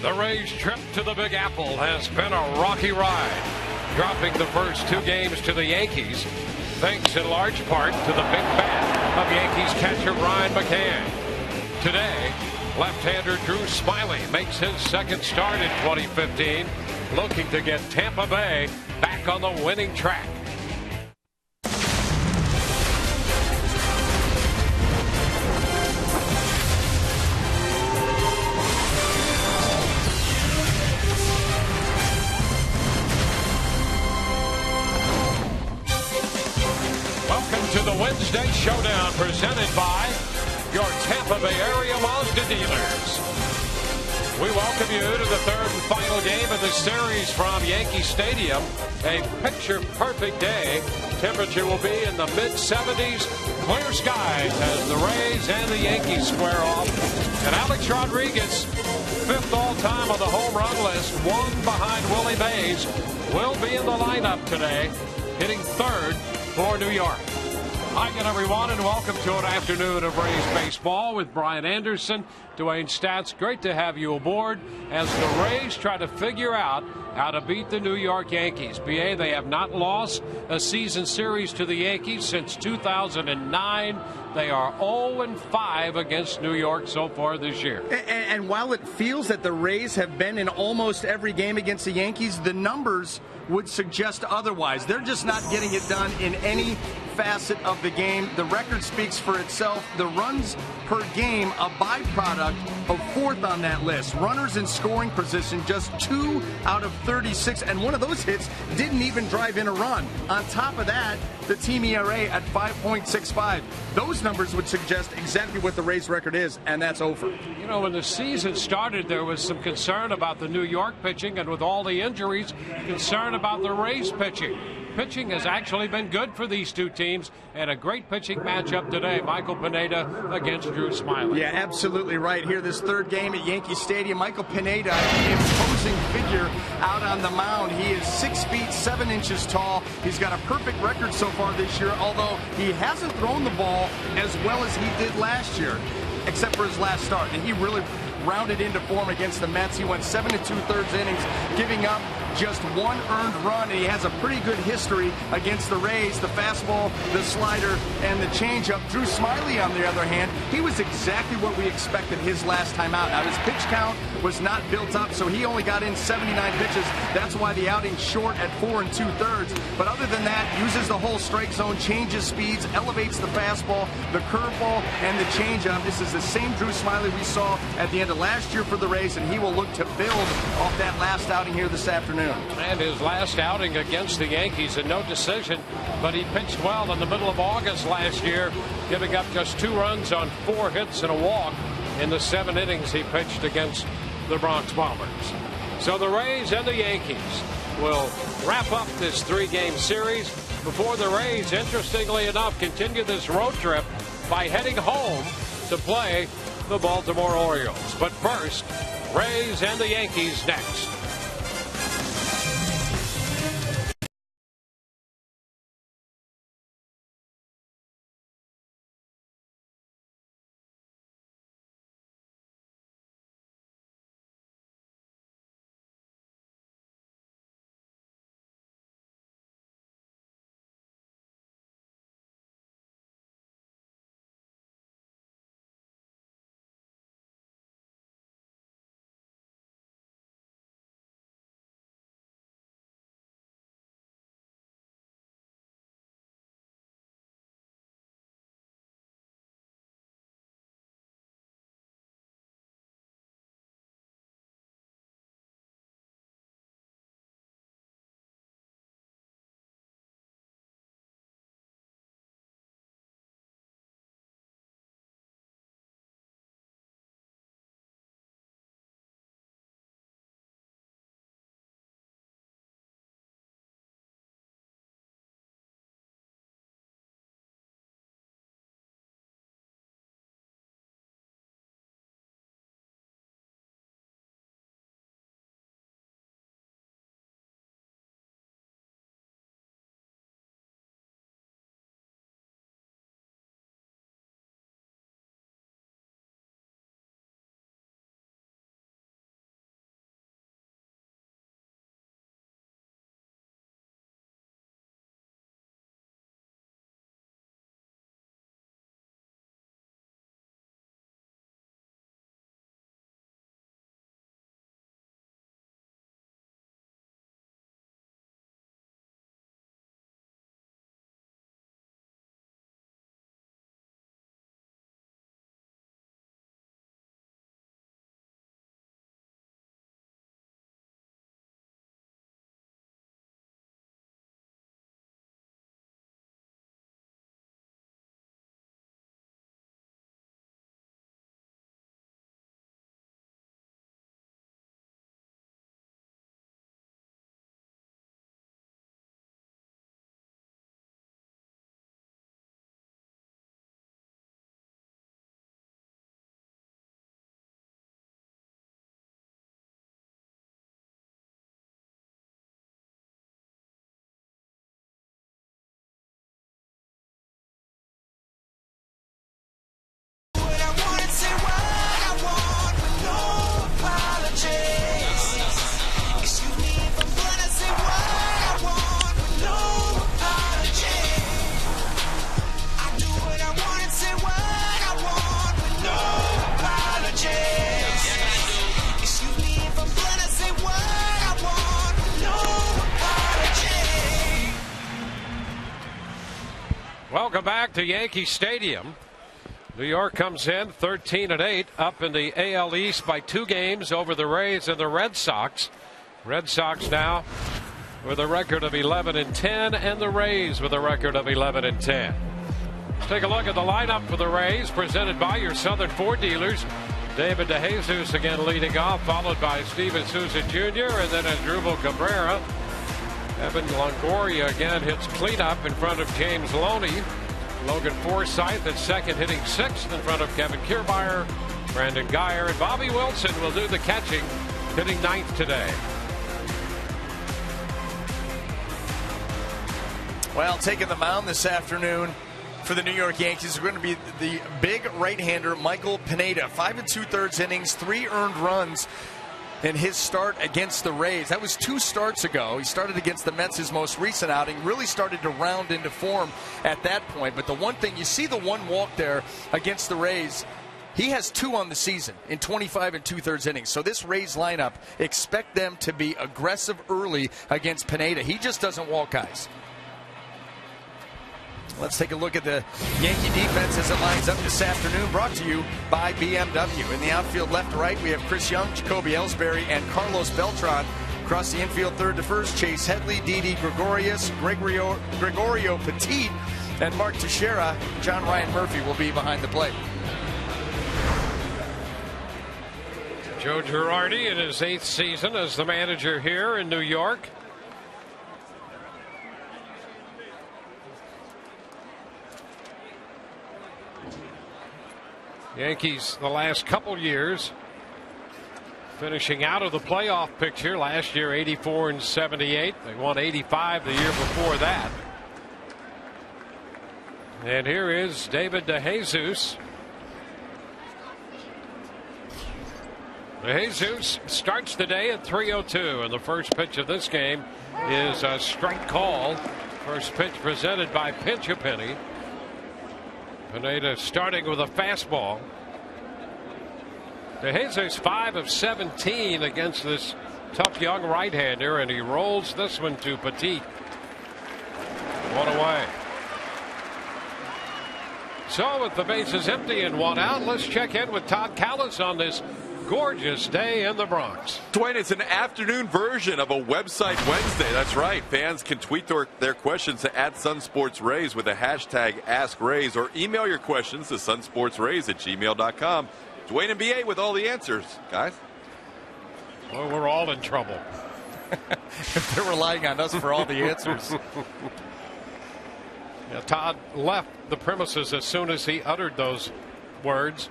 The Rays' trip to the Big Apple has been a rocky ride, dropping the first 2 games to the Yankees, thanks in large part to the big bat of Yankees catcher Ryan McCann. Today, left-hander Drew Smyly makes his second start in 2015, looking to get Tampa Bay back on the winning track. To the Wednesday Showdown presented by your Tampa Bay area Mazda dealers. We welcome you to the third and final game of the series from Yankee Stadium. A picture-perfect day. Temperature will be in the mid-70s. Clear skies as the Rays and the Yankees square off. And Alex Rodriguez, 5th all-time on the home run list, 1 behind Willie Mays, will be in the lineup today, hitting 3rd for New York. Hi again, everyone, and welcome to an afternoon of Rays baseball with Brian Anderson, Dwayne Stats. Great to have you aboard as the Rays try to figure out how to beat the New York Yankees. BA, they have not lost a season series to the Yankees since 2009. They are 0-5 against New York so far this year. And while it feels that the Rays have been in almost every game against the Yankees, the numbers would suggest otherwise. They're just not getting it done in any facet of the game. The record speaks for itself. The runs per game, a byproduct of 4th on that list. Runners in scoring position, just 2 out of 36, and one of those hits didn't even drive in a run. On top of that, the team ERA at 5.65. Those numbers would suggest exactly what the Rays record is, and that's over. You know, when the season started, there was some concern about the New York pitching, and with all the injuries, concern about the Rays pitching. Pitching has actually been good for these two teams, and a great pitching matchup today. Michael Pineda against Drew Smyly. Yeah, absolutely right. Here, this third game at Yankee Stadium, Michael Pineda, imposing figure out on the mound. He is 6 feet 7 inches tall. He's got a perfect record so far this year, although he hasn't thrown the ball as well as he did last year, except for his last start. And he really rounded into form against the Mets. He went 7 2/3 innings, giving up just 1 earned run, and he has a pretty good history against the Rays. The fastball, the slider, and the changeup. Drew Smyly, on the other hand, he was exactly what we expected his last time out. Now, his pitch count was not built up, so he only got in 79 pitches. That's why the outing's short at 4 2/3. But other than that, uses the whole strike zone, changes speeds, elevates the fastball, the curveball, and the changeup. This is the same Drew Smyly we saw at the end of last year for the Rays, and he will look to build off that last outing here this afternoon. And his last outing against the Yankees, a no decision, but he pitched well in the middle of August last year, giving up just 2 runs on 4 hits and a walk in the 7 innings he pitched against the Bronx Bombers. So the Rays and the Yankees will wrap up this 3-game series before the Rays, interestingly enough, continue this road trip by heading home to play the Baltimore Orioles. But first, Rays and the Yankees next. Welcome back to Yankee Stadium. New York comes in 13-8, up in the AL East by 2 games over the Rays and the Red Sox. Red Sox now with a record of 11-10, and the Rays with a record of 11-10. Let's take a look at the lineup for the Rays, presented by your Southern Ford dealers. David DeJesus again leading off, followed by Steven Souza Jr. and then Asdrubal Cabrera. Evan Longoria again hits cleanup in front of James Loney. Logan Forsythe at second, hitting 6th in front of Kevin Kiermaier. Brandon Guyer and Bobby Wilson will do the catching, hitting 9th today. Well, taking the mound this afternoon for the New York Yankees are going to be the big right-hander Michael Pineda. 5 2/3 innings, 3 earned runs in his start against the Rays. That was 2 starts ago. He started against the Mets, his most recent outing. Really started to round into form at that point. But the one thing, you see the 1 walk there against the Rays. He has 2 on the season in 25 2/3 innings. So this Rays lineup, expect them to be aggressive early against Pineda. He just doesn't walk guys. Let's take a look at the Yankee defense as it lines up this afternoon, brought to you by BMW. In the outfield left to right, we have Chris Young, Jacoby Ellsbury, and Carlos Beltran. Across the infield, third to first, Chase Headley, Didi Gregorius, Gregorio Petit, and Mark Teixeira. John Ryan Murphy will be behind the plate. Joe Girardi in his 8th season as the manager here in New York. Yankees the last couple years finishing out of the playoff picture. Last year 84-78. They won 85 the year before that. And here is David DeJesus. DeJesus starts the day at 3:02, and the first pitch of this game is a strike call. First pitch presented by Pinch a Penny. Pineda starting with a fastball. DeJesus 5 of 17 against this tough young right-hander, and he rolls this one to Petit. 1 away. So with the bases empty and 1 out, let's check in with Todd Callis on this gorgeous day in the Bronx. Dwayne, it's an afternoon version of a website Wednesday. That's right. Fans can tweet their questions to @SunSportsRays with the hashtag AskRays, or email your questions to sunsportsrays@gmail.com. Dwayne and BA with all the answers, guys. Well, we're all in trouble. If they're relying on us for all the answers. Yeah, Todd left the premises as soon as he uttered those words.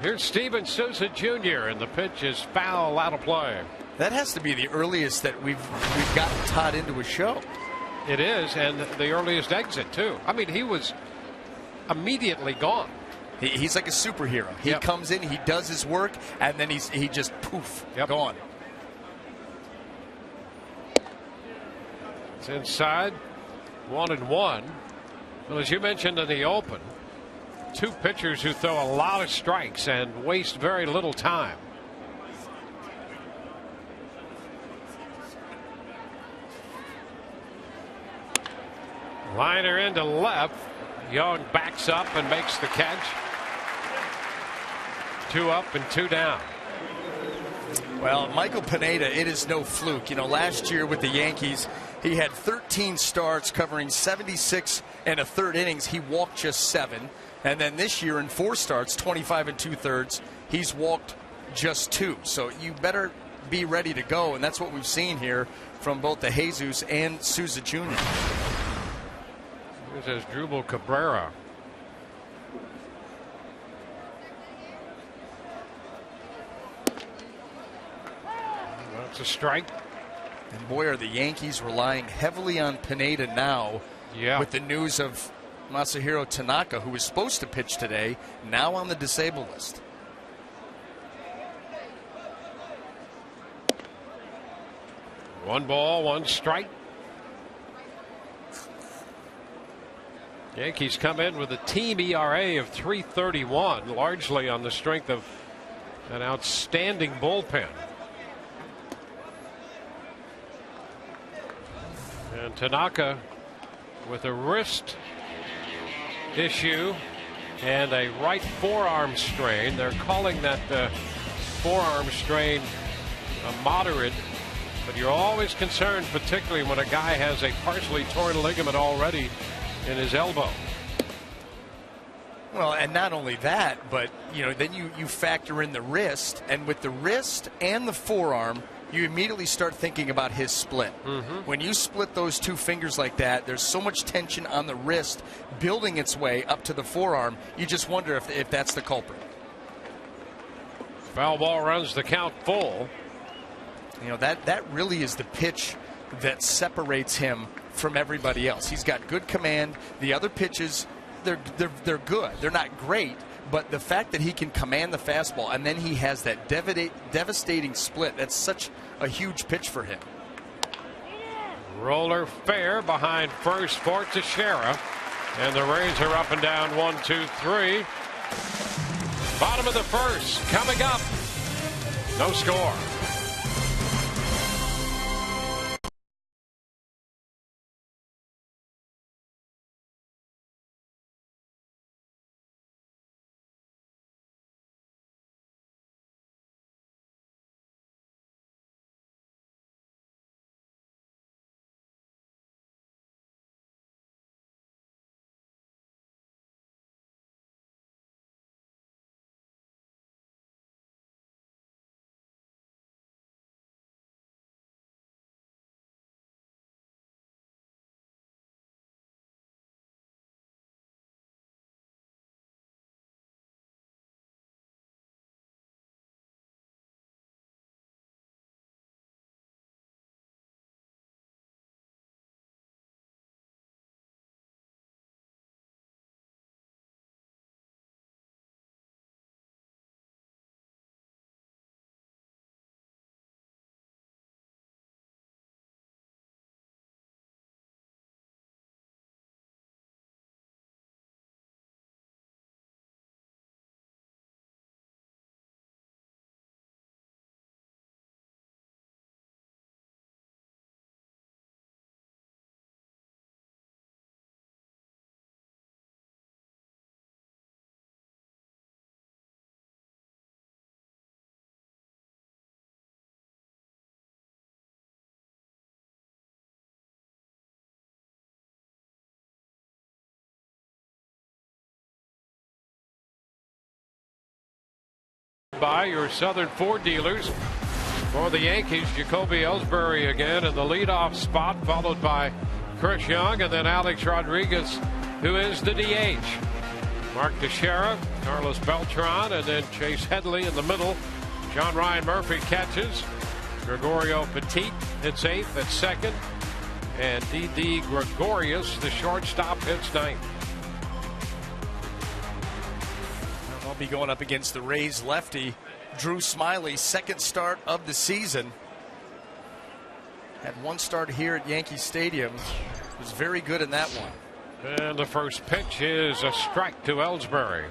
Here's Steven Souza Jr. and the pitch is foul, out of play. That has to be the earliest that we've gotten Todd into a show. It is, and the earliest exit too. I mean, he was immediately gone. He's like a superhero. He comes in, he does his work, and then he just poof, gone. It's inside, 1-1. Well, as you mentioned in the open, 2 pitchers who throw a lot of strikes and waste very little time. Liner into left. Young backs up and makes the catch. 2 up and 2 down. Well, Michael Pineda, it is no fluke. You know, last year with the Yankees, he had 13 starts covering 76 1/3 innings. He walked just 7. And then this year in 4 starts, 25 2/3, he's walked just 2. So you better be ready to go. And that's what we've seen here from both DeJesus and Souza Jr. Here's Asdrubal Cabrera. That's a strike. And boy, are the Yankees relying heavily on Pineda now with the news of Masahiro Tanaka, who was supposed to pitch today, now on the disabled list. One ball, 1 strike. Yankees come in with a team ERA of 3.31, largely on the strength of an outstanding bullpen. And Tanaka with a wrist issue and a right forearm strain. They're calling that forearm strain moderate, but you're always concerned, particularly when a guy has a partially torn ligament already in his elbow. Well, and not only that, but then you factor in the wrist, and with the wrist and the forearm, you immediately start thinking about his split. When you split those two fingers like that, there's so much tension on the wrist building its way up to the forearm. You just wonder if that's the culprit. Foul ball runs the count full. That really is the pitch that separates him from everybody else. He's got good command. The other pitches, they're good. They're not great, but the fact that he can command the fastball and then he has that devastating split, that's such a huge pitch for him. Roller fair behind first for Teixeira, and the Rays are up and down 1-2-3. Bottom of the first coming up. No score. By your Southern Ford dealers. For the Yankees, Jacoby Ellsbury again in the leadoff spot, followed by Chris Young, and then Alex Rodriguez, who is the DH. Mark Teixeira, Carlos Beltran, and then Chase Headley in the middle. John Ryan Murphy catches. Gregorio Petit hits eighth at second. And D.D. Gregorius, the shortstop, hits ninth. I'll be going up against the Rays lefty, Drew Smyly, second start of the season. Had one start here at Yankee Stadium. Was very good in that one. And the first pitch is a strike to Ellsbury.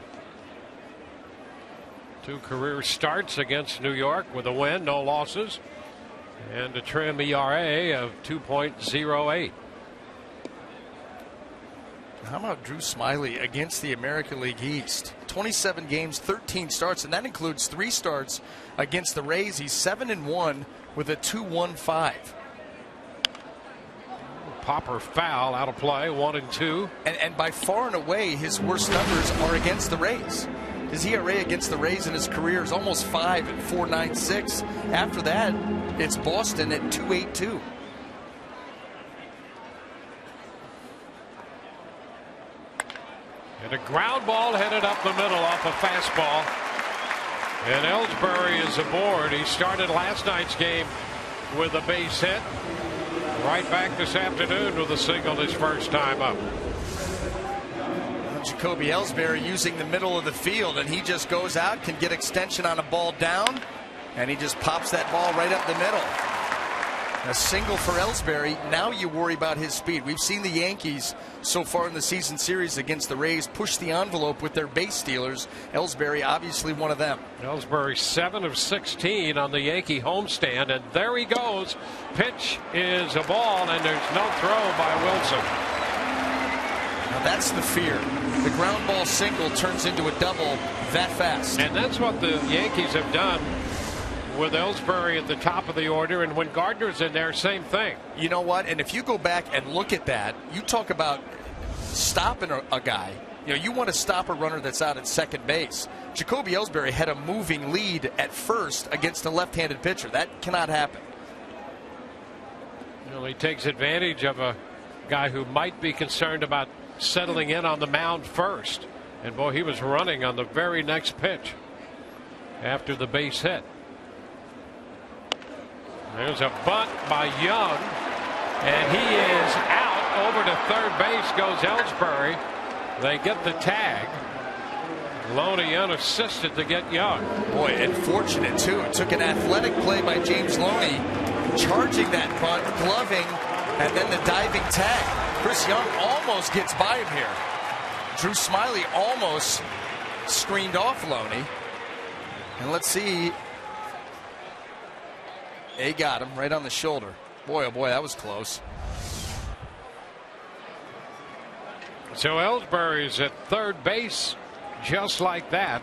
2 career starts against New York with a win, no losses, and a trim ERA of 2.08. How about Drew Smyly against the American League East? 27 games, 13 starts, and that includes 3 starts against the Rays. He's 7-1 with a 2.15. Popper foul, out of play, 1-2. And by far and away, his worst numbers are against the Rays. His ERA against the Rays in his career is almost 5 at 4.96. After that, it's Boston at 2.82. And a ground ball headed up the middle off a fastball. And Ellsbury is aboard. He started last night's game with a base hit. Right back this afternoon with a single his first time up. Jacoby Ellsbury using the middle of the field, and he just goes out, can get extension on a ball down, and he just pops that ball right up the middle. A single for Ellsbury. Now you worry about his speed. We've seen the Yankees so far in the season series against the Rays push the envelope with their base stealers. Ellsbury obviously one of them. Ellsbury 7 of 16 on the Yankee homestand, and there he goes. Pitch is a ball, and there's no throw by Wilson. That's the fear. The ground ball single turns into a double that fast. And that's what the Yankees have done with Ellsbury at the top of the order, and when Gardner's in there, same thing. You know what? And if you go back and look at that, you talk about stopping a guy. You know, you want to stop a runner that's out at second base. Jacoby Ellsbury had a moving lead at first against a left-handed pitcher. That cannot happen. Well, he takes advantage of a guy who might be concerned about settling in on the mound first. And boy, he was running on the very next pitch after the base hit. There's a bunt by Young, and he is out. Over to third base goes Ellsbury. They get the tag. Loney unassisted to get Young. Boy, and fortunate too. It took an athletic play by James Loney, charging that bunt, gloving, and then the diving tag. Chris Young almost gets by him here. Drew Smyly almost screened off Loney. And let's see. He got him right on the shoulder. Boy, oh boy, that was close. So Ellsbury's at third base just like that.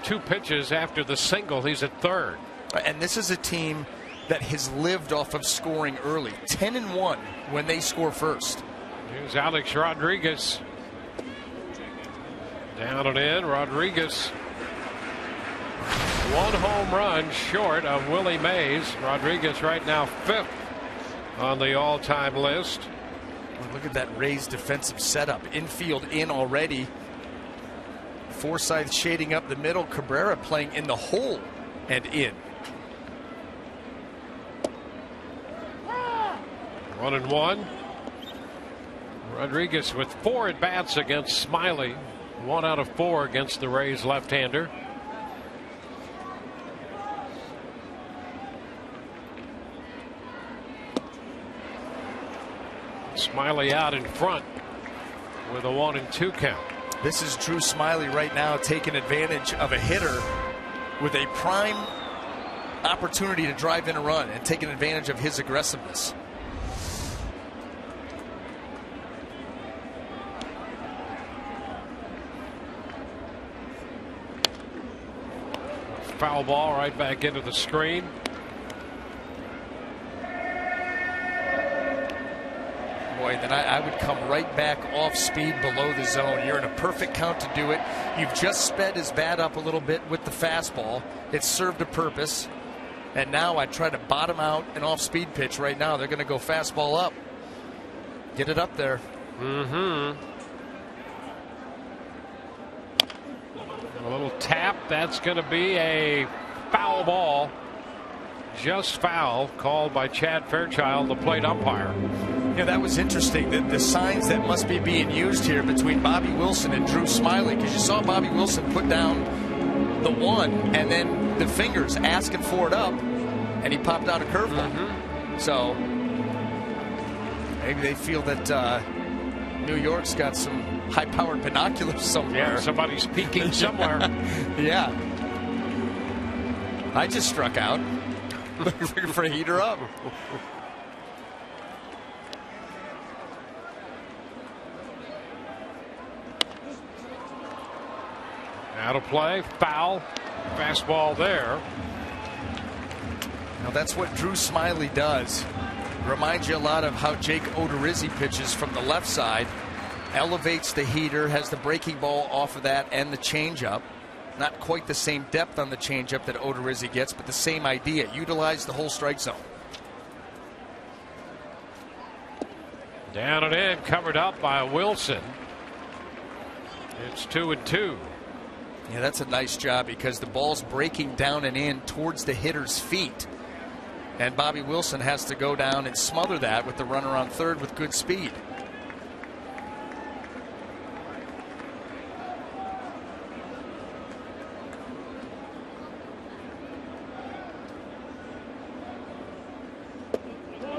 2 pitches after the single, he's at third. And this is a team that has lived off of scoring early. 10-1 when they score first. Here's Alex Rodriguez. Down and in. Rodriguez, 1 home run short of Willie Mays. Rodriguez right now 5th on the all-time list. Look at that Rays defensive setup. Infield in already. Forsythe shading up the middle. Cabrera playing in the hole and in. 1-1. Rodriguez with 4 at-bats against Smyly. 1 out of 4 against the Rays left-hander. Smyly out in front with a 1-2 count. This is Drew Smyly right now taking advantage of a hitter with a prime opportunity to drive in a run and taking advantage of his aggressiveness. Foul ball right back into the screen. Boy, then I would come right back off speed below the zone. You're in a perfect count to do it. You've just sped his bat up a little bit with the fastball. It served a purpose. And now I try to bottom out an off-speed pitch right now. They're going to go fastball up. Get it up there. A little tap. That's going to be a foul ball. Just foul called by Chad Fairchild, the plate umpire. Yeah, that was interesting. The signs that must be being used here between Bobby Wilson and Drew Smyly, because you saw Bobby Wilson put down the 1 and then the fingers asking for it up, and he popped out a curveball. So maybe they feel that New York's got some high-powered binoculars somewhere. Yeah, somebody's peeking somewhere. Yeah. I just struck out. Looking for a heater up. Out of play, foul, fastball there. Now that's what Drew Smyly does. Reminds you a lot of how Jake Odorizzi pitches from the left side. Elevates the heater, has the breaking ball off of that and the changeup. Not quite the same depth on the changeup that Odorizzi gets, but the same idea. Utilize the whole strike zone. Down and in, covered up by Wilson. It's 2-2. Yeah, that's a nice job because the ball's breaking down and in towards the hitter's feet. And Bobby Wilson has to go down and smother that with the runner on third with good speed.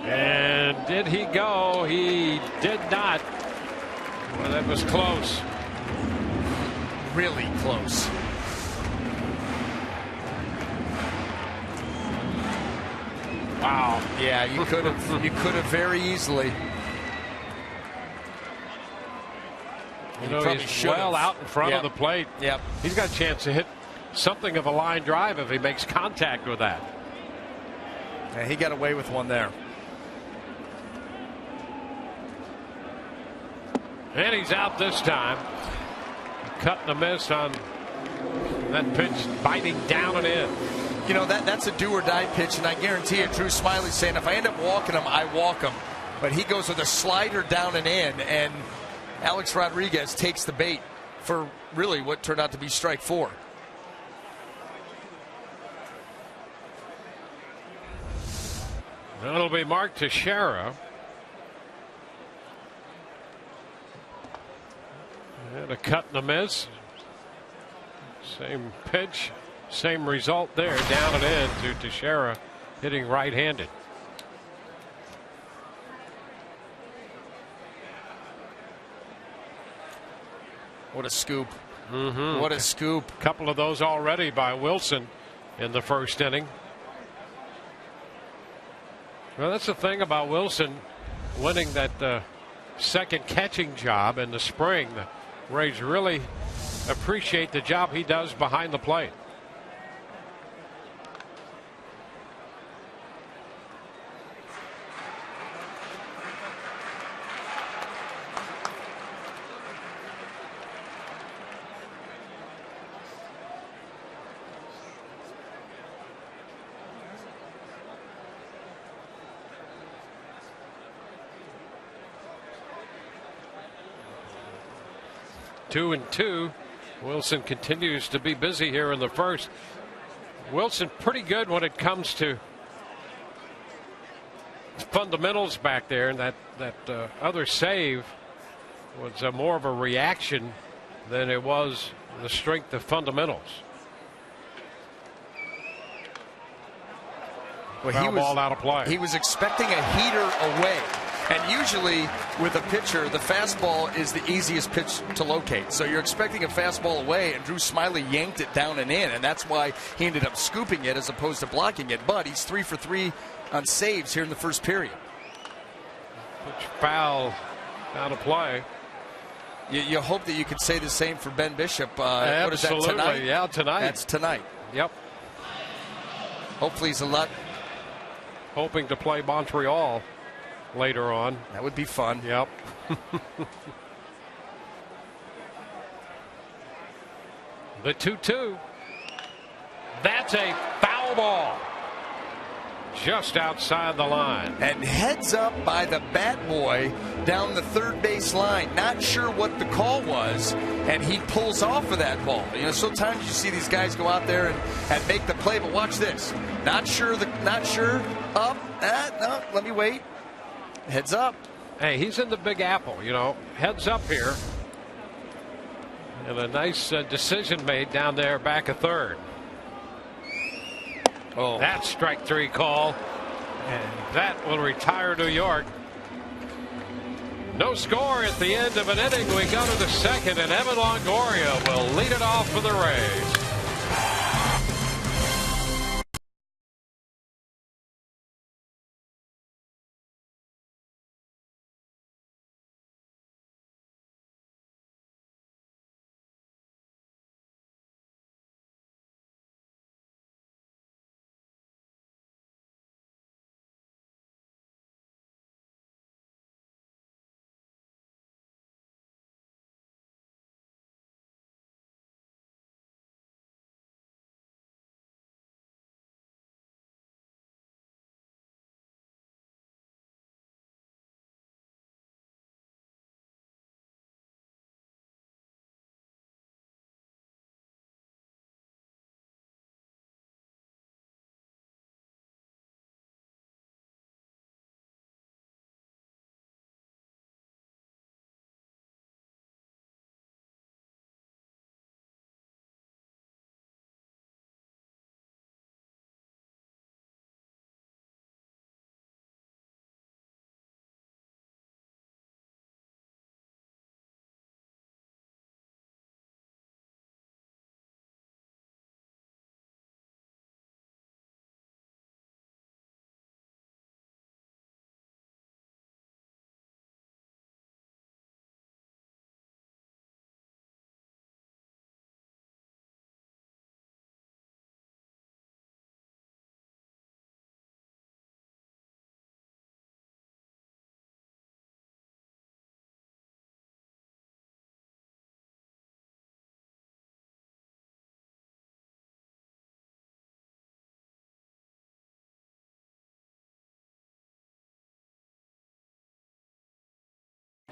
And did he go? He did not. Well, that was close. Really close. Wow. Yeah, you could have very easily. You know, he's well out in front of the plate. Yep. He's got a chance to hit something of a line drive if he makes contact with that. Yeah, he got away with one there. And he's out this time. Cut and a miss on that pitch, biting down and in. You know, that's a do or die pitch, and I guarantee you, Drew Smiley's saying, if I end up walking him, I walk him. But he goes with a slider down and in, and Alex Rodriguez takes the bait for really what turned out to be strike 4. That'll be Mark Teixeira. And a cut and a miss. Same pitch, same result there. Down and in to Teixeira, hitting right-handed. What a scoop. What a scoop. Couple of those already by Wilson in the first inning. Well, that's the thing about Wilson winning that second catching job in the spring. The Rays really appreciate the job he does behind the plate. Two and two. Wilson continues to be busy here in the first. Wilson pretty good when it comes to fundamentals back there, and that other save was more of a reaction than it was the strength of fundamentals. Well, Foul ball out of play. He was expecting a heater away. And usually with a pitcher, the fastball is the easiest pitch to locate. So you're expecting a fastball away, and Drew Smiley yanked it down and in, and that's why he ended up scooping it as opposed to blocking it. But he's 3 for 3 on saves here in the first period. Pitch foul out of play. You hope that you could say the same for Ben Bishop. Absolutely. What is that, tonight? Yeah, tonight. That's tonight. Yep. Hopefully he's a lot. Hoping to play Montreal later on. That would be fun. Yep. The 2-2. That's a foul ball. Just outside the line. And heads up by the bat boy down the third base line. Not sure what the call was, and he pulls off of that ball. You know, sometimes you see these guys go out there and make the play, but watch this. Not sure, up, no, let me wait. Heads up. Hey, he's in the Big Apple, you know. Heads up here. And a nice decision made down there back of third. Oh, That strike 3 call. And that will retire New York. No score at the end of an inning. We go to the second, and Evan Longoria will lead it off for the Rays.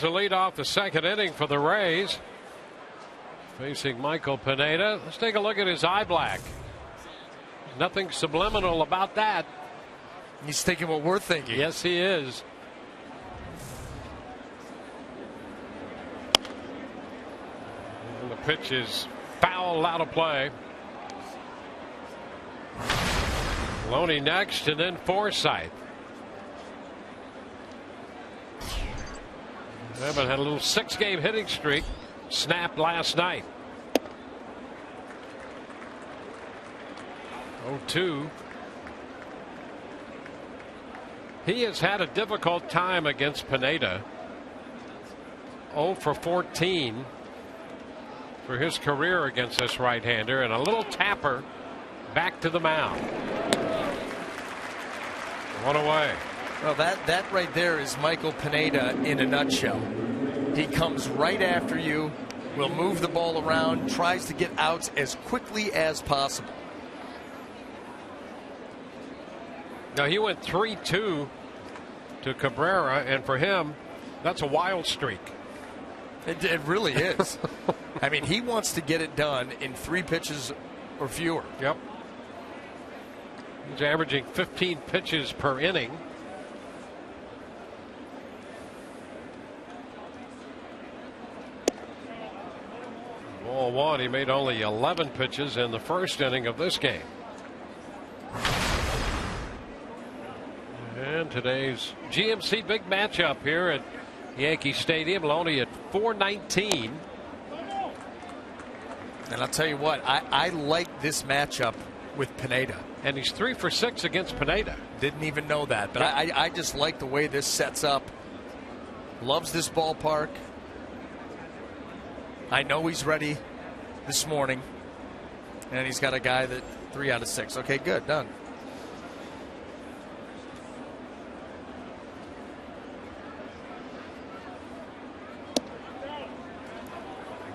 To lead off the second inning for the Rays, facing Michael Pineda. Let's take a look at his eye black. Nothing subliminal about that. He's thinking what we're thinking. Yes, he is. And the pitch is foul, out of play. Loney next, and then Forsythe. Evan had a little 6-game hitting streak snapped last night. 0-2. He has had a difficult time against Pineda. 0 for 14 for his career against this right-hander, and a little tapper back to the mound. One away. Well, that right there is Michael Pineda in a nutshell. He comes right after you, will move the ball around, tries to get outs as quickly as possible. Now, he went 3-2 to Cabrera, and for him, that's a wild streak. It really is. I mean, he wants to get it done in 3 pitches or fewer. Yep. He's averaging 15 pitches per inning. Ball 1. He made only 11 pitches in the first inning of this game. And today's GMC big matchup here at Yankee Stadium. Loney at 419. And I'll tell you what, I like this matchup with Pineda. And he's 3 for 6 against Pineda. Didn't even know that, but I just like the way this sets up. Loves this ballpark. I know he's ready this morning. And he's got a guy that 3 out of 6. Okay, good, done.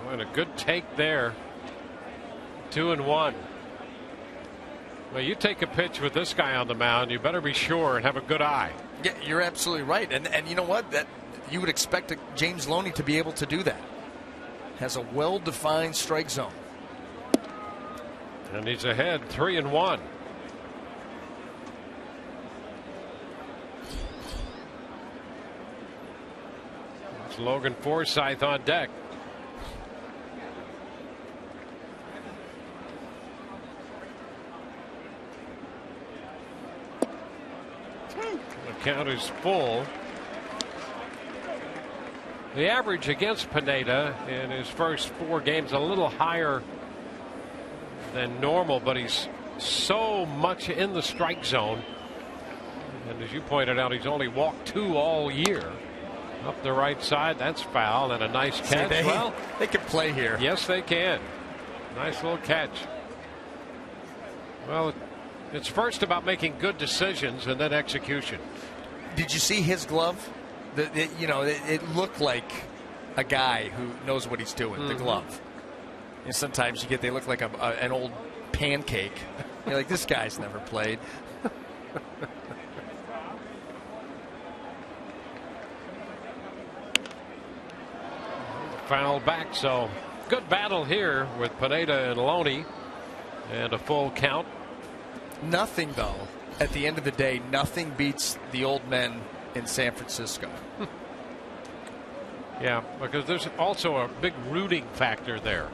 And a good take there. 2-1. Well, you take a pitch with this guy on the mound, you better be sure and have a good eye. Yeah, you're absolutely right. And you know what? That you would expect James Loney to be able to do that. Has a well-defined strike zone. And he's ahead 3-1. It's Logan Forsythe on deck. The count is full. The average against Pineda in his first 4 games a little higher than normal, but he's so much in the strike zone. And as you pointed out, he's only walked 2 all year. Up the right side, that's foul, and a nice catch. They can play here. Yes, they can. Nice little catch. Well, it's first about making good decisions and then execution. Did you see his glove? It looked like a guy who knows what he's doing. The glove. And sometimes they look like an old pancake. You're like, this guy's never played. Foul back, so good battle here with Pineda and Loney, and a full count. Nothing, though, at the end of the day, nothing beats the old men in San Francisco. Yeah, because there's also a big rooting factor there.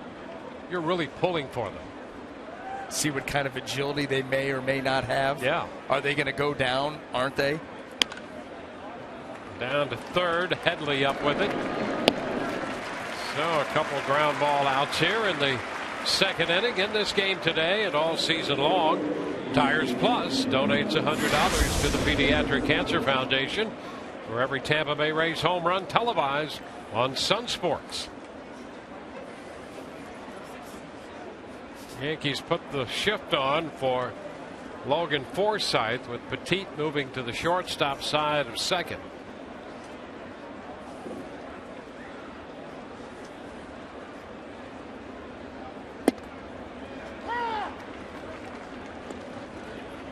You're really pulling for them. See what kind of agility they may or may not have. Yeah. Are they going to go down? Aren't they? Down to third. Headley up with it. So a couple ground ball outs here in the second inning in this game today and all season long. Tires Plus donates $100 to the Pediatric Cancer Foundation for every Tampa Bay Rays home run televised on Sun Sports. Yankees put the shift on for Logan Forsythe, with Petit moving to the shortstop side of second.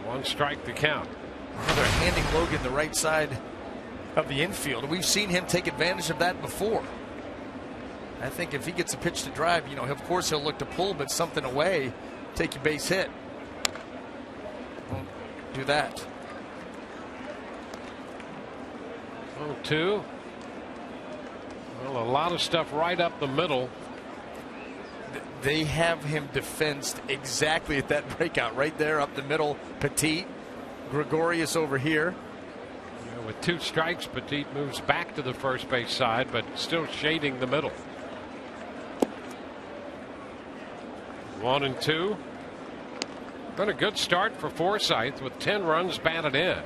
One strike to count. They're handing Logan the right side of the infield. We've seen him take advantage of that before. I think if he gets a pitch to drive, of course he'll look to pull, but something away, take your base hit. Won't do that. 0-2. Well, a lot of stuff right up the middle. They have him defensed exactly at that breakout right there up the middle. Petit, Gregorius over here. Yeah, with 2 strikes, Petit moves back to the first base side, but still shading the middle. 1-2. Been a good start for Forsythe with 10 runs batted in.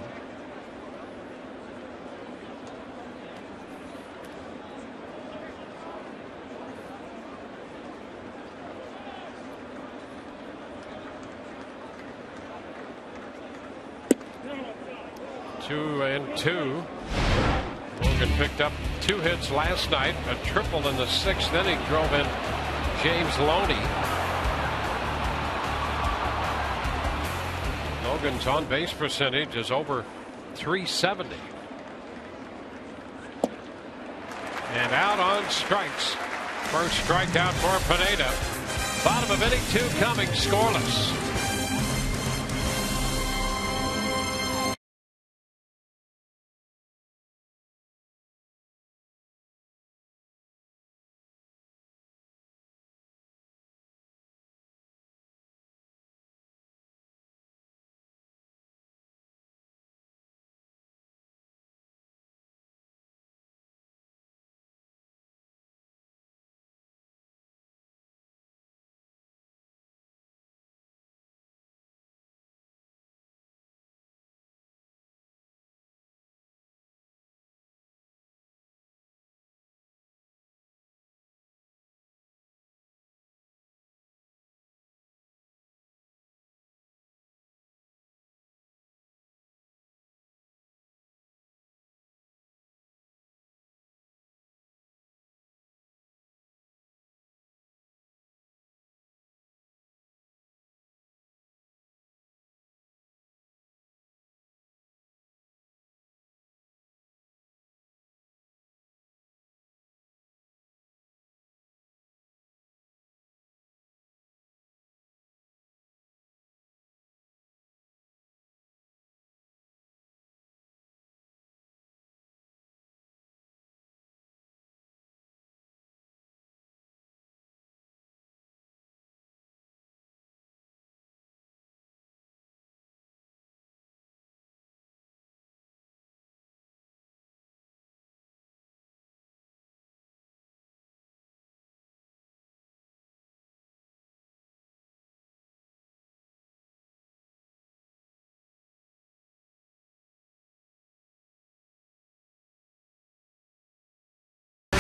Two and two. Logan picked up 2 hits last night, a triple in the 6th inning, drove in James Loney. Logan's on base percentage is over .370. And out on strikes. First strikeout for Pineda. Bottom of inning 2 coming, scoreless.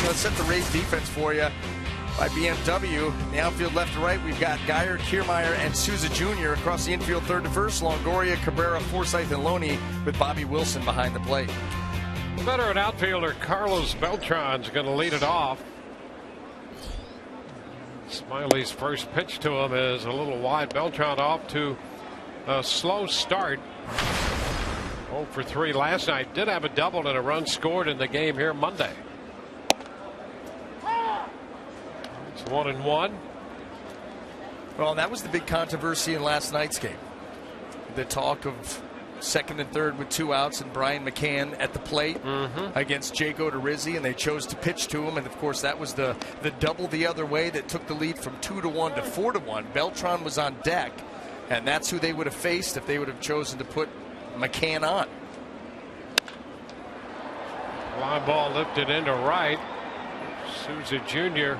Let's set the Rays defense for you by BMW. In the outfield left to right, we've got Geyer, Kiermaier, and Souza Jr. Across the infield third to first, Longoria, Cabrera, Forsythe, and Loney, with Bobby Wilson behind the plate. The veteran outfielder Carlos Beltran's going to lead it off. Smiley's first pitch to him is a little wide. Beltran off to a slow start. 0 for 3 last night. Did have a double and a run scored in the game here Monday. It's 1-1. Well, that was the big controversy in last night's game. The talk of second and third with 2 outs and Brian McCann at the plate against Jake Odorizzi, and they chose to pitch to him. And of course, that was the double the other way that took the lead from 2-1 to 4-1. Beltran was on deck, and that's who they would have faced if they would have chosen to put McCann on. Fly ball lifted into right. Souza Jr.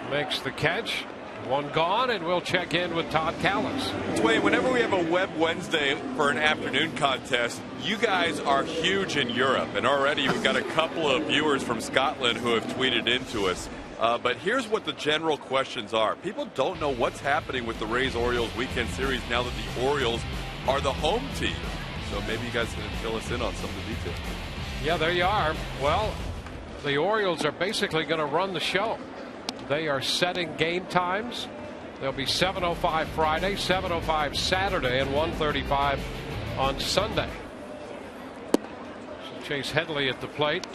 makes the catch. 1 gone, and we'll check in with Todd Callis. Dwayne, whenever we have a Web Wednesday for an afternoon contest, you guys are huge in Europe, and already we've got a couple of viewers from Scotland who have tweeted into us. But here's what the general questions are. People don't know what's happening with the Rays-Orioles weekend series now that the Orioles are the home team. So maybe you guys can fill us in on some of the details. Yeah, there you are. Well, the Orioles are basically going to run the show. They are setting game times. They'll be 7:05 Friday, 7:05 Saturday, and 1:35 on Sunday. Chase Headley at the plate.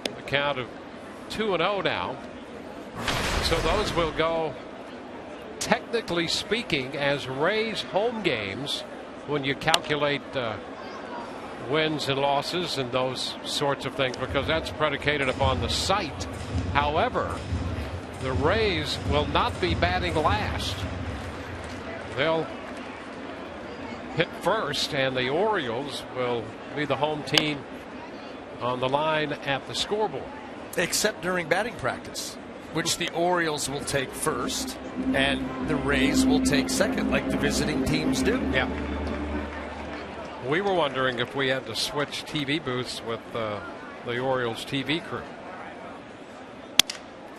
The count of 2-0 now. So those will go, technically speaking, as Rays home games when you calculate wins and losses and those sorts of things, because that's predicated upon the site. However, the Rays will not be batting last. They'll hit first, and the Orioles will be the home team on the line at the scoreboard. Except during batting practice, which the Orioles will take first and the Rays will take second, like the visiting teams do. Yeah. We were wondering if we had to switch TV booths with the Orioles TV crew.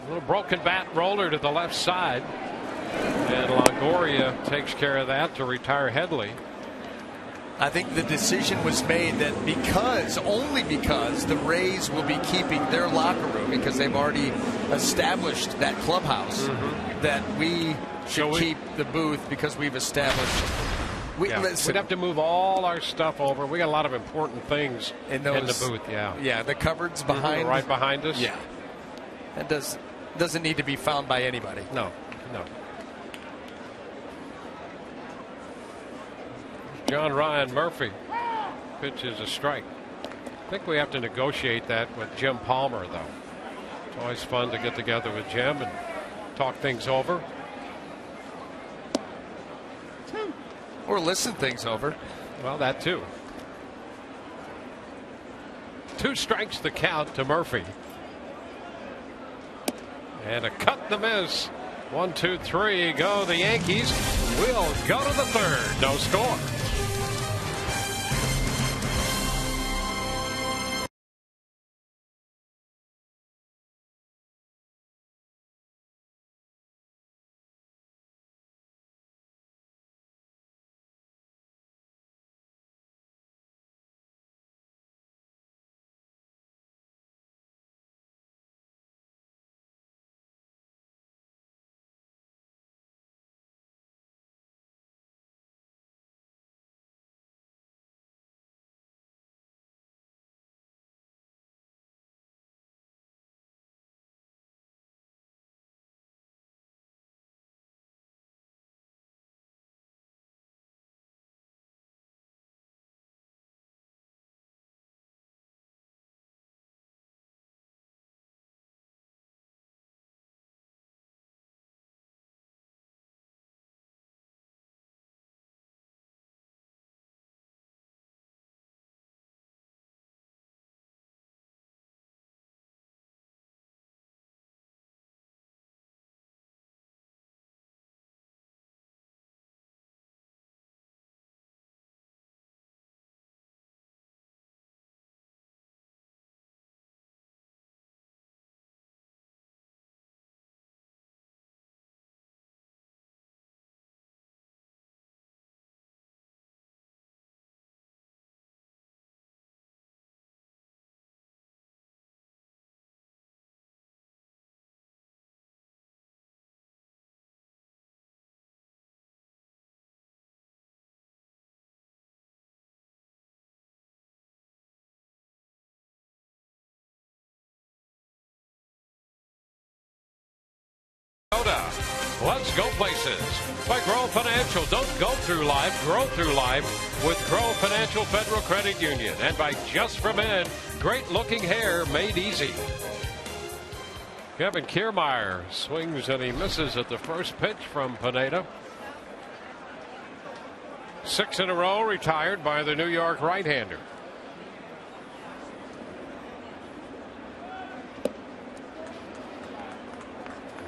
A little broken bat roller to the left side, and Longoria takes care of that to retire Headley. I think the decision was made that only because the Rays will be keeping their locker room, because they've already established that clubhouse, that we should keep the booth because we've established. We'd have to move all our stuff over. We got a lot of important things in the booth. Yeah, the cupboards behind, right behind us. Yeah, that doesn't need to be found by anybody. No. John Ryan Murphy pitches a strike. I think we have to negotiate that with Jim Palmer, though. It's always fun to get together with Jim and talk things over. Or listen things over. Well, that too. 2 strikes the count to Murphy. And a cut the miss. 1, 2, 3 go the Yankees. We'll go to the third. No score. Let's go places by Grow Financial. Don't go through life, grow through life with Grow Financial Federal Credit Union. And by Just for Men, great looking hair made easy. Kevin Kiermaier swings and he misses at the first pitch from Pineda. 6 in a row retired by the New York right-hander.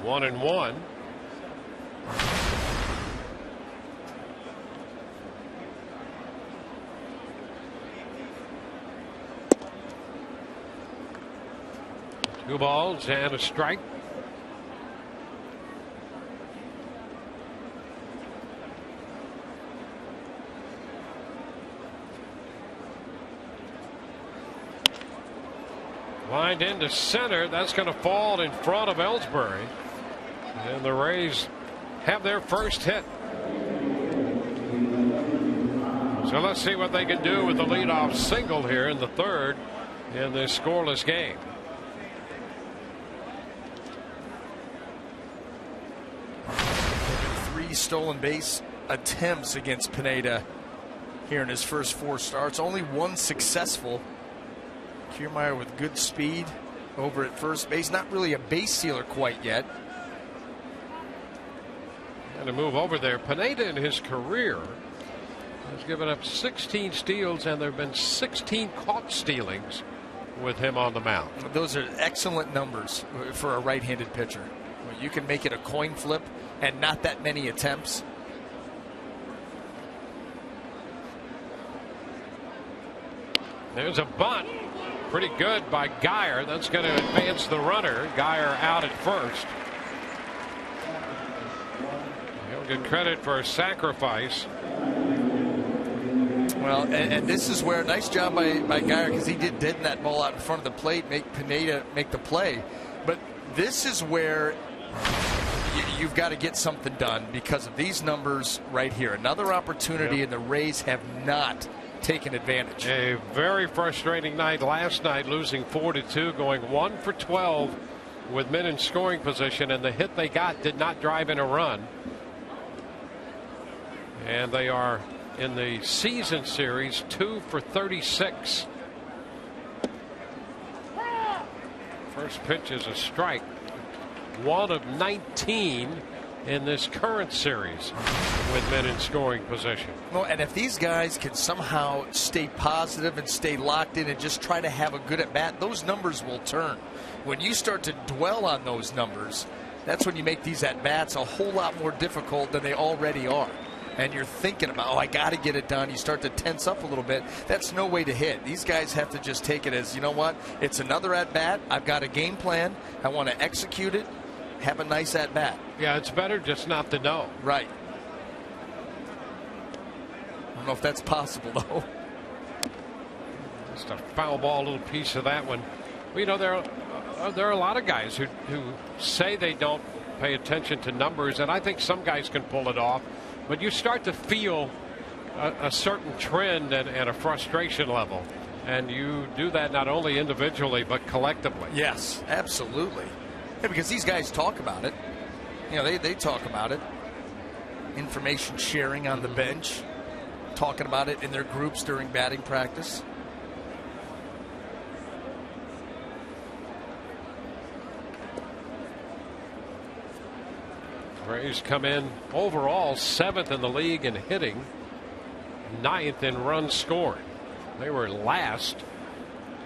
One and one. Two balls and a strike. Lined into center. That's going to fall in front of Ellsbury. And the Rays have their first hit. So let's see what they can do with the leadoff single here in the third. in this scoreless game. Three stolen base attempts against Pineda here in his first 4 starts. Only one successful. Kiermaier with good speed over at first base. Not really a base stealer quite yet. And to move over there, Pineda in his career has given up 16 steals, and there have been 16 caught stealings with him on the mound. Those are excellent numbers for a right-handed pitcher. You can make it a coin flip and not that many attempts. There's a bunt. Pretty good by Geyer. That's going to advance the runner. Geyer out at first. He'll get credit for a sacrifice. Well, and this is where, nice job by Geyer, because he did deaden that ball out in front of the plate, make Pineda make the play. But this is where you've got to get something done because of these numbers right here. Another opportunity, and the Rays have not taken advantage. A very frustrating night last night, losing 4-2, going 1 for 12 with men in scoring position, and the hit they got did not drive in a run. And they are in the season series 2 for 36. First pitch is a strike. 1 of 19 in this current series with men in scoring position. Well, and if these guys can somehow stay positive and stay locked in and just try to have a good at bat, those numbers will turn. When you start to dwell on those numbers, that's when you make these at bats a whole lot more difficult than they already are. And you're thinking about, oh, I got to get it done. You start to tense up a little bit. That's no way to hit. These guys have to just take it as, you know what, it's another at bat. I've got a game plan. I want to execute it. Have a nice at bat. Yeah, it's better just not to know. Right. I don't know if that's possible, though. Just a foul ball, little piece of that one. Well, you know, there are a lot of guys who say they don't pay attention to numbers, and I think some guys can pull it off. But you start to feel a certain trend and a frustration level. And you do that not only individually, but collectively. Yes, absolutely. Yeah, because these guys talk about it. You know, they talk about it. Information sharing on the bench. Talking about it in their groups during batting practice. Rays come in overall 7th in the league in hitting, 9th in runs scored. They were last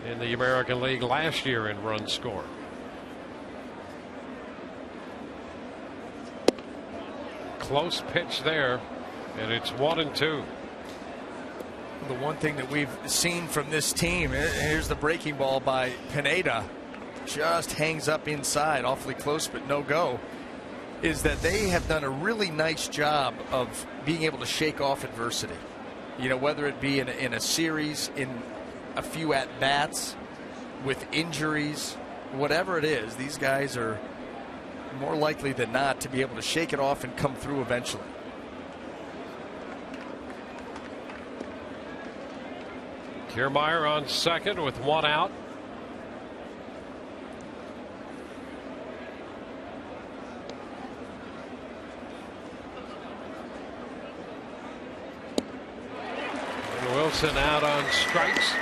in the American League last year in runs scored. Close pitch there, and it's 1-2. The one thing that we've seen from this team, here's the breaking ball by Pineda, just hangs up inside, awfully close, but no go, is that they have done a really nice job of being able to shake off adversity. You know, whether it be in a series, in a few at-bats, with injuries, whatever it is, these guys are more likely than not to be able to shake it off and come through eventually. Kiermaier on second with 1 out. Wilson out on strikes.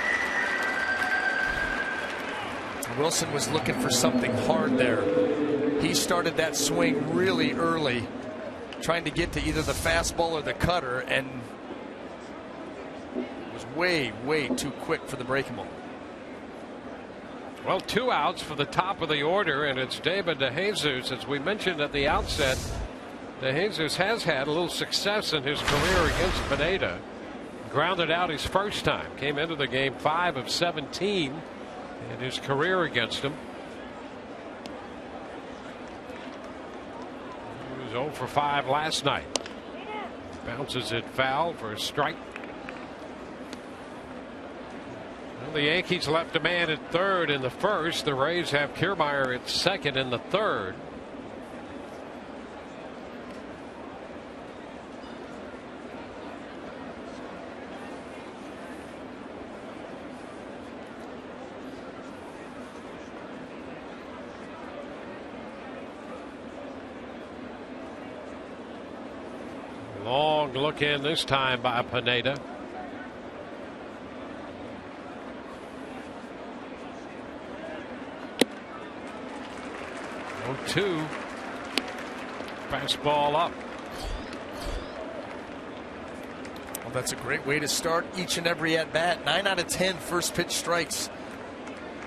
Wilson was looking for something hard there. He started that swing really early, trying to get to either the fastball or the cutter, and was way too quick for the breaking ball. Well, 2 outs for the top of the order, and it's David DeJesus. As we mentioned at the outset, DeJesus has had a little success in his career against Pineda. Grounded out his first time. Came into the game 5 of 17 in his career against him. He was 0 for 5 last night. Bounces it foul for a strike. Well, the Yankees left a man at third in the first. The Rays have Kiermaier at second in the third. Long look in this time by Pineda. 0-2. Fastball up. Well, that's a great way to start each and every at bat. 9 out of 10 first pitch strikes.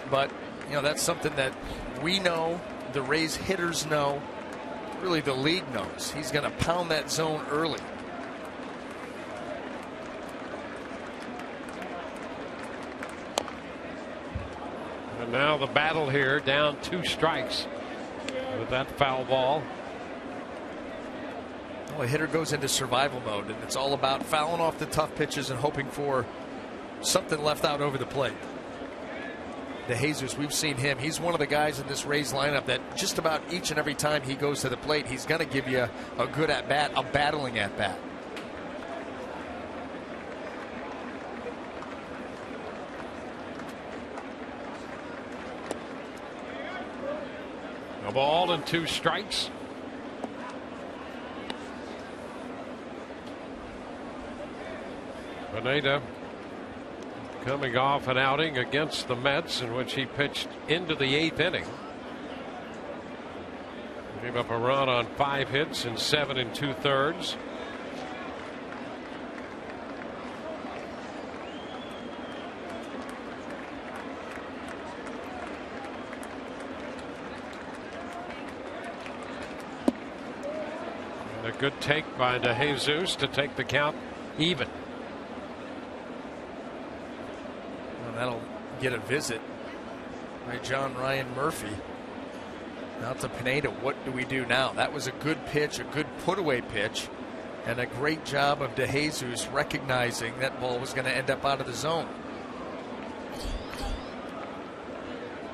But, you know, that's something that we know, the Rays hitters know, really the league knows. He's going to pound that zone early. And now the battle here, down 2 strikes with that foul ball. Well, a hitter goes into survival mode, and it's all about fouling off the tough pitches and hoping for something left out over the plate. DeJesus, we've seen him. He's one of the guys in this Rays lineup that just about each and every time he goes to the plate, he's going to give you a good at-bat, a battling at-bat. A ball and 2 strikes. Pineda coming off an outing against the Mets in which he pitched into the 8th inning. Gave up a run on 5 hits in 7 2/3. And a good take by DeJesus to take the count even. That'll get a visit by John Ryan Murphy. Now to Pineda. What do we do now? That was a good pitch, a good put-away pitch, and a great job of DeJesus recognizing that ball was going to end up out of the zone.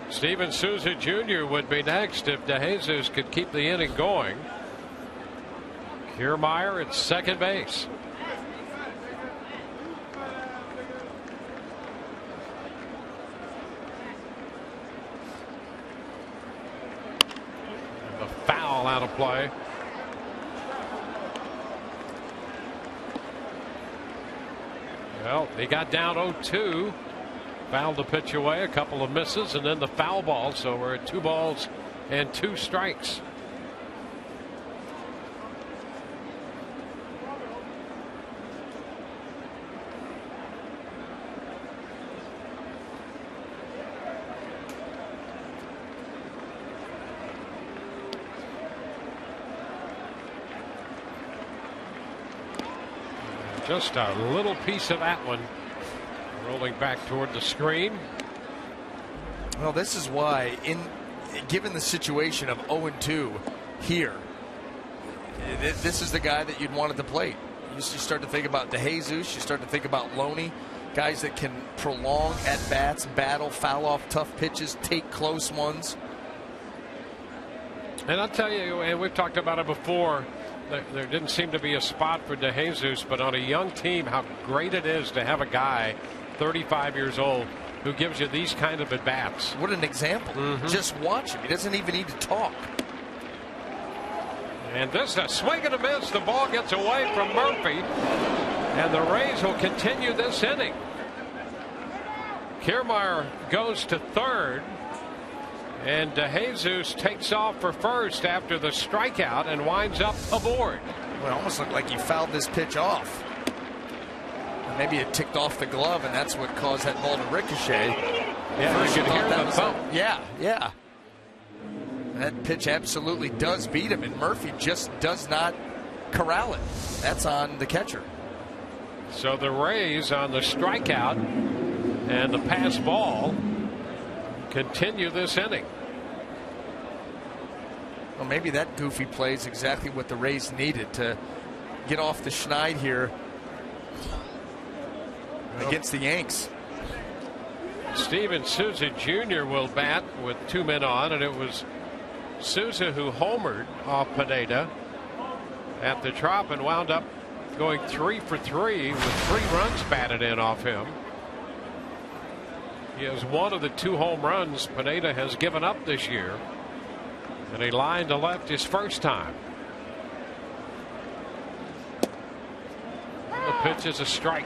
Steven Souza Jr. would be next if DeJesus could keep the inning going. Kiermaier at second base. Foul out of play. Well, he got down 0-2. Fouled the pitch away, a couple of misses, and then the foul ball. So we're at 2 balls and 2 strikes. Just a little piece of that one rolling back toward the screen. Well, this is why, given the situation of 0-2 here, this is the guy that you'd want at the plate. You start to think about DeJesus, you start to think about Loney, guys that can prolong at bats, battle, foul off tough pitches, take close ones. And I'll tell you, and we've talked about it before, there didn't seem to be a spot for DeJesus, but on a young team, how great it is to have a guy 35 years old who gives you these kind of at-bats. What an example. Just watch him. He doesn't even need to talk. And this is a swing and a miss. The ball gets away from Murphy, and the Rays will continue this inning. Kiermaier goes to third, and DeJesus takes off for first after the strikeout and winds up aboard. Well, it almost looked like he fouled this pitch off. Maybe it ticked off the glove, and that's what caused that ball to ricochet. Yeah, you could hear the thump. Yeah. That pitch absolutely does beat him, and Murphy just does not corral it. That's on the catcher. So the Rays on the strikeout and the pass ball continue this inning. Well, maybe that goofy play is exactly what the Rays needed to get off the schneid here against the Yanks. Steven Souza Jr. will bat with 2 men on, and it was Souza who homered off Pineda at the Trop and wound up going 3 for 3 with 3 runs batted in off him. He has one of the 2 home runs Pineda has given up this year, and he lined to left his first time. pitch is a strike.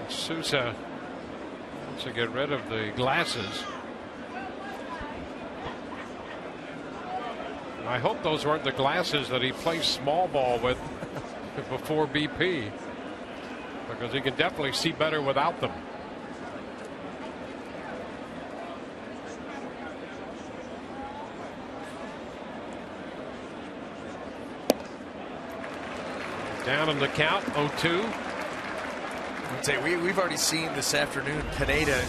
Sousa wants to get rid of the glasses. I hope those weren't the glasses that he plays small ball with before BP, because he can definitely see better without them. Down in the count, 0-2. I'd say we've already seen this afternoon Pineda,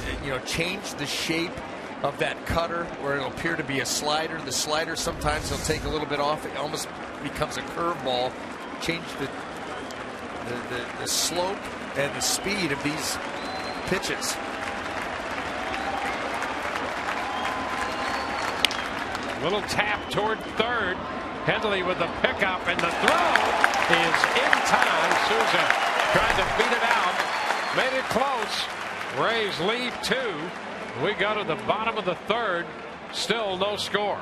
change the shape of that cutter where it'll appear to be a slider. The slider sometimes he'll take a little bit off. It almost becomes a curveball. Change the slope and the speed of these pitches. Little tap toward third. Headley with the pickup, and the throw is in time. Sousa trying to beat it out. Made it close. Rays lead 2. We go to the bottom of the third. Still no score.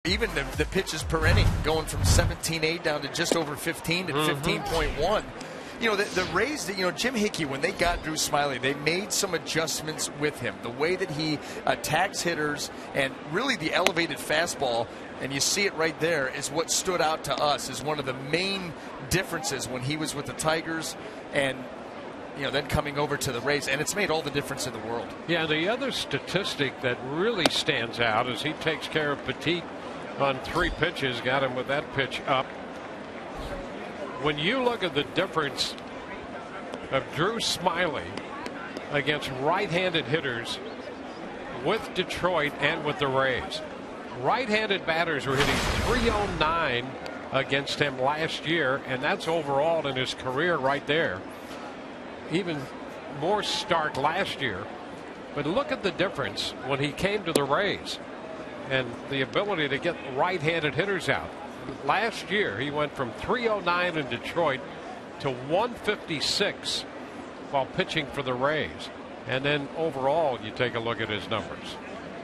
Even the pitches per inning going from 17.8 down to just over 15 to 15.1. The Rays, Jim Hickey, when they got Drew Smyly, they made some adjustments with him. The way that he attacks hitters and really the elevated fastball, and you see it right there, is what stood out to us as one of the main differences when he was with the Tigers and then coming over to the Rays, and it's made all the difference in the world. Yeah, the other statistic that really stands out is he takes care of Petit on 3 pitches, got him with that pitch up. When you look at the difference of Drew Smyly against right-handed hitters with Detroit and with the Rays, right-handed batters were hitting .309 against him last year, and that's overall in his career right there. Even more stark last year. But look at the difference when he came to the Rays and the ability to get right-handed hitters out. Last year he went from .309 in Detroit to .156 while pitching for the Rays. And then overall you take a look at his numbers.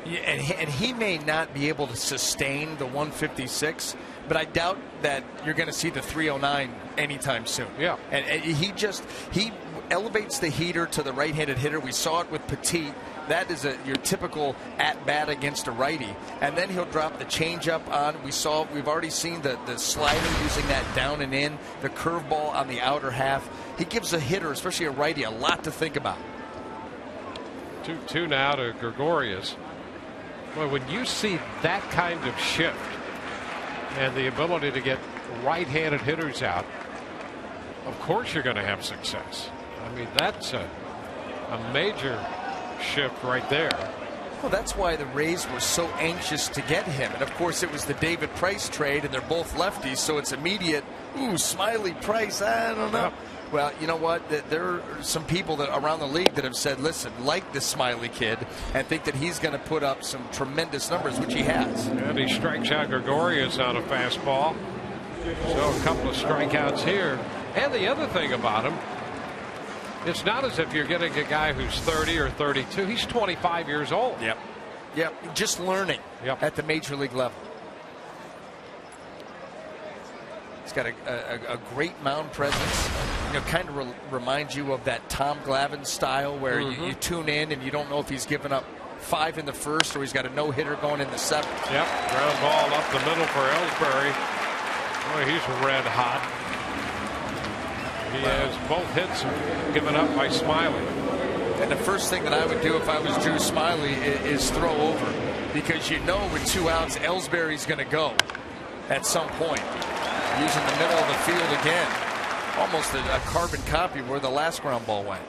Yeah, and he may not be able to sustain the 156, but I doubt that you're going to see the 309 anytime soon. Yeah. And he elevates the heater to the right-handed hitter. We saw it with Petit. That is your typical at-bat against a righty. And then he'll drop the changeup on. We've already seen the slider using that down and in, the curveball on the outer half. He gives a hitter, especially a righty, a lot to think about. 2-2 now to Gregorius. Well, when you see that kind of shift and the ability to get right-handed hitters out, of course you're going to have success. I mean, that's a major shift right there. Well, that's why the Rays were so anxious to get him. And, of course, it was the David Price trade, and they're both lefties, so it's immediate, ooh, Smiley Price, I don't know. Yep. Well, you know what? There are some people that around the league that have said, listen, like this Smiley kid, and think that he's going to put up some tremendous numbers, which he has. And he strikes out Gregorius on a fastball. So a couple of strikeouts here. And the other thing about him, it's not as if you're getting a guy who's 30 or 32. He's 25 years old. Yep. Just learning at the major league level. He's got a great mound presence. Kind of reminds you of that Tom Glavine style where you tune in and you don't know if he's given up 5 in the first or he's got a no-hitter going in the 7th. Yep, ground ball up the middle for Ellsbury. Boy, he's red hot. He has both hits given up by Smiley. And the first thing that I would do if I was Drew Smiley is throw over, because with 2 outs, Ellsbury's going to go at some point. Using the middle of the field again. Almost a carbon copy where the last ground ball went.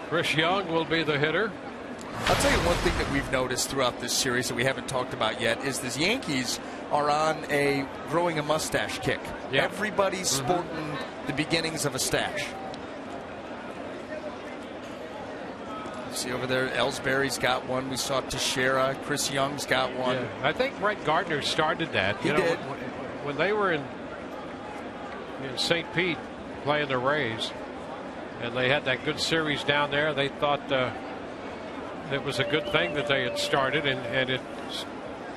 Chris Young will be the hitter. I'll tell you one thing that we've noticed throughout this series that we haven't talked about yet is the Yankees are on growing a mustache kick. Yep. Everybody's sporting the beginnings of a stash. See over there, Ellsbury's got one. We saw Teixeira. Chris Young's got one. Yeah, I think Brett Gardner started that. He did. When they were in St. Pete playing the Rays, and they had that good series down there, they thought it was a good thing that they had started, and it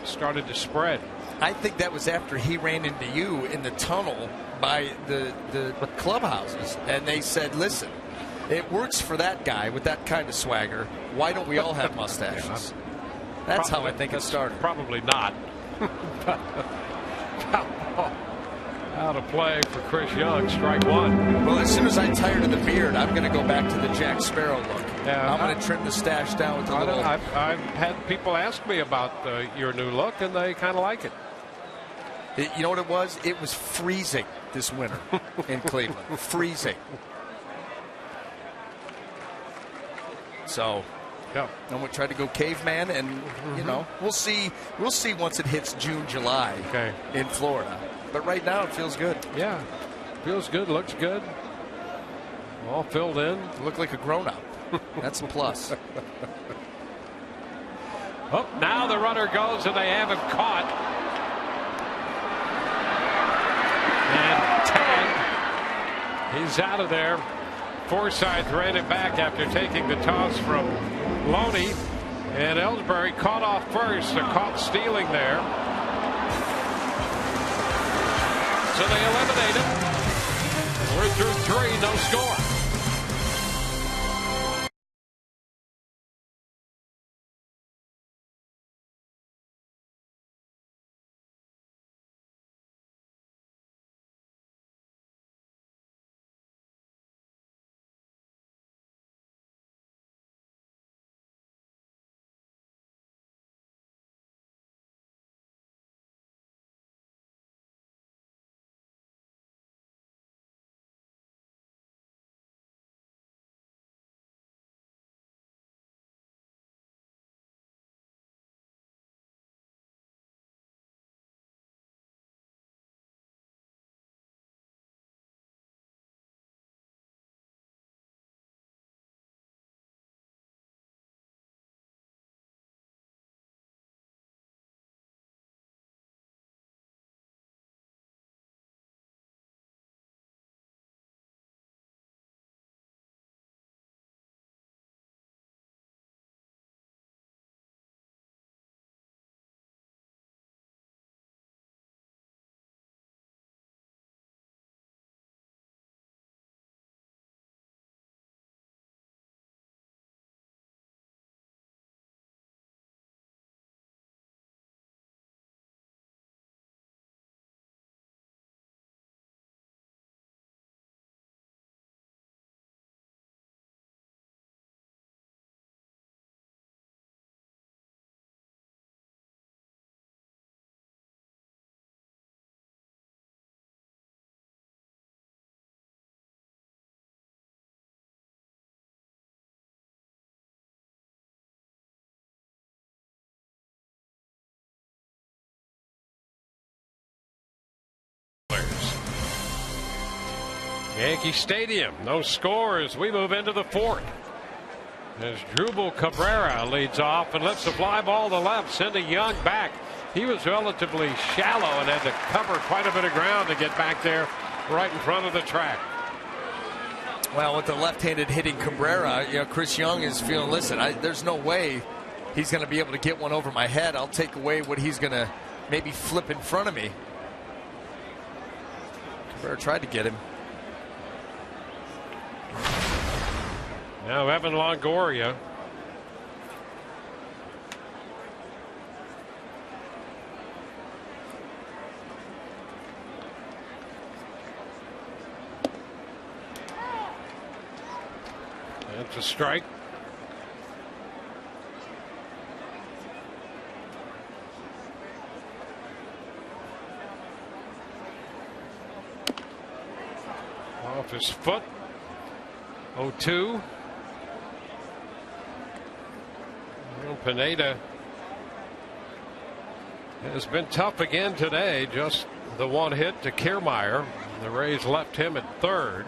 started to spread. I think that was after he ran into you in the tunnel by the clubhouses, and they said, listen, it works for that guy with that kind of swagger. Why don't we all have mustaches? That's how I think it started. Probably not. Out of play for Chris Young, strike 1. Well, as soon as I'm tired of the beard, I'm going to go back to the Jack Sparrow look. Yeah, I'm going to trim the stash down with a little. I've had people ask me about your new look, and they kind of like it. You know what it was? It was freezing this winter in Cleveland. Freezing. So, I'm going to try to go caveman, and we'll see. We'll see once it hits June, July in Florida. But right now, it feels good. Yeah, feels good. Looks good. All filled in. Look like a grown-up. That's a plus. Now the runner goes, and they have him caught. And tagged. He's out of there. Forsythe ran it back after taking the toss from Loney, and Ellsbury caught off first, so caught stealing there. So they eliminate him. We're through 3, no score. Yankee Stadium, no score as we move into the fourth. As Drupal Cabrera leads off and lets the fly ball to left, sending Young back. He was relatively shallow and had to cover quite a bit of ground to get back there right in front of the track. Well, with the left-handed hitting Cabrera, Chris Young is feeling, listen, there's no way he's going to be able to get one over my head. I'll take away what he's going to maybe flip in front of me. Cabrera tried to get him. Now Evan Longoria. That's a strike. Off his foot. 0-2. Well, Pineda has been tough again today. Just the one hit to Kiermaier. The Rays left him at third.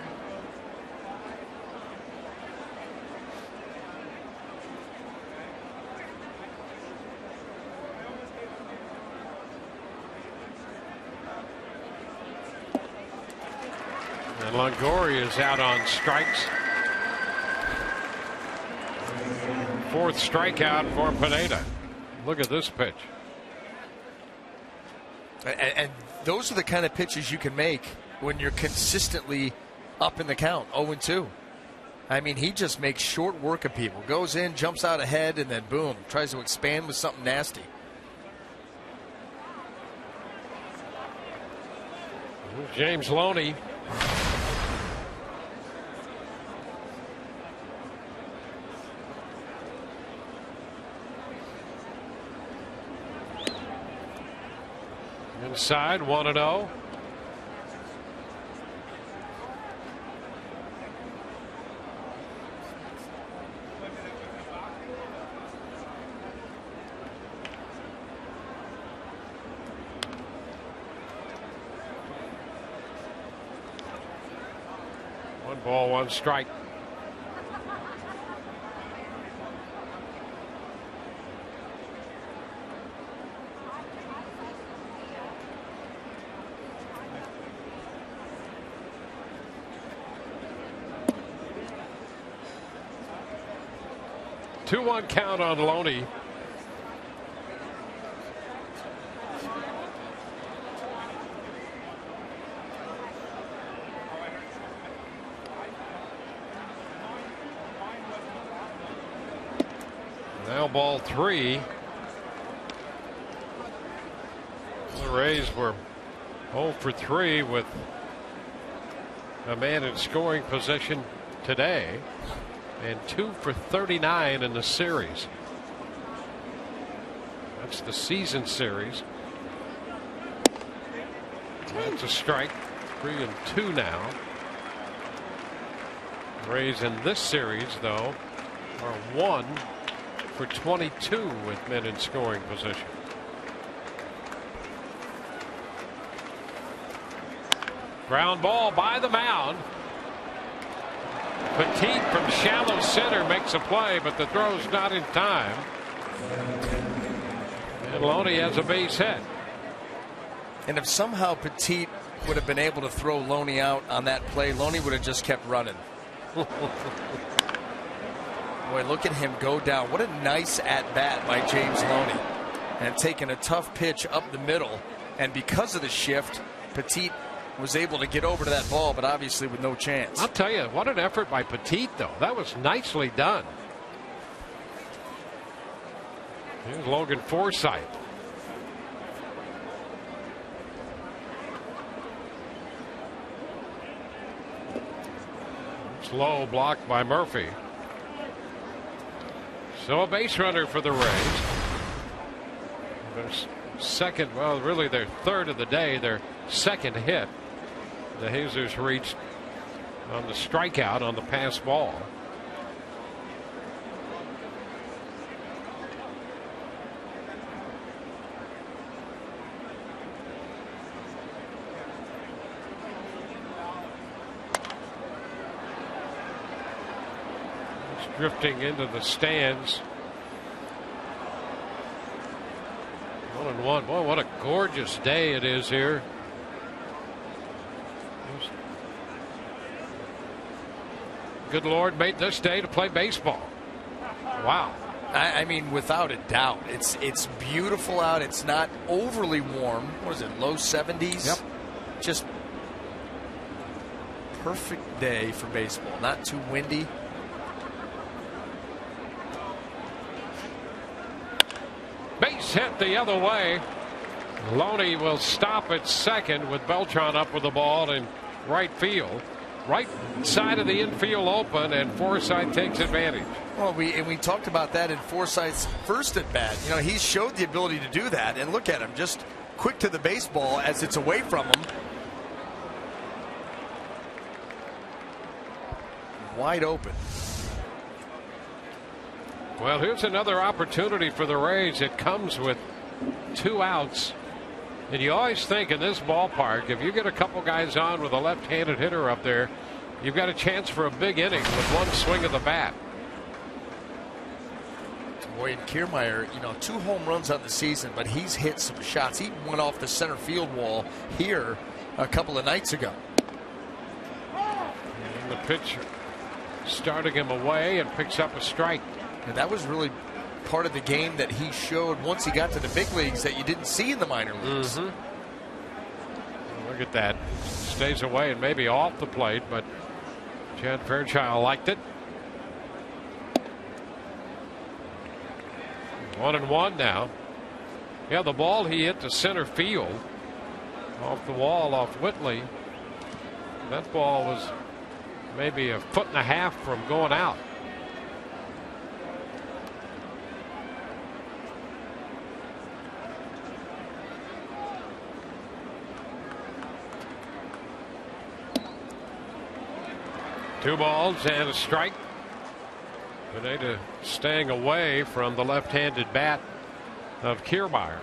And Longoria is out on strikes. Fourth strikeout for Pineda. Look at this pitch. And those are the kind of pitches you can make when you're consistently up in the count, 0-2. I mean, he just makes short work of people. Goes in, jumps out ahead, and then boom, tries to expand with something nasty. James Loney. Inside, 1-0. One ball, one strike. Two-one count on Loney. Now ball three. The Rays were 0 for 3 with a man in scoring position today. And 2 for 39 in the series. That's the season series. That's a strike. 3-2 now. Rays in this series, though, are 1 for 22 with men in scoring position. Ground ball by the mound. Petit from shallow center makes a play, but the throw's not in time. And Loney has a base hit. And if somehow Petit would have been able to throw Loney out on that play, Loney would have just kept running. Boy, look at him go down. What a nice at-bat by James Loney. And taking a tough pitch up the middle. And because of the shift, Petit was able to get over to that ball, but obviously with no chance. I'll tell you, what an effort by Petit, though. That was nicely done. Here's Logan Forsythe. Slow block by Murphy. So a base runner for the Rays. Their second, well, really their third of the day, their second hit. The Jesus reached on the strikeout on the pass ball. It's drifting into the stands. 1-1. Boy, what a gorgeous day it is here. Good Lord made this day to play baseball. Wow. I mean, without a doubt, it's beautiful out. It's not overly warm. What is it, low 70s? Yep. Just perfect day for baseball. Not too windy. Base hit the other way. Loney will stop at second with Beltran up with the ball in right field. Right side of the infield open, and Forsythe takes advantage. Well, we talked about that in Forsythe's first at bat. You know, he's showed the ability to do that, and look at him, just quick to the baseball as it's away from him. Wide open. Well, here's another opportunity for the Rays. It comes with 2 outs. And you always think in this ballpark, if you get a couple guys on with a left-handed hitter up there, you've got a chance for a big inning with one swing of the bat. Boy, and Kiermaier, you know, 2 home runs on the season, but he's hit some shots. He went off the center field wall here a couple of nights ago. And the pitch starting him away and picks up a strike. And that was really part of the game that he showed once he got to the big leagues that you didn't see in the minor leagues. Look at that. Stays away and maybe off the plate, but Chad Fairchild liked it. 1-1 now. Yeah, the ball he hit to center field off the wall off Whitley. That ball was maybe a 1.5 feet from going out. Two balls and a strike. Pineda staying away from the left-handed bat of Kiermaier.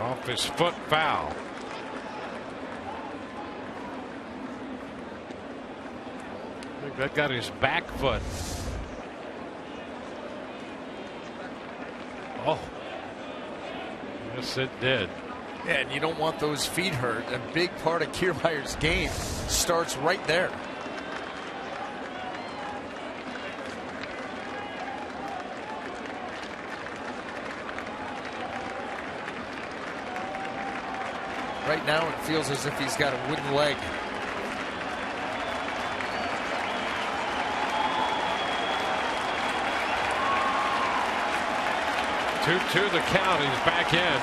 Off his foot, foul. That got his back foot. Oh, yes, it did. Yeah, and you don't want those feet hurt. A big part of Kiermaier's game starts right there. Right now, it feels as if he's got a wooden leg. 2-2 the count. He's back in.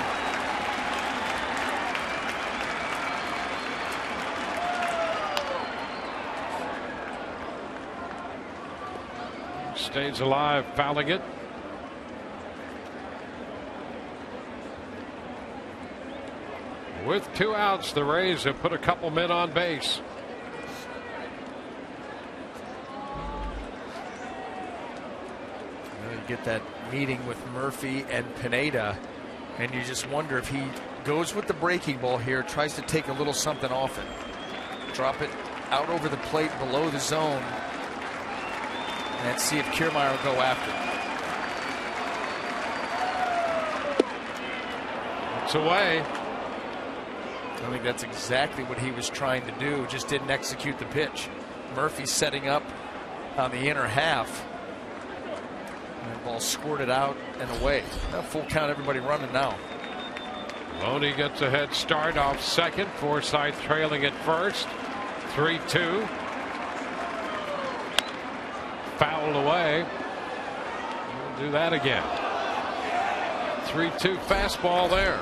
Stays alive, fouling it. With 2 outs, the Rays have put a couple men on base. You get that meeting with Murphy and Pineda, and you just wonder if he goes with the breaking ball here, tries to take a little something off it, drop it out over the plate below the zone, and see if Kiermaier will go after it. It's away. I think that's exactly what he was trying to do, just didn't execute the pitch. Murphy setting up on the inner half. And the ball squirted out and away. Full count, everybody running now. Loney gets a head start off second. Forsythe trailing at first. 3-2. Fouled away. We'll do that again. 3-2 fastball there.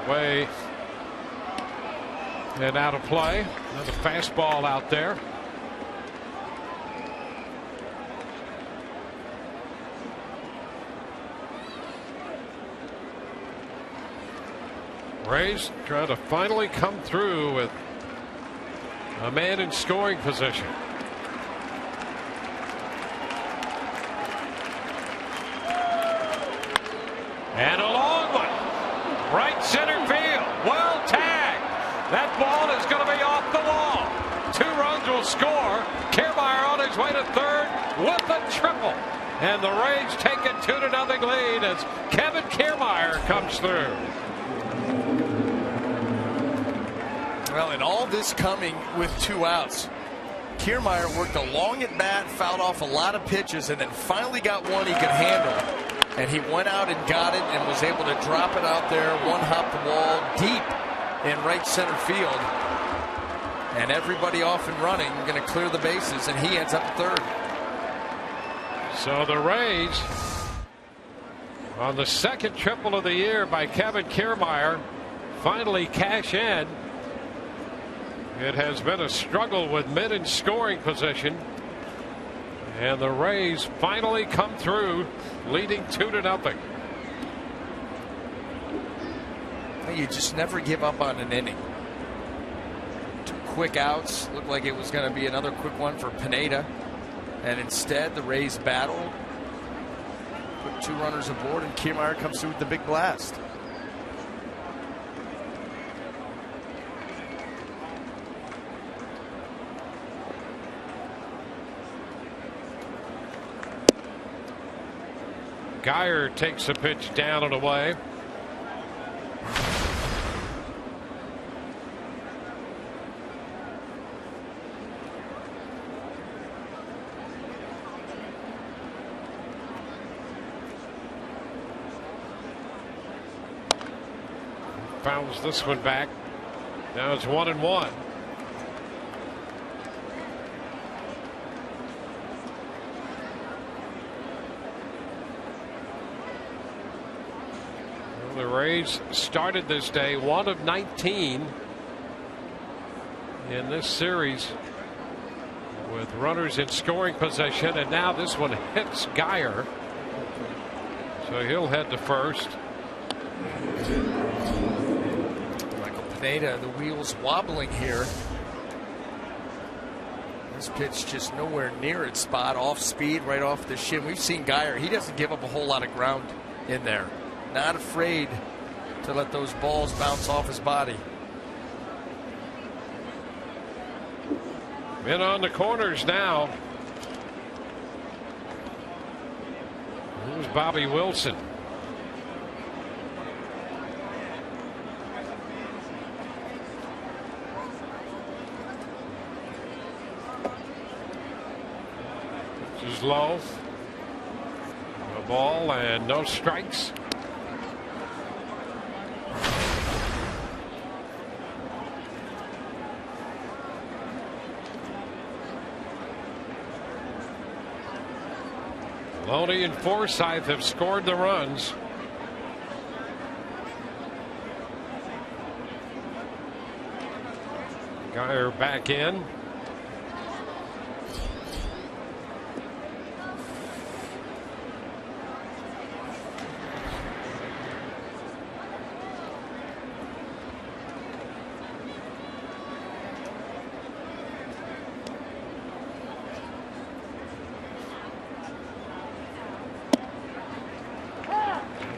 Way and out of play. Another fastball out there. Rays trying to finally come through with a man in scoring position. And a long one. Right center field. Well tagged. That ball is going to be off the wall. 2 runs will score. Kiermaier on his way to third with a triple. And the Rays take a 2-0 lead as Kevin Kiermaier comes through. Well, and all this coming with 2 outs. Kiermaier worked a long at bat, fouled off a lot of pitches, and then finally got one he could handle. And he went out and got it and was able to drop it out there, one hop the wall, deep in right center field. And everybody off and running, going to clear the bases, and he ends up third. So the Rays, on the second triple of the year by Kevin Kiermaier, finally cash in. It has been a struggle with mid in scoring position. And the Rays finally come through, leading 2-0. You just never give up on an inning. 2 quick outs. Looked like it was going to be another quick one for Pineda. And instead, the Rays battle. Put 2 runners aboard, and Kiermaier comes through with the big blast. Geyer takes a pitch down and away. Fouls this one back. Now it's 1-1. The Rays started this day 1 of 19 in this series with runners in scoring position, and now this one hits Geyer, so he'll head to first. Michael Pineda, the wheels wobbling here. This pitch just nowhere near its spot, off speed, right off the shin. We've seen Geyer, he doesn't give up a whole lot of ground in there. Not afraid to let those balls bounce off his body. In on the corners now. Here's Bobby Wilson. This is low. A ball and no strikes. Loney and Forsythe have scored the runs. Geyer back in.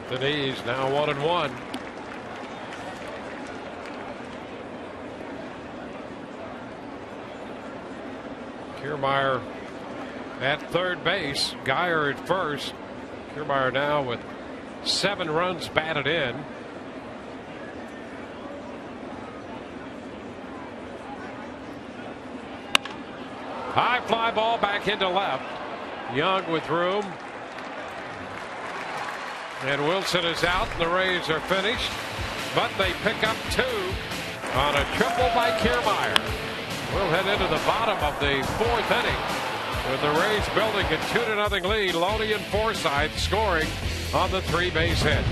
The knees now 1-1. Kiermaier at third base. Geyer at first. Kiermaier now with 7 runs batted in. High fly ball back into left. Young with room. And Wilson is out, and the Rays are finished. But they pick up 2 on a triple by Kiermaier. We'll head into the bottom of the 4th inning with the Rays building a 2-0 lead. Loney and Forsythe scoring on the 3-base hit.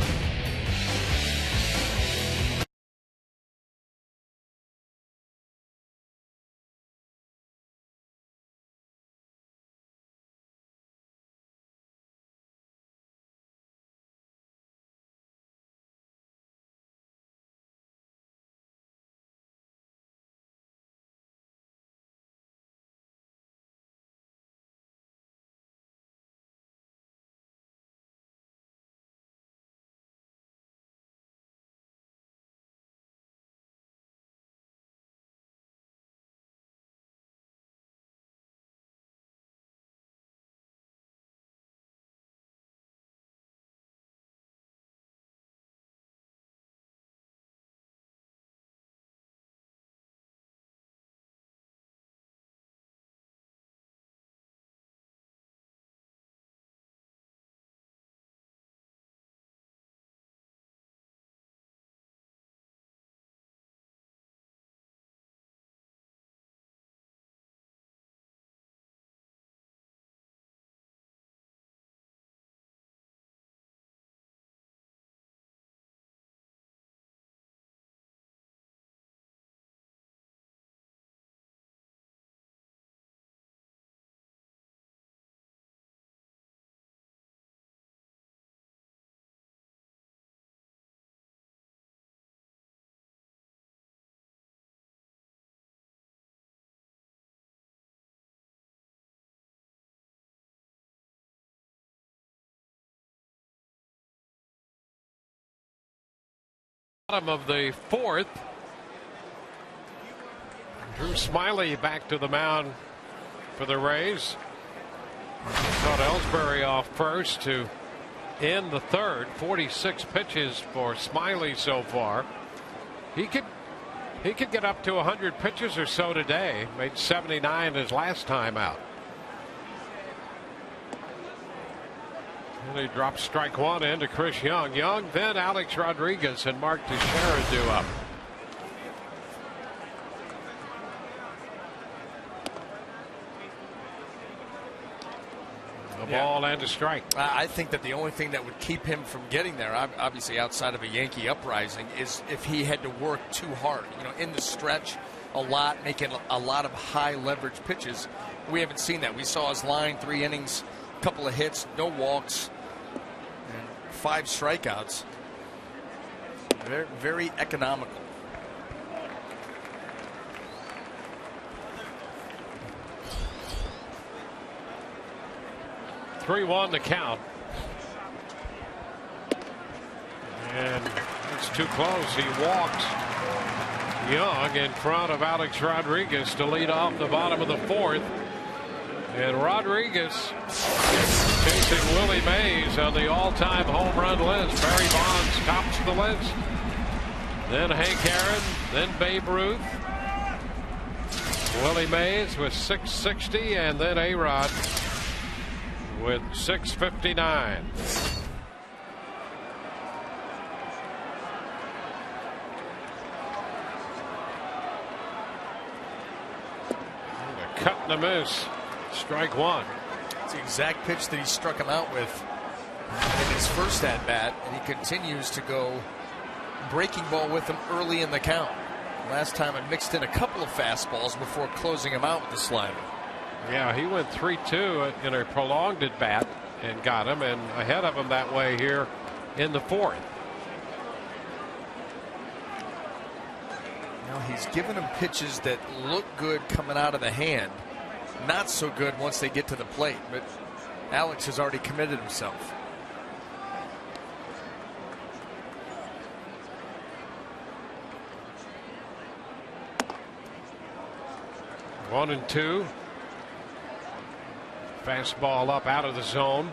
Bottom of the fourth. Drew Smyly back to the mound for the Rays. Caught Ellsbury off first to end the third. 46 pitches for Smyly so far. He could get up to 100 pitches or so today. Made 79 his last time out. And he drops strike one into Chris Young. Young, then Alex Rodriguez and Mark Teixeira due up. A ball and a strike. I think that the only thing that would keep him from getting there, obviously outside of a Yankee uprising, is if he had to work too hard. You know, in the stretch a lot, making a lot of high leverage pitches. We haven't seen that. We saw his line, 3 innings, couple of hits, no walks, and 5 strikeouts. Very, very economical. Three-one the count. And it's too close. He walks Young in front of Alex Rodriguez to lead off the bottom of the fourth. And Rodriguez chasing Willie Mays on the all-time home run list. Barry Bonds tops the list. Then Hank Aaron, then Babe Ruth. Willie Mays with 660, and then A-Rod with 659. Cut and a miss. Strike one. It's the exact pitch that he struck him out with in his first at bat, and he continues to go breaking ball with him early in the count. Last time it mixed in a couple of fastballs before closing him out with the slider. Yeah, he went 3-2 in a prolonged at bat and got him, and ahead of him that way here in the fourth. Now he's given him pitches that look good coming out of the hand, not so good once they get to the plate, but Alex has already committed himself. One and two. Fastball up out of the zone.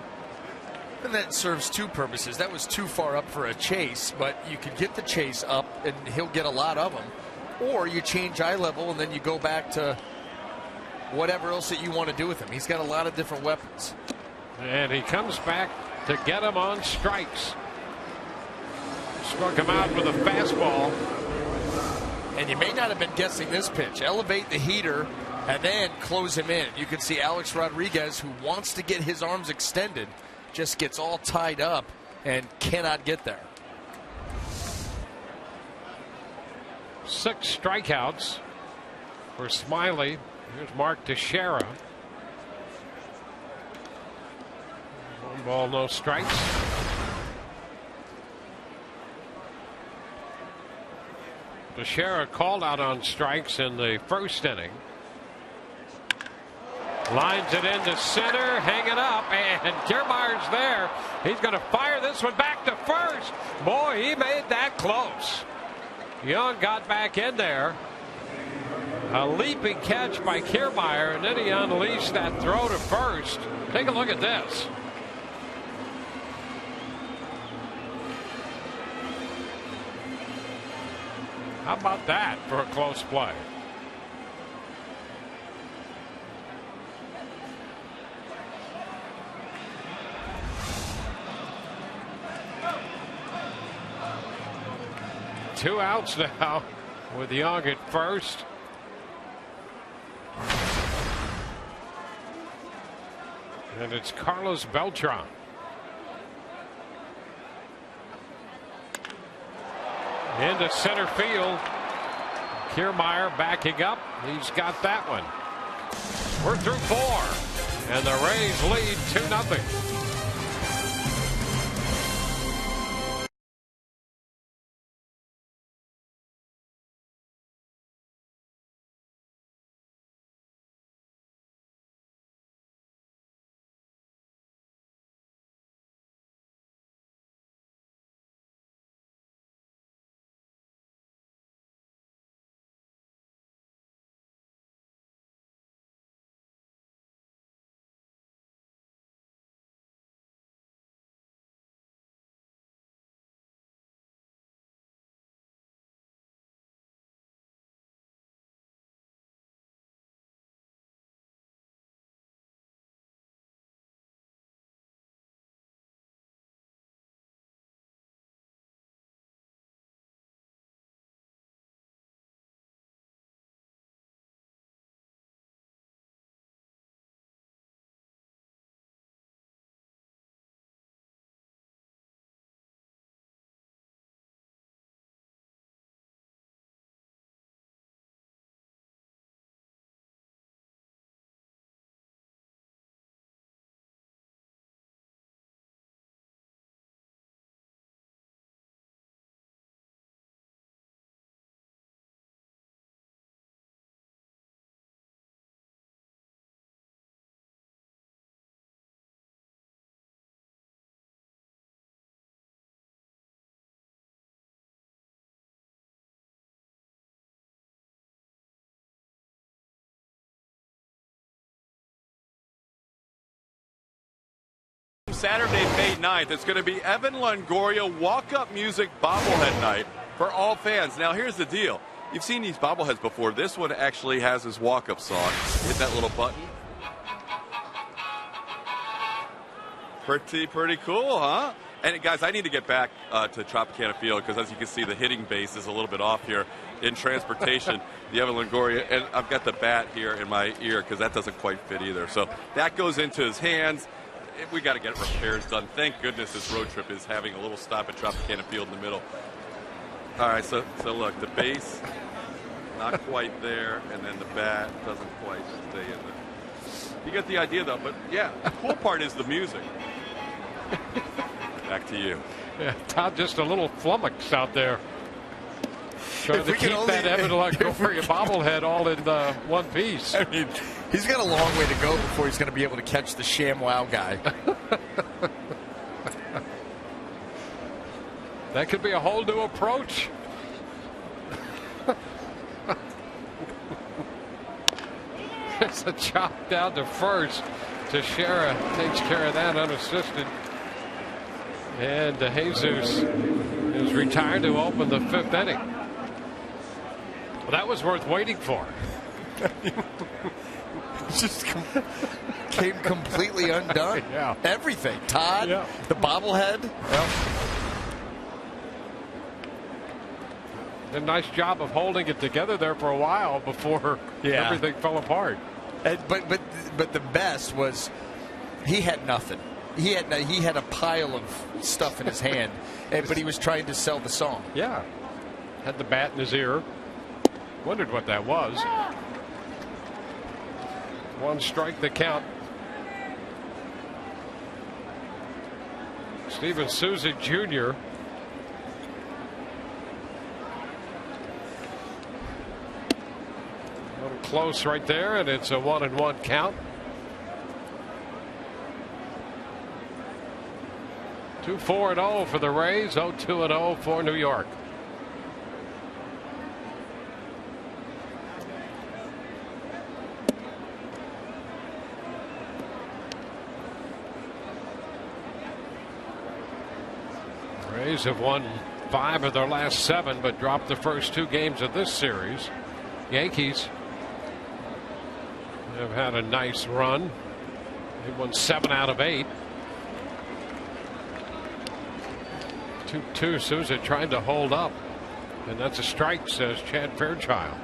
And that serves two purposes. That was too far up for a chase, but you could get the chase up and he'll get a lot of them. Or you change eye level and then you go back to whatever else that you want to do with him. He's got a lot of different weapons. And he comes back to get him on strikes. Struck him out with a fastball. And you may not have been guessing this pitch. Elevate the heater and then close him in. You can see Alex Rodriguez, who wants to get his arms extended, just gets all tied up and cannot get there. 6 strikeouts for Smyly. Here's Mark Teixeira. 1 ball, no strikes. Teixeira called out on strikes in the first inning. Lines it into center, hang it up, and Kiermaier's there. He's going to fire this one back to first. Boy, he made that close. Young got back in there. A leaping catch by Kiermaier, and then he unleashed that throw to first. Take a look at this. How about that for a close play? Two outs now with Young at first. And it's Carlos Beltran. Into center field. Kiermaier backing up. He's got that one. We're through 4. And the Rays lead 2-0. Saturday, May 9th. It's going to be Evan Longoria walk-up music bobblehead night for all fans. Now, here's the deal. You've seen these bobbleheads before. This one actually has his walk-up song. Hit that little button. Pretty cool, huh? And guys, I need to get back to Tropicana Field because, as you can see, the hitting base is a little bit off here in transportation. The Evan Longoria, and I've got the bat here in my ear because that doesn't quite fit either. So that goes into his hands. We got to get repairs done. Thank goodness this road trip is having a little stop at Tropicana Field in the middle. All right, so look, the base not quite there, and then the bat doesn't quite stay in there. You get the idea, though. But yeah, the cool part is the music. Back to you. Yeah, Todd, just a little flummox out there. Trying to keep that Evan Longoria bobblehead all in one piece. I mean, he's got a long way to go before he's going to be able to catch the ShamWow guy. That could be a whole new approach. It's a chop down to first. Teixeira takes care of that unassisted. And Jesus is retired to open the fifth inning. Well, that was worth waiting for. Just came completely undone. Yeah. Everything. Todd, yeah. The bobblehead. Yep. Did a nice job of holding it together there for a while before everything fell apart. But the best was he had nothing. He had a pile of stuff in his hand, but he was trying to sell the song. Yeah, had the bat in his ear. Wondered what that was. One strike the count. Steven Souza Jr. A little close right there, and it's a 1-1 count. 2-4-0 for the Rays, 0-2-0 for New York. Rays have won 5 of their last 7, but dropped the first 2 games of this series. Yankees have had a nice run. They won 7 out of 8. 2-2. Souza trying to hold up, and that's a strike, says Chad Fairchild.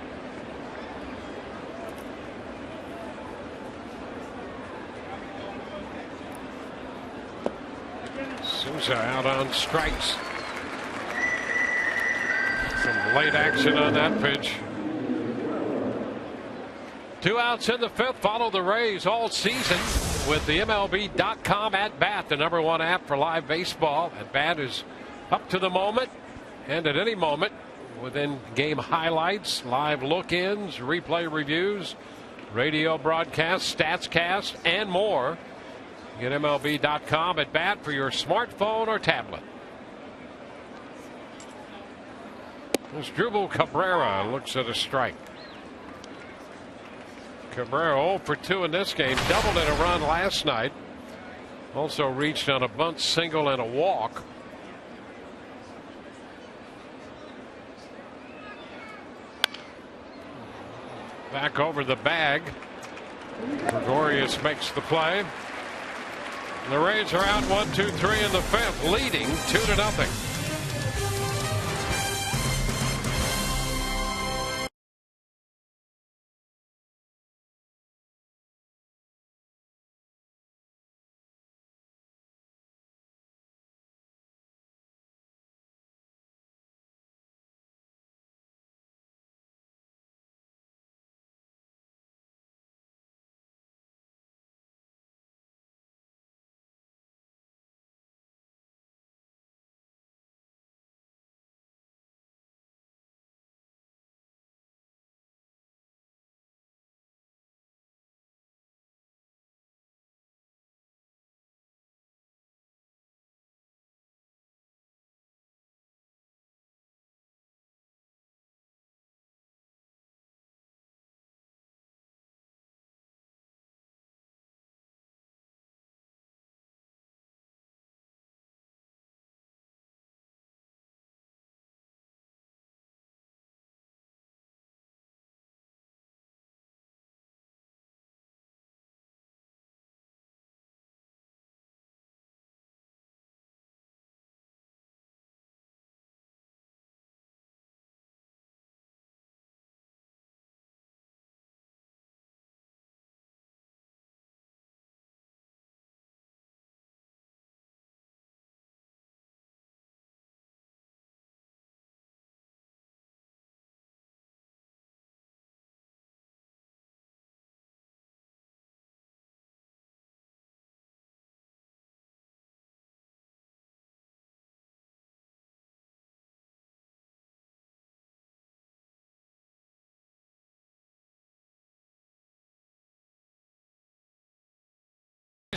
Souza out on strikes. Some late action on that pitch. 2 outs in the 5th. Follow the Rays all season with the MLB.com At Bat, the #1 app for live baseball. At Bat is up to the moment and at any moment within game highlights, live look-ins, replay reviews, radio broadcasts, statscast, and more. Get MLB.com At Bat for your smartphone or tablet. As Drupal Cabrera looks at a strike. Cabrera 0 for 2 in this game, doubled in a run last night. Also reached on a bunt single and a walk. Back over the bag. Gregorius makes the play. The Rays are out 1-2-3 in the 5th, leading 2-0.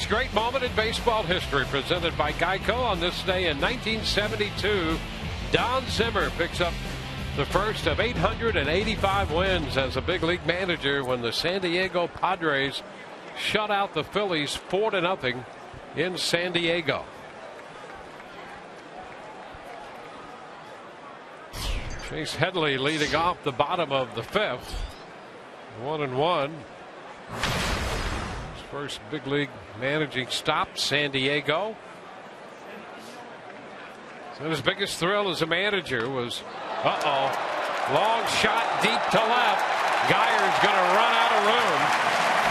next great moment in baseball history, presented by Geico. On this day in 1972, Don Zimmer picks up the first of 885 wins as a big league manager when the San Diego Padres shut out the Phillies 4-0 in San Diego. Chase Headley leading off the bottom of the 5th. 1-1. His first big league managing stop, San Diego. So his biggest thrill as a manager was, long shot deep to left. Geyer's going to run out of room,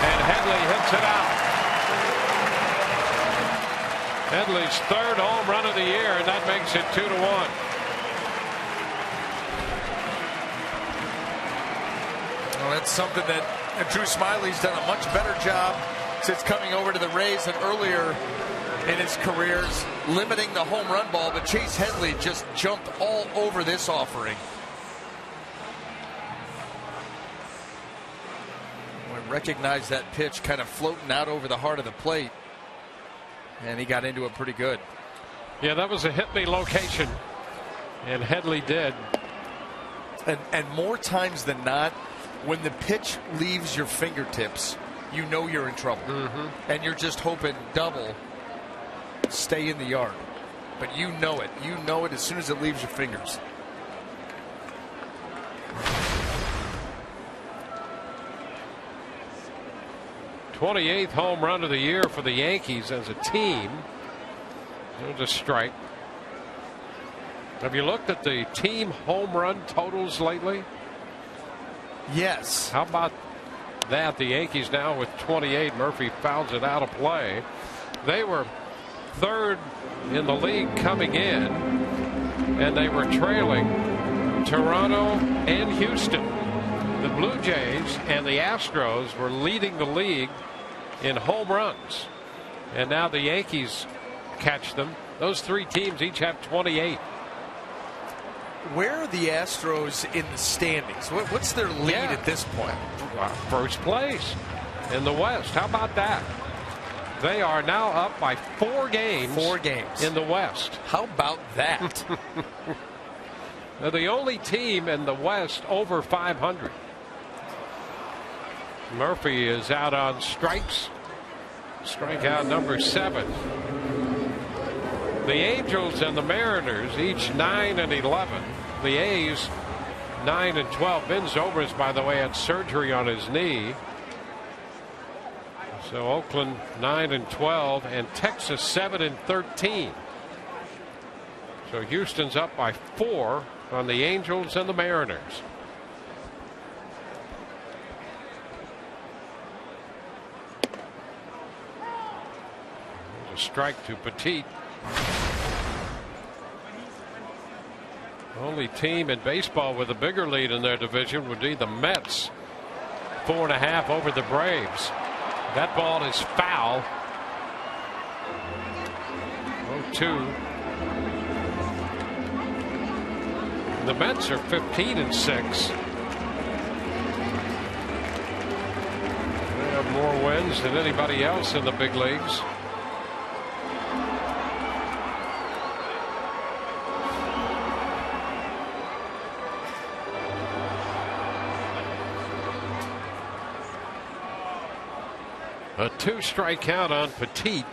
and Headley hits it out. Headley's 3rd home run of the year, and that makes it 2-1. Well, that's something that Drew Smyly's done a much better job since coming over to the Rays than earlier in his careers, limiting the home run ball, but Chase Headley just jumped all over this offering. Recognized that pitch kind of floating out over the heart of the plate, and he got into it pretty good. Yeah, that was a hit me location, and Headley did. And more times than not, when the pitch leaves your fingertips, you know you're in trouble. And you're just hoping double stay in the yard. But you know it. You know it as soon as it leaves your fingers. '28th home run of the year for the Yankees as a team. There's a strike. Have you looked at the team home run totals lately? Yes. How about that? The Yankees now with 28. Murphy fouls it out of play. They were 3rd in the league coming in, and they were trailing Toronto and Houston. The Blue Jays and the Astros were leading the league in home runs, and now the Yankees catch them. Those 3 teams each have 28. Where are the Astros in the standings? What's their lead at this point? First place in the West. How about that? They are now up by 4 games. 4 games in the West. How about that? They're the only team in the West over 500. Murphy is out on strikes. Strikeout number 7. The Angels and the Mariners each 9-11. The A's 9-12. Ben Zobrist, by the way, had surgery on his knee. So Oakland 9-12 and Texas 7-13. So Houston's up by 4 on the Angels and the Mariners. There's a strike to Petit. Only team in baseball with a bigger lead in their division would be the Mets. 4.5 over the Braves. That ball is foul. 0-2. The Mets are 15-6. They have more wins than anybody else in the big leagues. A 2-strike count on Petit.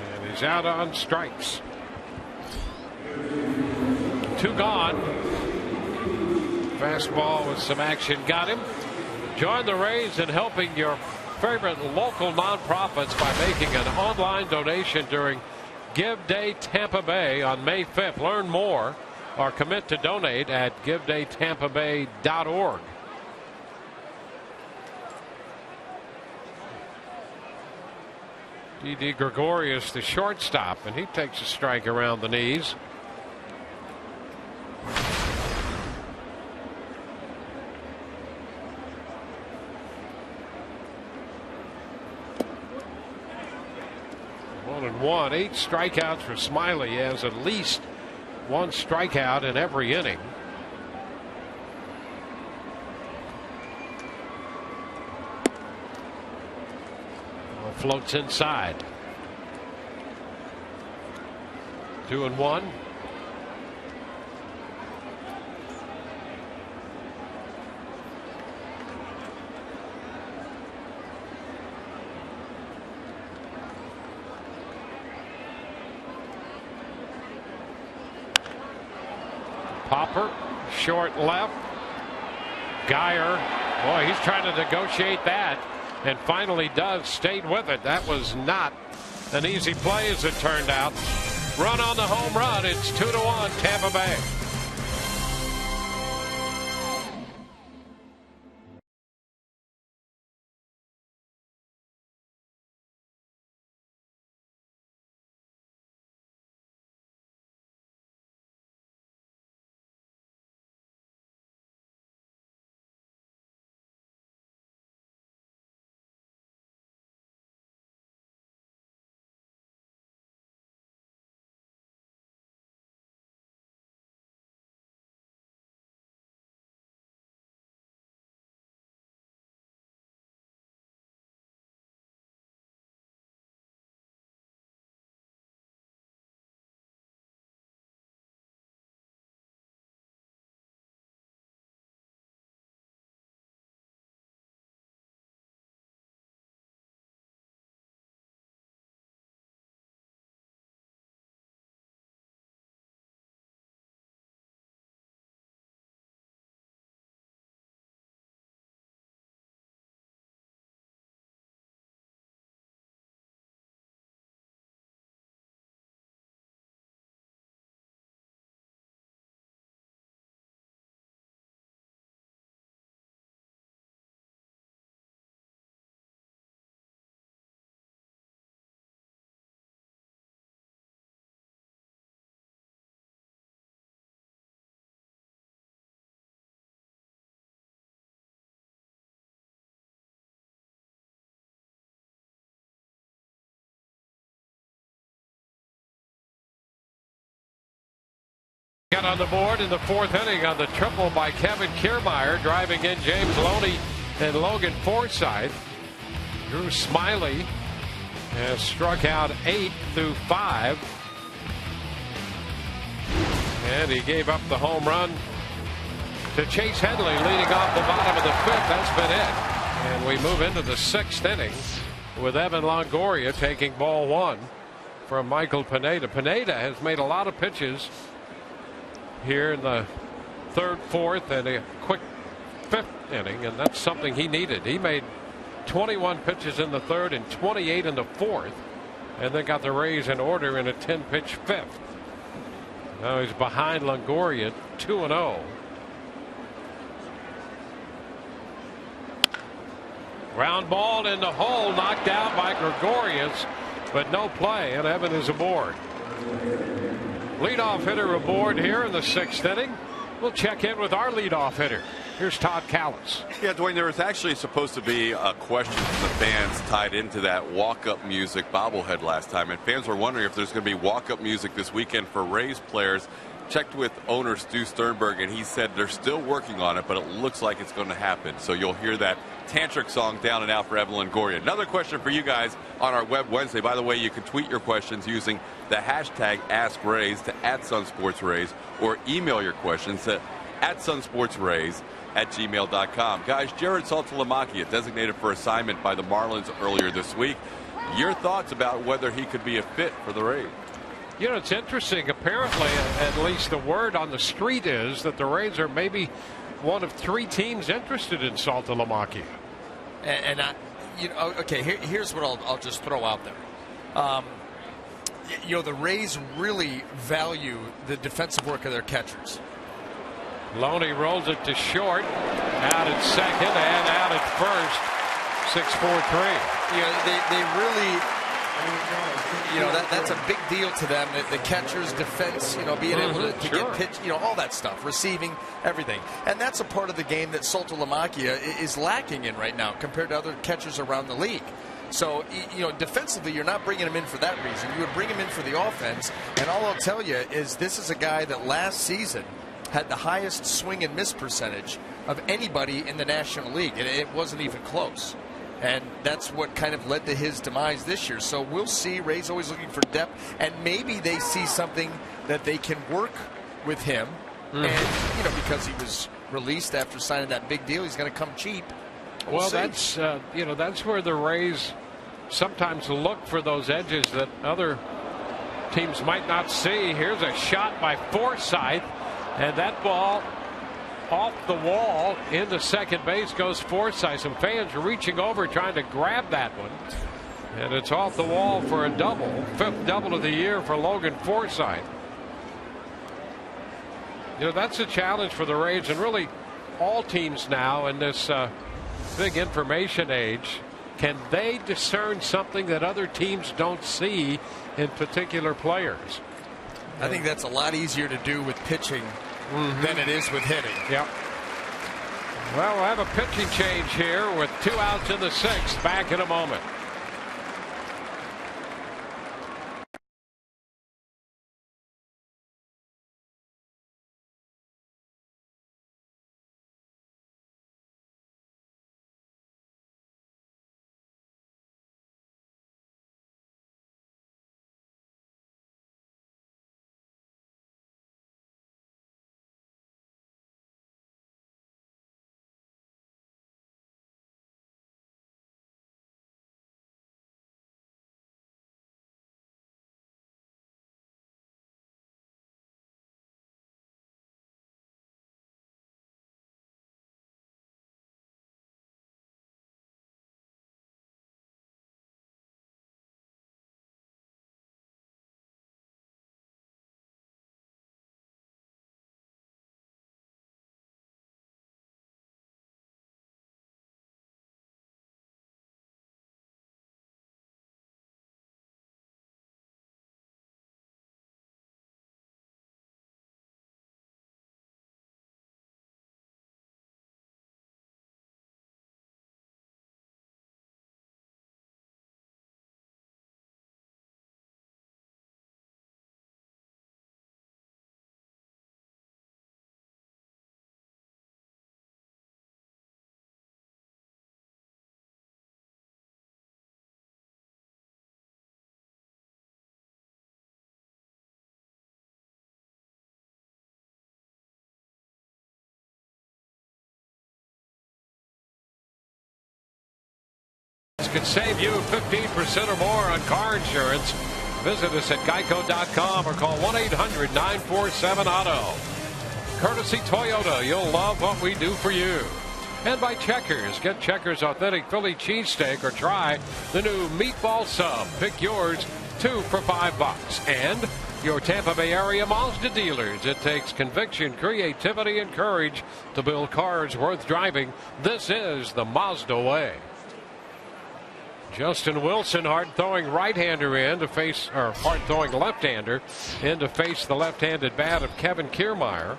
And he's out on strikes. 2 gone. Fastball with some action got him. Join the Rays in helping your favorite local nonprofits by making an online donation during Give Day Tampa Bay on May 5th. Learn more or commit to donate at givedaytampabay.org. Didi Gregorius, the shortstop, and he takes a strike around the knees. One and one. 8 strikeouts for Smyly. He has at least 1 strikeout in every inning. Ball floats inside. 2-1. Popper, short left. Geyer, boy, he's trying to negotiate that, and finally does. Stayed with it. That was not an easy play, as it turned out. Run on the home run. It's 2-1 Tampa Bay. Got on the board in the fourth inning on the triple by Kevin Kiermaier, driving in James Loney and Logan Forsythe. Drew Smiley has struck out 8 through 5. And he gave up the home run to Chase Headley, leading off the bottom of the fifth. That's been it. And we move into the sixth inning with Evan Longoria taking ball one from Michael Pineda. Pineda has made a lot of pitches here in the third, fourth, and a quick fifth inning, and that's something he needed. He made 21 pitches in the third and 28 in the fourth, and then got the Rays in order in a 10-pitch fifth. Now he's behind Longoria, 2-0. Ground ball in the hole, knocked out by Gregorius, but no play, and Evan is aboard. Leadoff hitter aboard here in the sixth inning. We'll check in with our leadoff hitter. Here's Todd Callis. Yeah, Dwayne, there was actually supposed to be a question from the fans tied into that walk-up music bobblehead last time, and fans were wondering if there's going to be walk-up music this weekend for Rays players. Checked with owner Stu Sternberg, and he said they're still working on it, but it looks like it's going to happen. So you'll hear that tantric song down and out for Evan Longoria. Another question for you guys on our Web Wednesday. By the way, you can tweet your questions using the hashtag AskRays to @SunSportsRays, or email your questions to @SunSportsRays@gmail.com. Guys, Jared Saltalamacchia designated for assignment by the Marlins earlier this week. Your thoughts about whether he could be a fit for the Rays? You know, it's interesting. Apparently, at least the word on the street is that the Rays are maybe one of 3 teams interested in Saltalamacchia. And okay, here's what I'll just throw out there. The Rays really value the defensive work of their catchers. Loney rolls it to short, out at second and out at first. 6-4-3. They really. That's a big deal to them. The catcher's defense, being able to get pitch, all that stuff, receiving, everything. And that's a part of the game that Saltalamacchia is lacking in right now compared to other catchers around the league. So, defensively, you're not bringing him in for that reason. You would bring him in for the offense. And all I'll tell you is this is a guy that last season had the highest swing and miss percentage of anybody in the National League. And it wasn't even close. And that's what kind of led to his demise this year. So we'll see. Ray's always looking for depth, and maybe they see something that they can work with him. And, because he was released after signing that big deal, he's going to come cheap. Well, that's that's where the Rays sometimes look for those edges that other teams might not see. Here's a shot by Forsythe, and that ball off the wall into second base goes Forsythe. Some fans reaching over trying to grab that one, and it's off the wall for a double, 5th double of the year for Logan Forsythe. That's a challenge for the Rays, and really all teams now in this big information age. Can they discern something that other teams don't see in particular players? I think that's a lot easier to do with pitching than it is with hitting. Yep. Well, we'll have a pitching change here with 2 outs in the 6th. Back in a moment. Could save you 15% or more on car insurance. Visit us at geico.com or call 1-800-947-AUTO. Courtesy Toyota, you'll love what we do for you. And by Checkers, get Checkers authentic Philly cheesesteak or try the new meatball sub. Pick yours, 2 for $5. And your Tampa Bay area Mazda dealers. It takes conviction, creativity, and courage to build cars worth driving. This is the Mazda way. Justin Wilson, hard-throwing right-hander in to face, or hard-throwing left-hander in to face the left-handed bat of Kevin Kiermaier.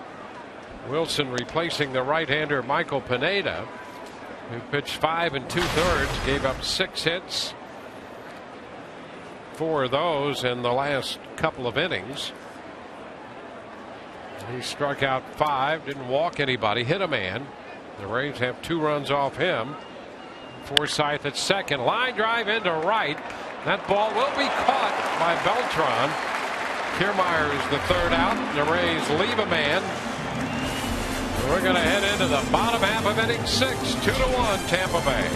Wilson replacing the right-hander Michael Pineda, who pitched 5 2/3, gave up 6 hits, 4 of those in the last couple of innings. He struck out 5, didn't walk anybody, hit a man. The Rays have 2 runs off him. Forsythe at second. Line drive into right. That ball will be caught by Beltran. Kiermaier is the 3rd out. The Rays leave a man. We're going to head into the bottom half of inning 6. 2-1 Tampa Bay.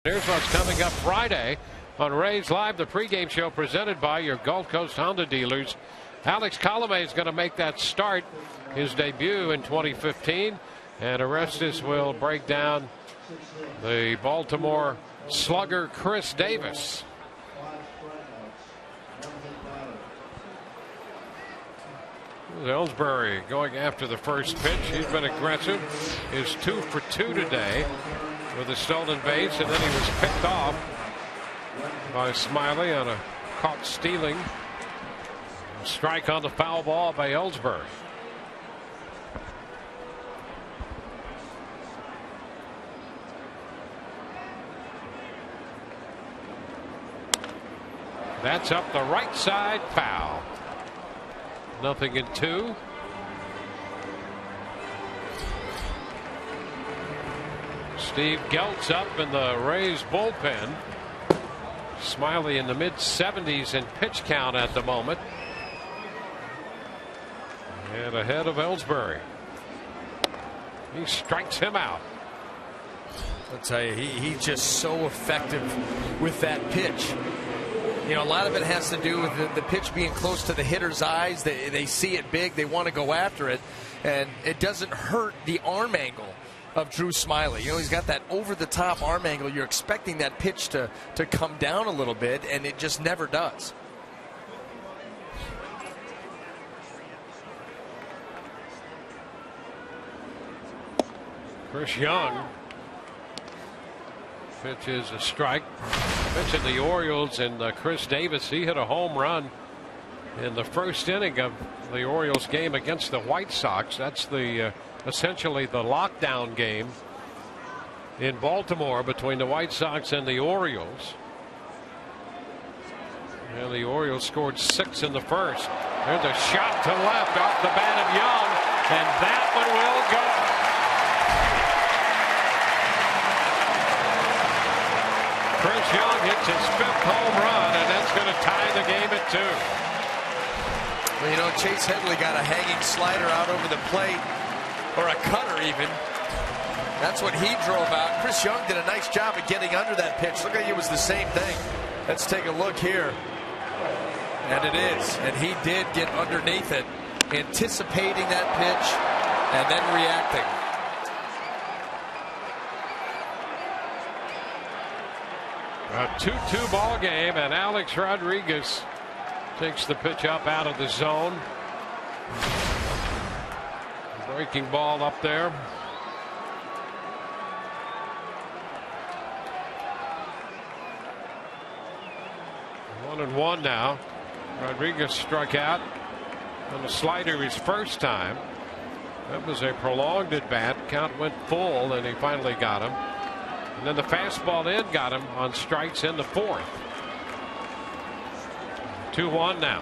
Here's what's coming up Friday on Rays Live, the pregame show presented by your Gulf Coast Honda dealers. Alex Colomé is going to make that start, his debut in 2015. And Orestes will break down the Baltimore slugger Chris Davis. Ellsbury going after the first pitch. He's been aggressive. Is 2 for 2 today with a stolen base, and then he was picked off by Smiley on a caught stealing. A strike on the foul ball by Ellsbury. That's up the right side, foul. 0-2. Steve Geltz up in the Rays bullpen. Smiley in the mid-70s in pitch count at the moment. And ahead of Ellsbury. He strikes him out. I'll tell you, he's just so effective with that pitch. You know, a lot of it has to do with the pitch being close to the hitter's eyes. They see it big. They want to go after it. And it doesn't hurt the arm angle of Drew Smiley. You know, he's got that over-the-top arm angle. You're expecting that pitch to come down a little bit, and it just never does. Chris Young pitches a strike. Mentioned the Orioles and Chris Davis. He hit a home run in the first inning of the Orioles game against the White Sox. That's the essentially the lockdown game in Baltimore between the White Sox and the Orioles. And the Orioles scored 6 in the first. There's a shot to left off the bat of Young, and that one will go. Chris Young hits his 5th home run, and that's going to tie the game at 2. Well, you know, Chase Headley got a hanging slider out over the plate, or a cutter even. That's what he drove out. Chris Young did a nice job of getting under that pitch. Look like it was the same thing. Let's take a look here. And it is. And he did get underneath it, anticipating that pitch and then reacting. A 2-2 ball game, and Alex Rodriguez takes the pitch up out of the zone. Breaking ball up there. One and one now. Rodriguez struck out on the slider his first time. That was a prolonged at bat. Count went full, and he finally got him. And then the fastball in got him on strikes in the 4th. 2-1 now.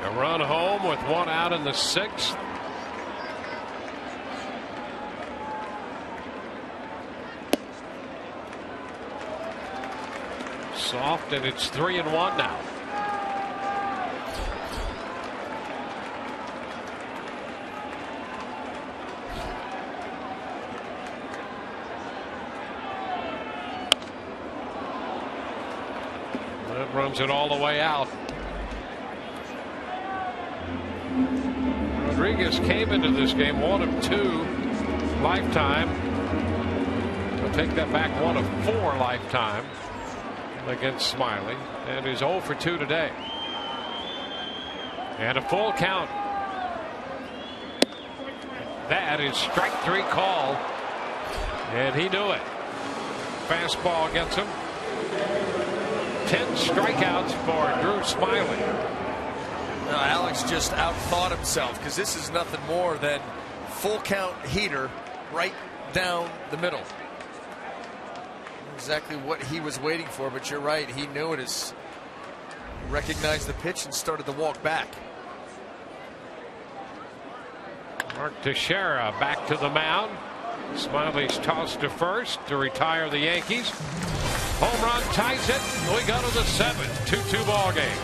A run home with 1 out in the 6th. Soft, and it's 3-1 now. That runs it all the way out. Rodriguez came into this game 1 of 2 lifetime. I'll take that back, 1 of 4 lifetime against Smiley, and is 0 for 2 today. And a full count. That is strike 3 call, and he knew it. Fastball gets him. 10 strikeouts for Drew Smiley. Alex just outthought himself, because this is nothing more than full count heater right down the middle. Exactly what he was waiting for, but you're right, he knew it. As recognized the pitch and started to walk back. Mark Teixeira back to the mound. Smiley's tossed to first to retire the Yankees. Home run ties it. We go to the 7th. 2-2 ball game.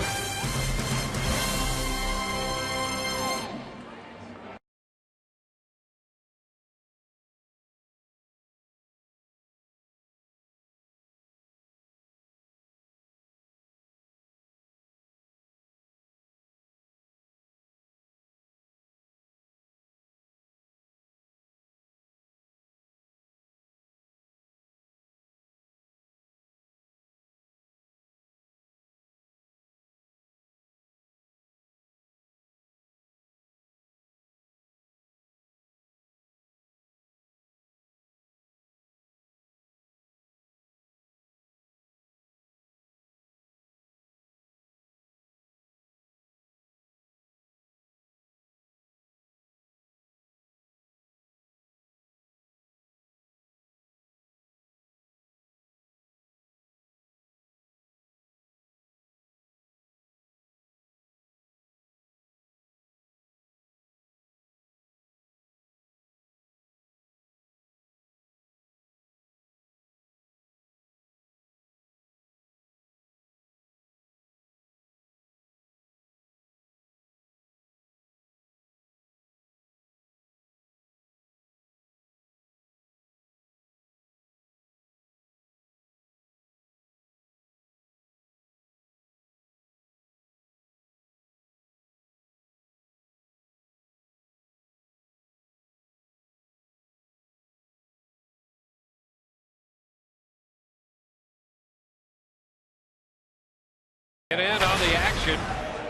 Get in on the action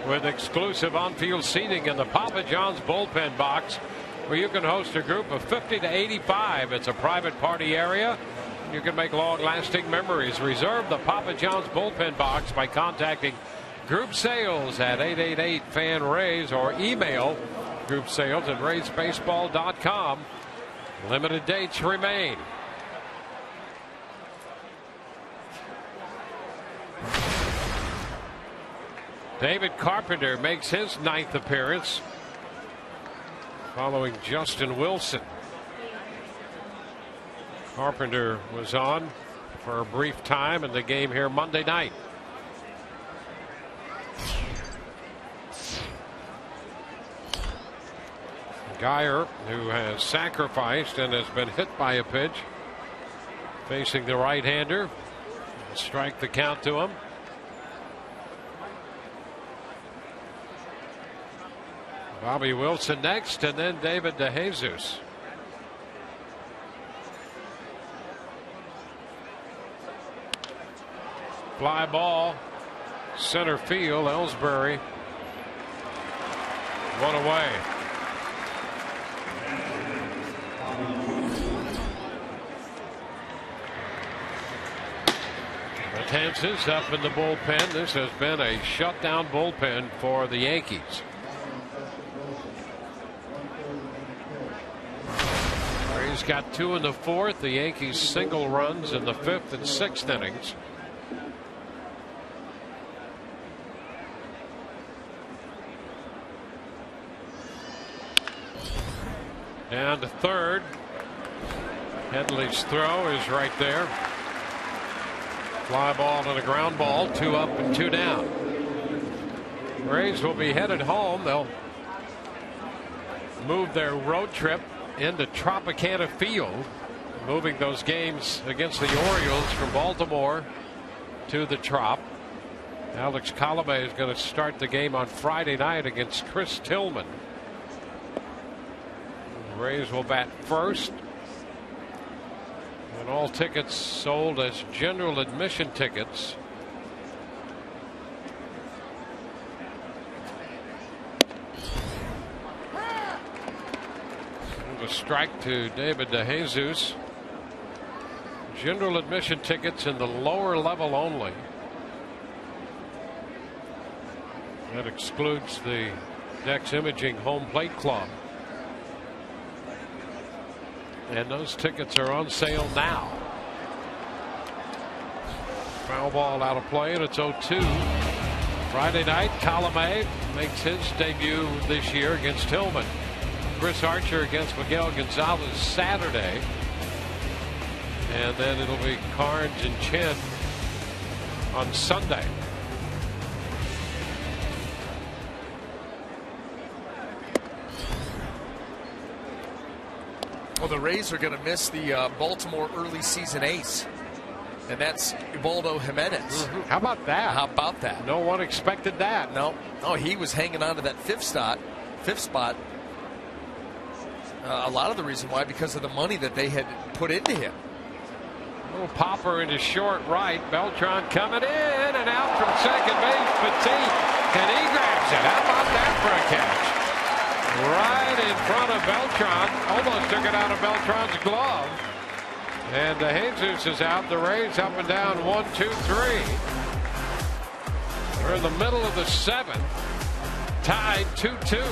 with exclusive on-field seating in the Papa John's bullpen box, where you can host a group of 50 to 85. It's a private party area. You can make long-lasting memories. Reserve the Papa John's bullpen box by contacting Group Sales at 888-FAN-RAYS or email groupsales@raysbaseball.com. Limited dates remain. David Carpenter makes his 9th appearance following Justin Wilson. Carpenter was on for a brief time in the game here Monday night. Geyer, who has sacrificed and has been hit by a pitch, facing the right-hander. Strike the count to him. Bobby Wilson next, and then David DeJesus. Fly ball, center field. Ellsbury, one away. Betances up in the bullpen. This has been a shutdown bullpen for the Yankees. He's got 2 in the 4th. The Yankees single runs in the 5th and 6th innings. Down to third. Headley's throw is right there. Fly ball and a ground ball. 2 up and 2 down. Rays will be headed home. They'll move their road trip into Tropicana Field, moving those games against the Orioles from Baltimore to the Trop. Alex Colomé is going to start the game on Friday night against Chris Tillman. The Rays will bat first, and all tickets sold as general admission tickets. A strike to David DeJesus. General admission tickets in the lower level only. That excludes the Dex Imaging Home Plate Club. And those tickets are on sale now. Foul ball out of play, and it's 0-2. Friday night, Colomé makes his debut this year against Tillman. Chris Archer against Miguel Gonzalez Saturday. And then it'll be Carnes and Chen on Sunday. Well, the Rays are going to miss the Baltimore early season ace, and that's Ubaldo Jimenez. How about that? How about that? No one expected that. No. Oh, he was hanging on to that fifth spot. A lot of the reason why, because of the money that they had put into him. Little popper into short right. Beltran coming in and out from second base. Petit, and he grabs it. How about that for a catch? Right in front of Beltran. Almost took it out of Beltran's glove. And Jesus is out. The Rays up and down 1-2-3. We're in the middle of the seventh. Tied 2-2.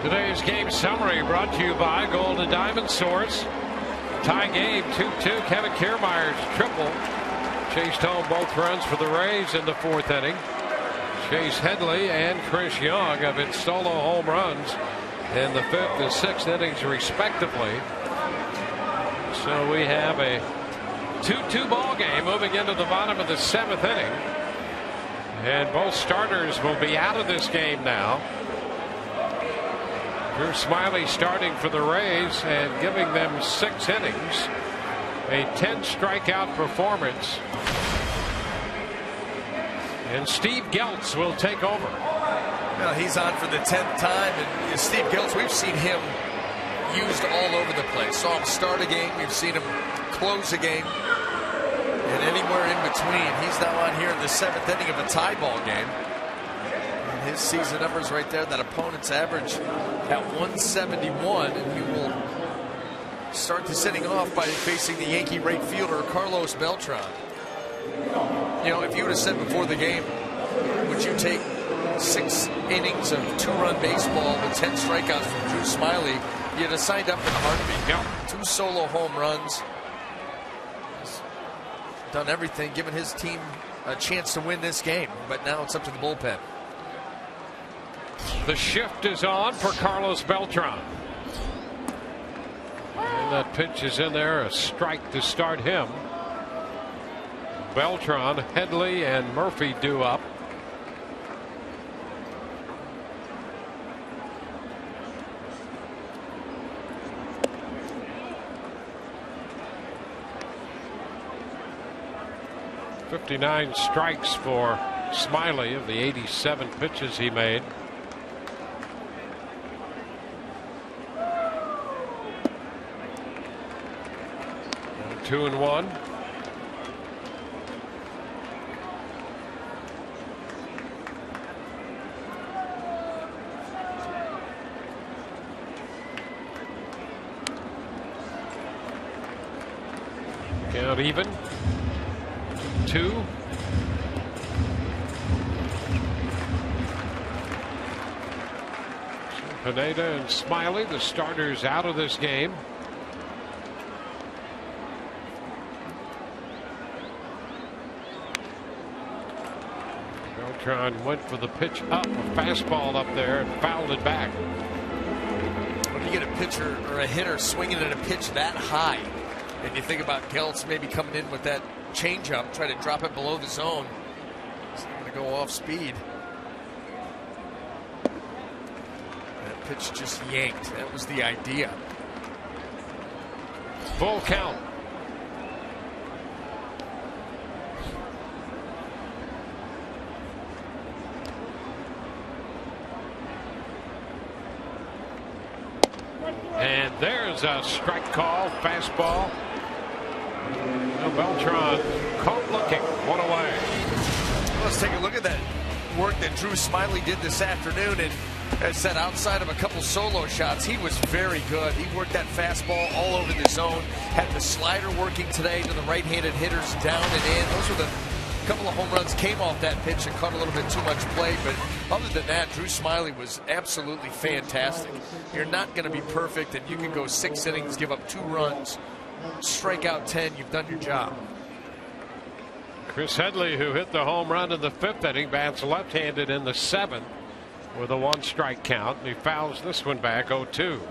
Today's game summary brought to you by Golden Diamond Source. Tie game 2-2. Kevin Kiermaier's triple chased home both runs for the Rays in the fourth inning. Chase Headley and Chris Young have hit solo home runs in the fifth and sixth innings respectively. So we have a 2-2 ball game moving into the bottom of the seventh inning. And both starters will be out of this game now. Drew Smiley starting for the Rays and giving them 6 innings. A 10 strikeout performance. And Steve Geltz will take over. Well, he's on for the 10th time. And Steve Geltz, we've seen him used all over the place. Saw him start a game. We've seen him close a game. And anywhere in between. He's now on here in the 7th inning of a tie ball game. And his season numbers right there, that opponent's average at 171. And he will start the inning off by facing the Yankee right fielder, Carlos Beltran. You know, if you would have said before the game, would you take 6 innings of 2-run baseball with 10 strikeouts from Drew Smiley, you'd have signed up in a heartbeat. Yep. 2 solo home runs. He's done everything, given his team a chance to win this game. But now it's up to the bullpen. The shift is on for Carlos Beltran. And that pitch is in there, a strike to start him. Beltran, Headley, and Murphy due up. 59 strikes for Smiley of the 87 pitches he made. And 2-1. Count even. 2. Pineda and Smiley, the starters, out of this game. Beltran went for the pitch up, a fastball up there, and fouled it back. When you get a pitcher or a hitter swinging at a pitch that high, and you think about Geltz maybe coming in with that changeup, try to drop it below the zone, it's going to go off speed. That pitch just yanked. That was the idea. Full count. And there's a strike call, fastball. Beltran caught looking, 1 away. Let's take a look at that work that Drew Smiley did this afternoon. And as I said, outside of a couple solo shots, he was very good. He worked that fastball all over the zone. Had the slider working today to the right-handed hitters down and in. Those were the couple of home runs came off that pitch and caught a little bit too much play. But other than that, Drew Smiley was absolutely fantastic. You're not going to be perfect, and you can go 6 innings, give up 2 runs, strike out 10. You've done your job. Chris Headley, who hit the home run in the 5th inning, bats left-handed in the 7th with a 1-strike count. And he fouls this one back, 0-2.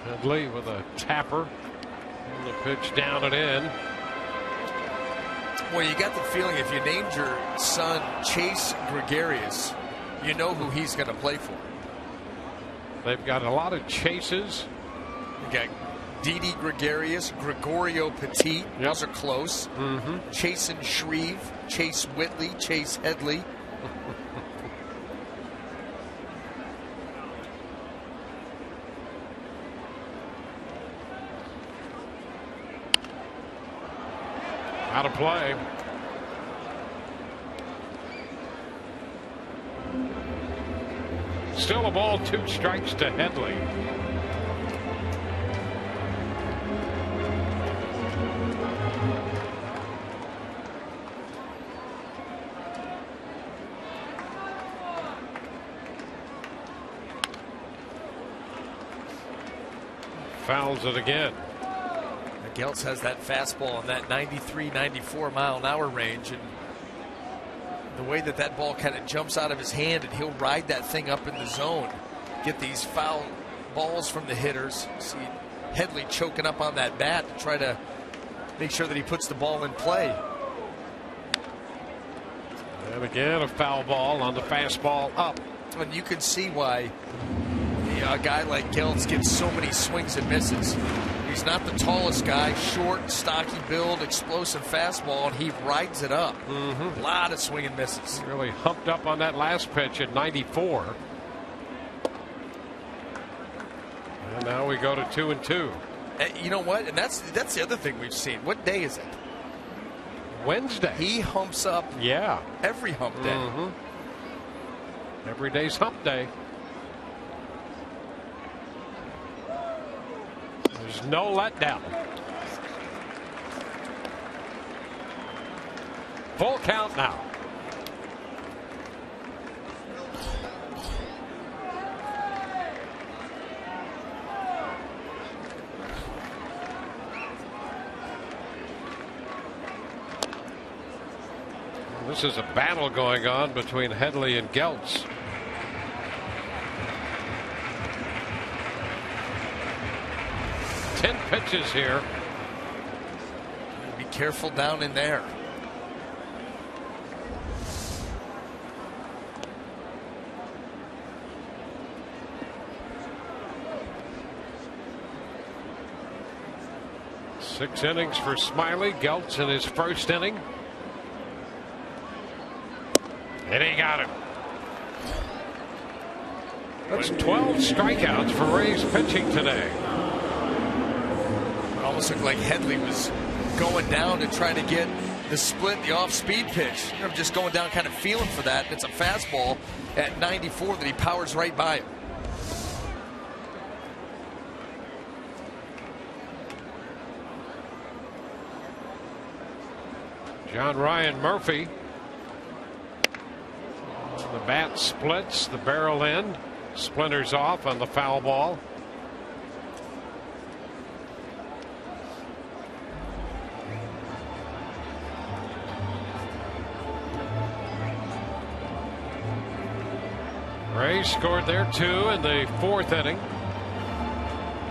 Headley with a tapper. And the pitch down and in. Well, you got the feeling if you named your son Chase Gregarious, you know who he's going to play for. They've got a lot of chases. You got Didi Gregarious, Gregorio Petit. Yep. Those are close. Chasen Shreve, Chase Whitley, Chase Headley. Out of play. Still a ball, 2 strikes to Headley. Fouls it again. Geltz has that fastball in that 93, 94 mile an hour range, and the way that that ball kind of jumps out of his hand, and he'll ride that thing up in the zone, get these foul balls from the hitters. See Headley choking up on that bat to try to make sure that he puts the ball in play. And again, a foul ball on the fastball up. And you can see why a guy like Geltz gets so many swings and misses. He's not the tallest guy, short, stocky build, explosive fastball, and he rides it up. A lot of swing and misses. Really humped up on that last pitch at 94. And now we go to 2-2. You know what? And that's the other thing we've seen. What day is it? Wednesday. He humps up. Yeah. Every hump day. Every day's hump day. There's no letdown. Full count now. This is a battle going on between Headley and Geltz. Ten pitches here. Careful down in there. Six innings for Smiley. Geltz in his first inning. And he got him. That's 12 strikeouts for Rays pitching today. It almost looked like Headley was going down to try to get the split, the off-speed pitch. You know, just going down, kind of feeling for that. It's a fastball at 94 that he powers right by him. John Ryan Murphy. The bat splits, the barrel end splinters off on the foul ball. Rays scored their 2 in the 4th inning.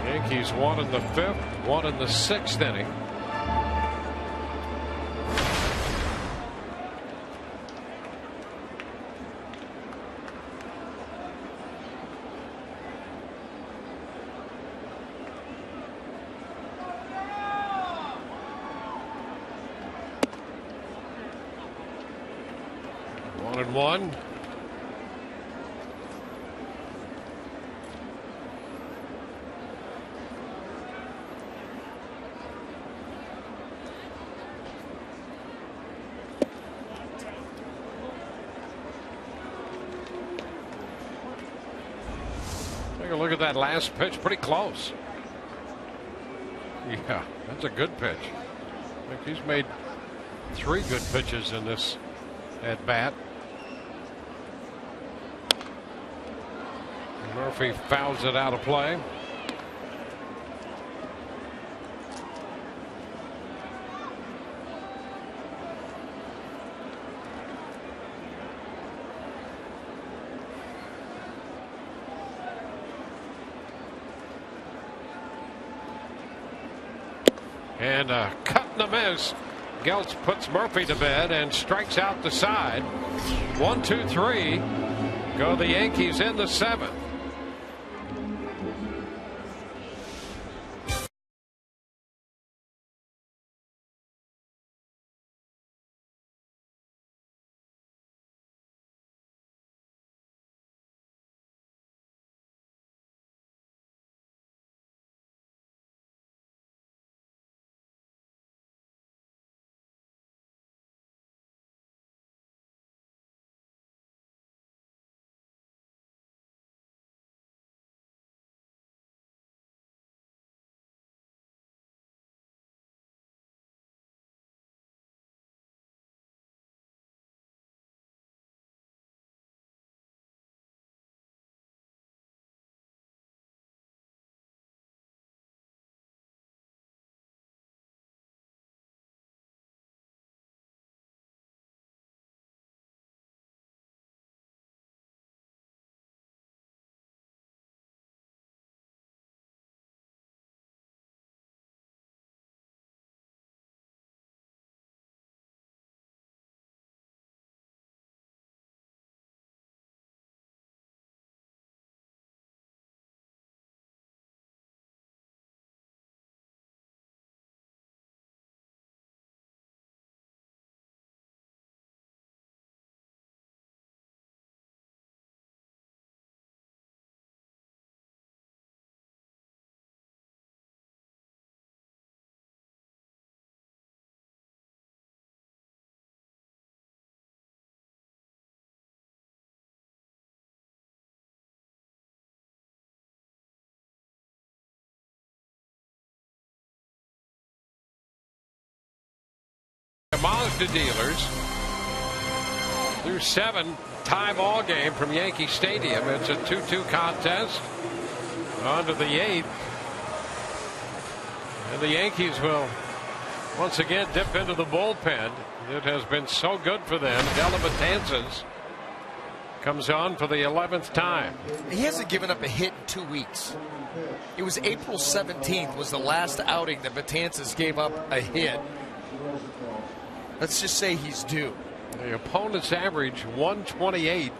Yankees 1 in the 5th, 1 in the 6th inning. One. Take a look at that last pitch. Pretty close. Yeah, that's a good pitch. I think he's made 3 good pitches in this at bat. Murphy fouls it out of play. And cut and a miss. Geltz puts Murphy to bed and strikes out the side. 1, 2, 3. Go the Yankees in the 7th. Mazda dealers through 7 tie ball game from Yankee Stadium. It's a 2-2 contest. On to the 8th. And the Yankees will once again dip into the bullpen. It has been so good for them. Della Betances comes on for the 11th time. He hasn't given up a hit in 2 weeks. It was April 17th was the last outing that Betances gave up a hit. Let's just say he's due. The opponent's average 128.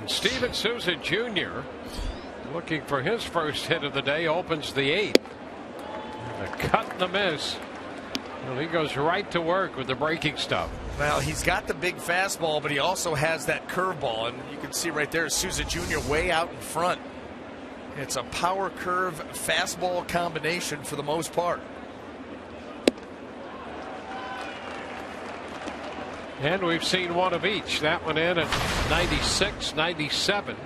And Steven Souza Jr. looking for his first hit of the day, opens the 8th. And a cut and a miss. Well, he goes right to work with the breaking stuff. Well, he's got the big fastball, but he also has that curveball. And you can see right there Souza Jr. way out in front. It's a power curve fastball combination for the most part. And we've seen one of each. That one in at 96, 97.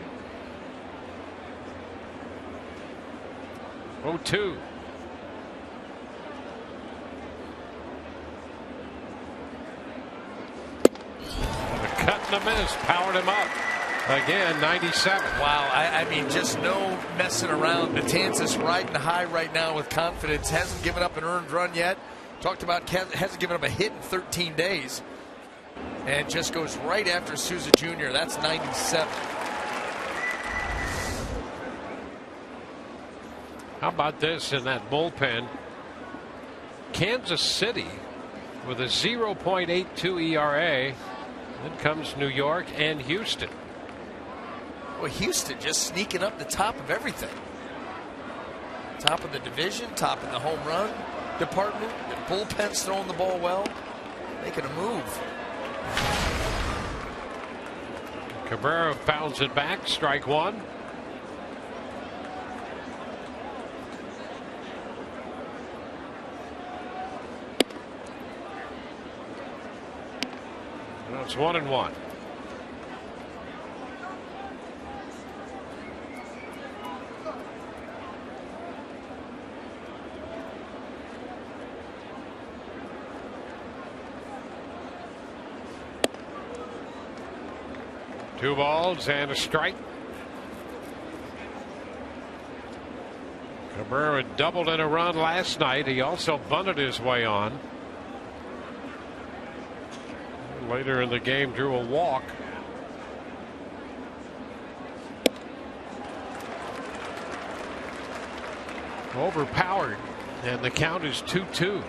0-2. And a cut and a miss. Powered him up. Again, 97. Wow, I mean, just no messing around. Betances riding high right now with confidence. Hasn't given up an earned run yet. Talked about hasn't given up a hit in 13 days. And just goes right after Souza Jr. That's 97. How about this in that bullpen? Kansas City with a 0.82 ERA. Then comes New York and Houston. Well, Houston just sneaking up the top of everything. Top of the division, top of the home run department. The bullpen's throwing the ball well. Making a move. Cabrera fouls it back. Strike one. Well, it's 1-1. Two balls and a strike. Cabrera doubled in a run last night. He also bunted his way on. Later in the game, drew a walk. Overpowered, and the count is 2-2.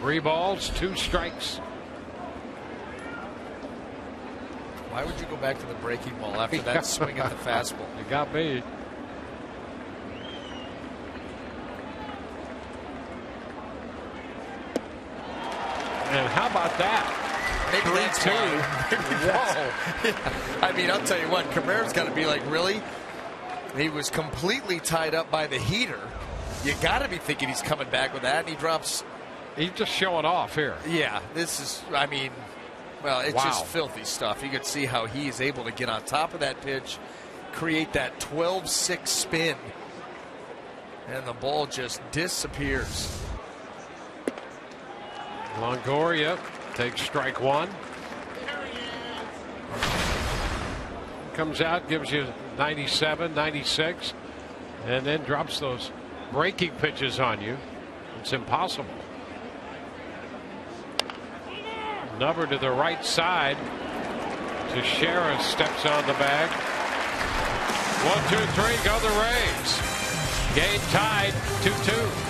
Three balls, two strikes. Why would you go back to the breaking ball after that swing at the fastball? You got me. And how about that? Maybe that's 3-2. Whoa. I mean, I'll tell you what, Cabrera's got to be like, really? He was completely tied up by the heater. You got to be thinking he's coming back with that, and he drops. He's just showing off here. Yeah, this is, I mean, well, it's just filthy stuff. You could see how he's able to get on top of that pitch, create that 12-6 spin, and the ball just disappears. Longoria takes strike one. Comes out, gives you 97, 96, and then drops those breaking pitches on you. It's impossible. Number to the right side. Teixeira steps on the bag. 1, 2, 3, go the Rays. Game tied 2-2.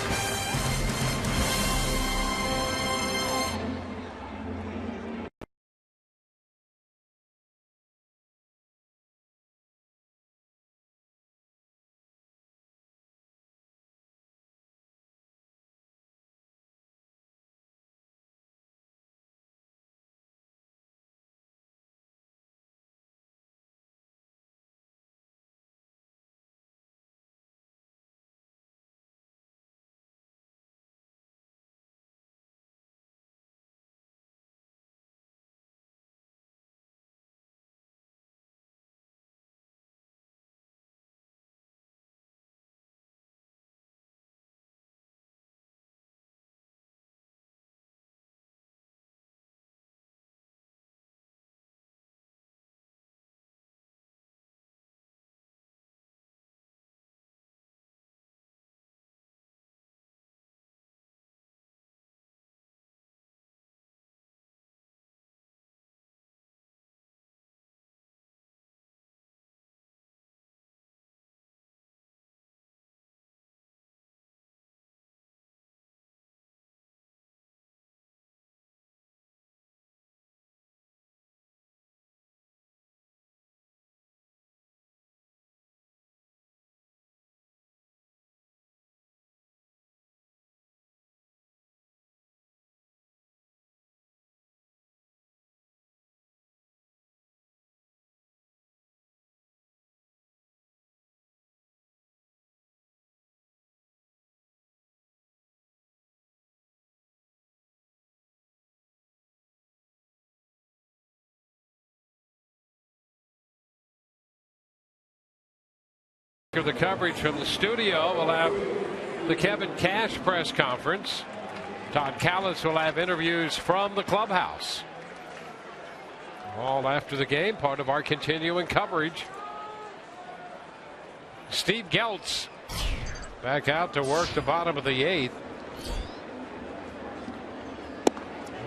The coverage from the studio. We'll have the Kevin Cash press conference. Todd Callis will have interviews from the clubhouse. All after the game, part of our continuing coverage. Steve Geltz back out to work the bottom of the 8th.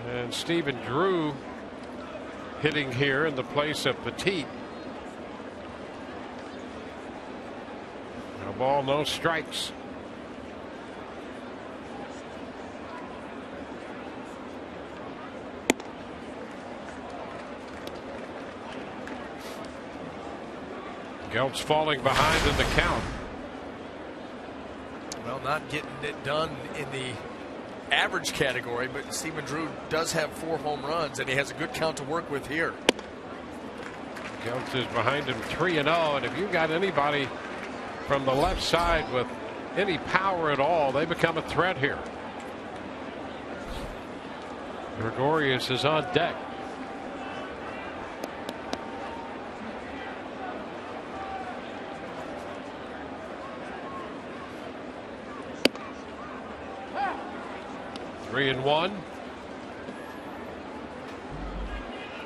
And Stephen Drew hitting here in the place of Petit. No ball, no strikes. Geltz falling behind in the count. Well, not getting it done in the average category, but Stephen Drew does have 4 home runs, and he has a good count to work with here. Geltz is behind him 3-0, and if you got anybody from the left side with any power at all, they become a threat here. Gregorius is on deck. Three and one.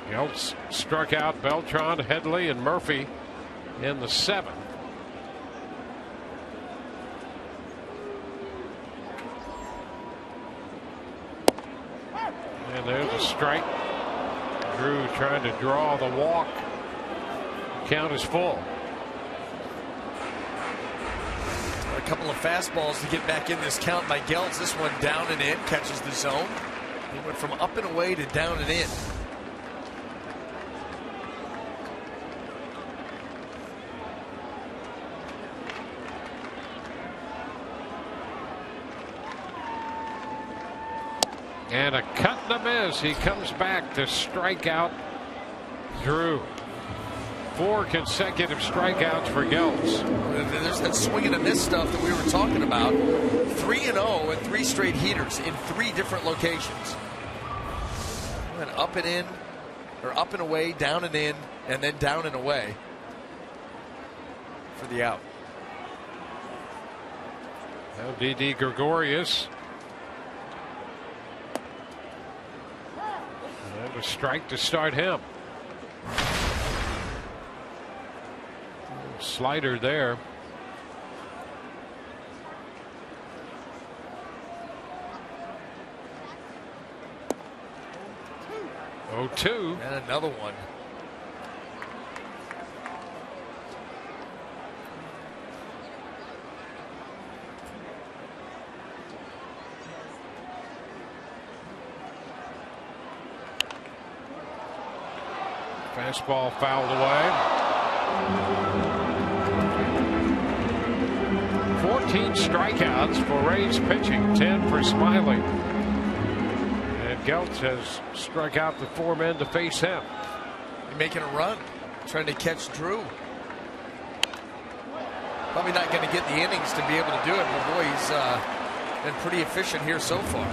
Geltz struck out Beltran, Headley, and Murphy in the 7th. And there's a strike. Drew trying to draw the walk. Count is full. A couple of fastballs to get back in this count by Geltz. This one down and in, catches the zone. He went from up and away to down and in. And a cut and a miss. He comes back to strike out Drew. 4 consecutive strikeouts for Geltz. There's that swing and a miss stuff that we were talking about. 3-0 and 3 straight heaters in 3 different locations. And up and in, or up and away, down and in, and then down and away for the out. Now Didi Gregorius. And a strike to start him. Slider there. Oh, 2. And another one. Fastball fouled away. 14 strikeouts for Rays pitching, 10 for Smiley. And Geltz has struck out the 4 men to face him. He's making a run, trying to catch Drew. Probably not going to get the innings to be able to do it, but boy, he's been pretty efficient here so far.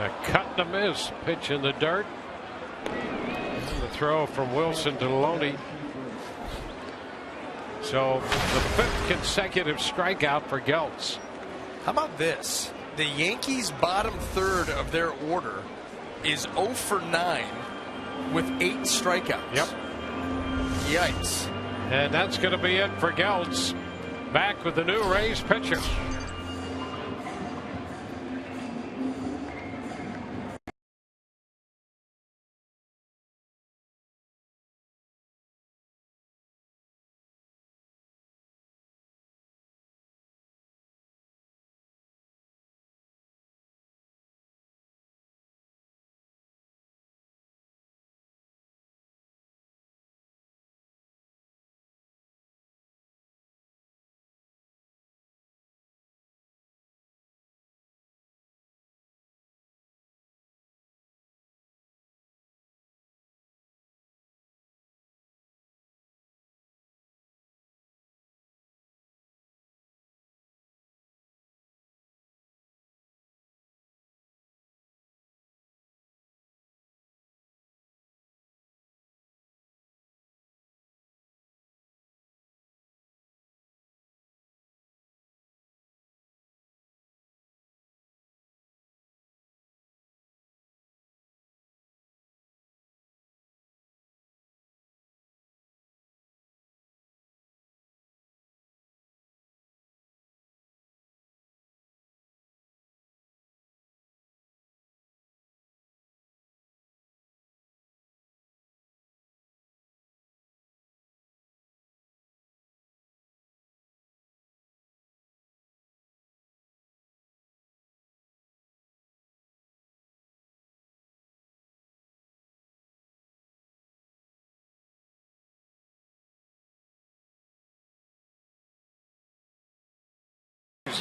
A cut and a miss. Pitch in the dirt. And the throw from Wilson to Loney. So the 5th consecutive strikeout for Geltz. How about this? The Yankees' bottom third of their order is 0 for 9 with 8 strikeouts. Yep. Yikes. And that's going to be it for Geltz. Back with the new Rays pitcher.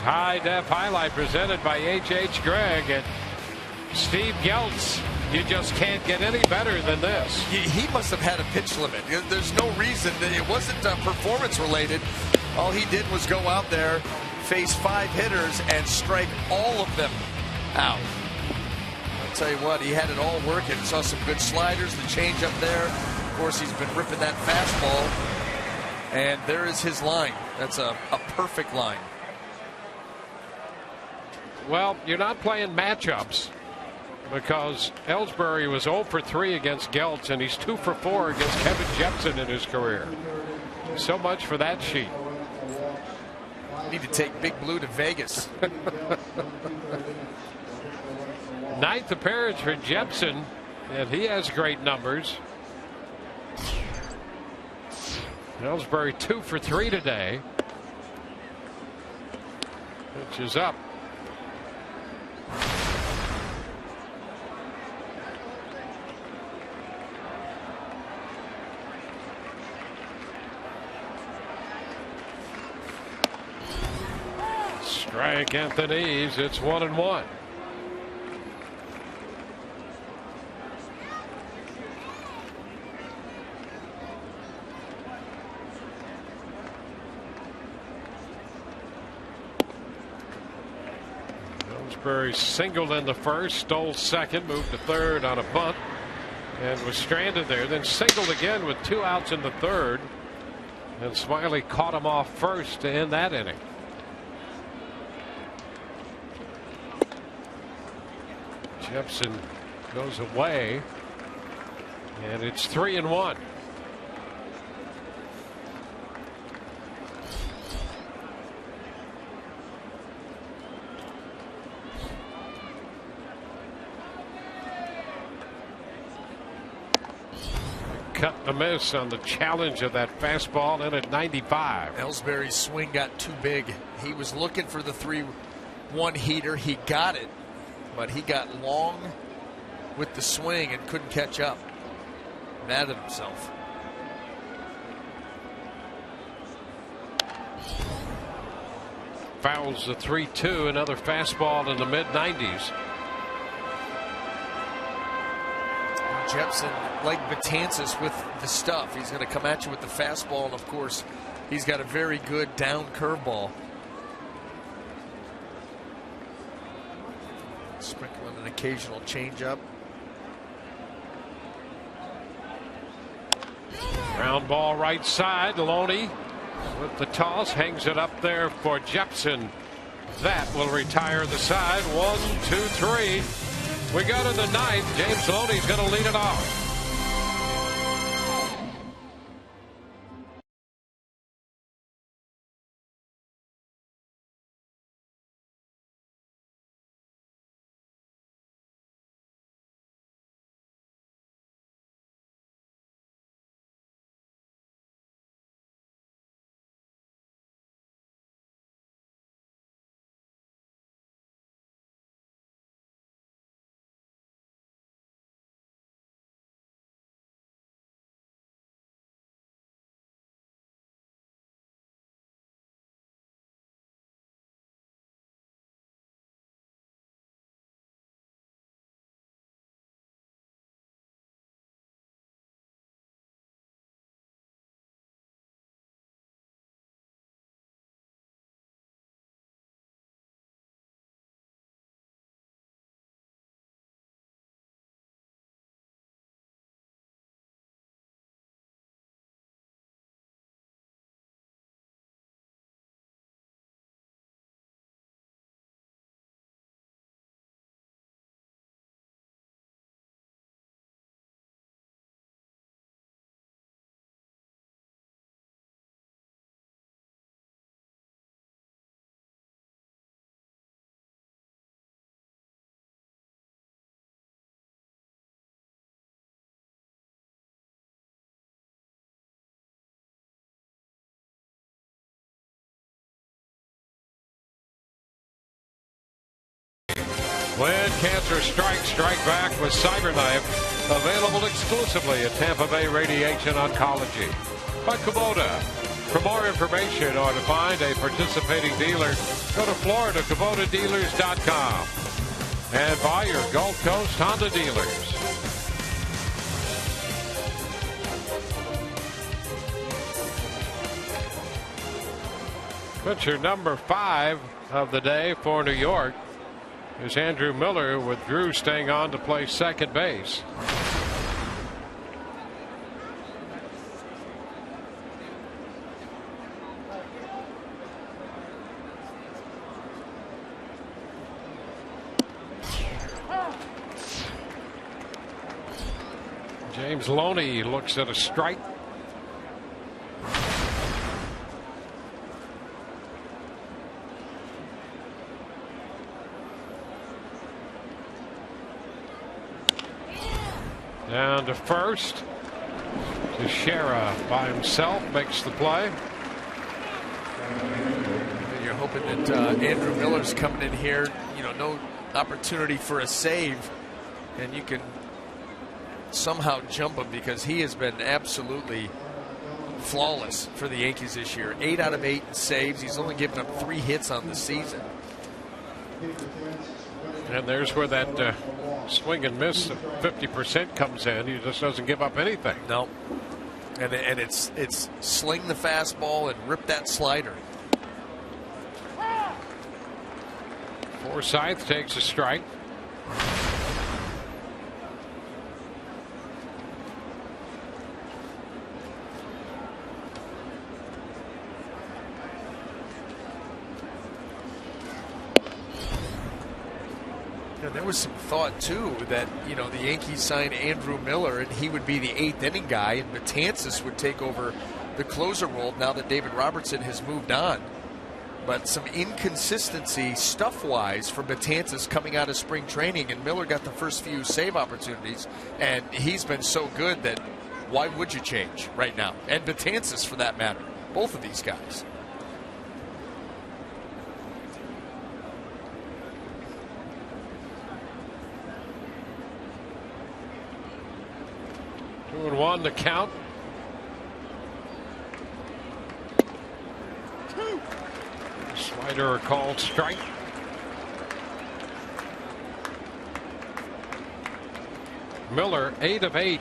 high def highlight presented by H.H. Gregg and Steve Geltz. You just can't get any better than this. He must have had a pitch limit. There's no reason. It wasn't performance related. All he did was go out there, face 5 hitters, and strike all of them out. I'll tell you what, he had it all working. Saw some good sliders, the change up there. Of course, he's been ripping that fastball. And there is his line. That's a perfect line. Well, you're not playing matchups because Ellsbury was 0 for 3 against Geltz, and he's 2 for 4 against Kevin Jepson in his career. So much for that sheet. Need to take Big Blue to Vegas. 9th appearance for Jepson, and he has great numbers. Ellsbury 2 for 3 today. Pitch is up. Strike Anthony's. It's 1-1. Ellsbury singled in the first, stole second, moved to third on a bunt, and was stranded there. Then singled again with 2 outs in the third, and Smiley caught him off first to end that inning. Jepson goes away, and it's 3-1. Cut the miss on the challenge of that fastball in at 95. Ellsbury's swing got too big. He was looking for the 3-1 heater. He got it, but he got long with the swing and couldn't catch up. Mad at himself. Fouls the 3-2, another fastball in the mid-90s. Jepson, like Betances with the stuff. He's going to come at you with the fastball, and of course, he's got a very good down curveball. Sprinkling an occasional changeup. Ground ball right side. Loney with the toss hangs it up there for Jepson. That will retire the side. 1, 2, 3. We go to the 9th. James Loney's going to lead it off. When cancer strikes, strike back with CyberKnife. Available exclusively at Tampa Bay Radiation Oncology. By Kubota. For more information or to find a participating dealer, go to FloridaKubotaDealers.com and buy your Gulf Coast Honda dealers. Pitcher number 5 of the day for New York is Andrew Miller, with Drew staying on to play second base. James Loney looks at a strike. Down to first. Teixeira by himself makes the play. You're hoping that Andrew Miller's coming in here, no opportunity for a save, and you can somehow jump him, because he has been absolutely flawless for the Yankees this year. 8 out of 8 in saves. He's only given up 3 hits on the season. And there's where that swing and miss of 50% comes in. He just doesn't give up anything. No. And it's sling the fastball and rip that slider. Forsythe takes a strike. There was some thought too that the Yankees signed Andrew Miller and he would be the 8th inning guy, and Betances would take over the closer role now that David Robertson has moved on. But some inconsistency stuff-wise for Betances coming out of spring training, and Miller got the first few save opportunities, and he's been so good that why would you change right now? And Betances, for that matter, both of these guys. Two and one to count. Slider called strike. Miller 8 of 8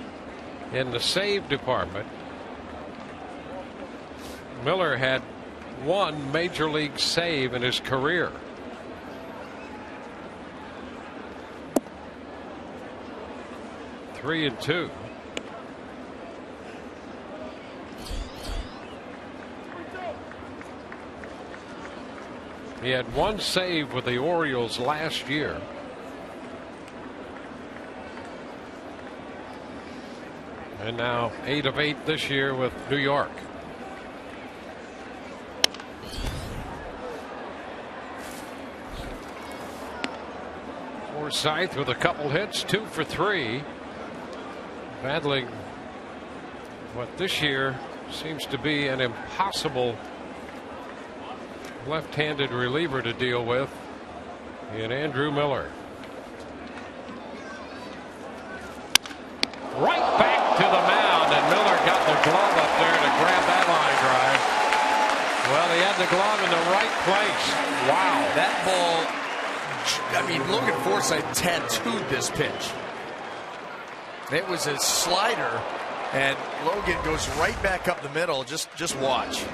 in the save department. Miller had 1 major league save in his career. Three and 2. He had 1 save with the Orioles last year. And now 8 of 8 this year with New York. Forsythe with a couple hits, 2 for 3. Battling what this year seems to be an impossible left-handed reliever to deal with in Andrew Miller. Right back to the mound, and Miller got the glove up there to grab that line drive. Well, he had the glove in the right place. Wow. That ball, I mean, Logan Forsythe tattooed this pitch. It was a slider, and Logan goes right back up the middle. Just watch.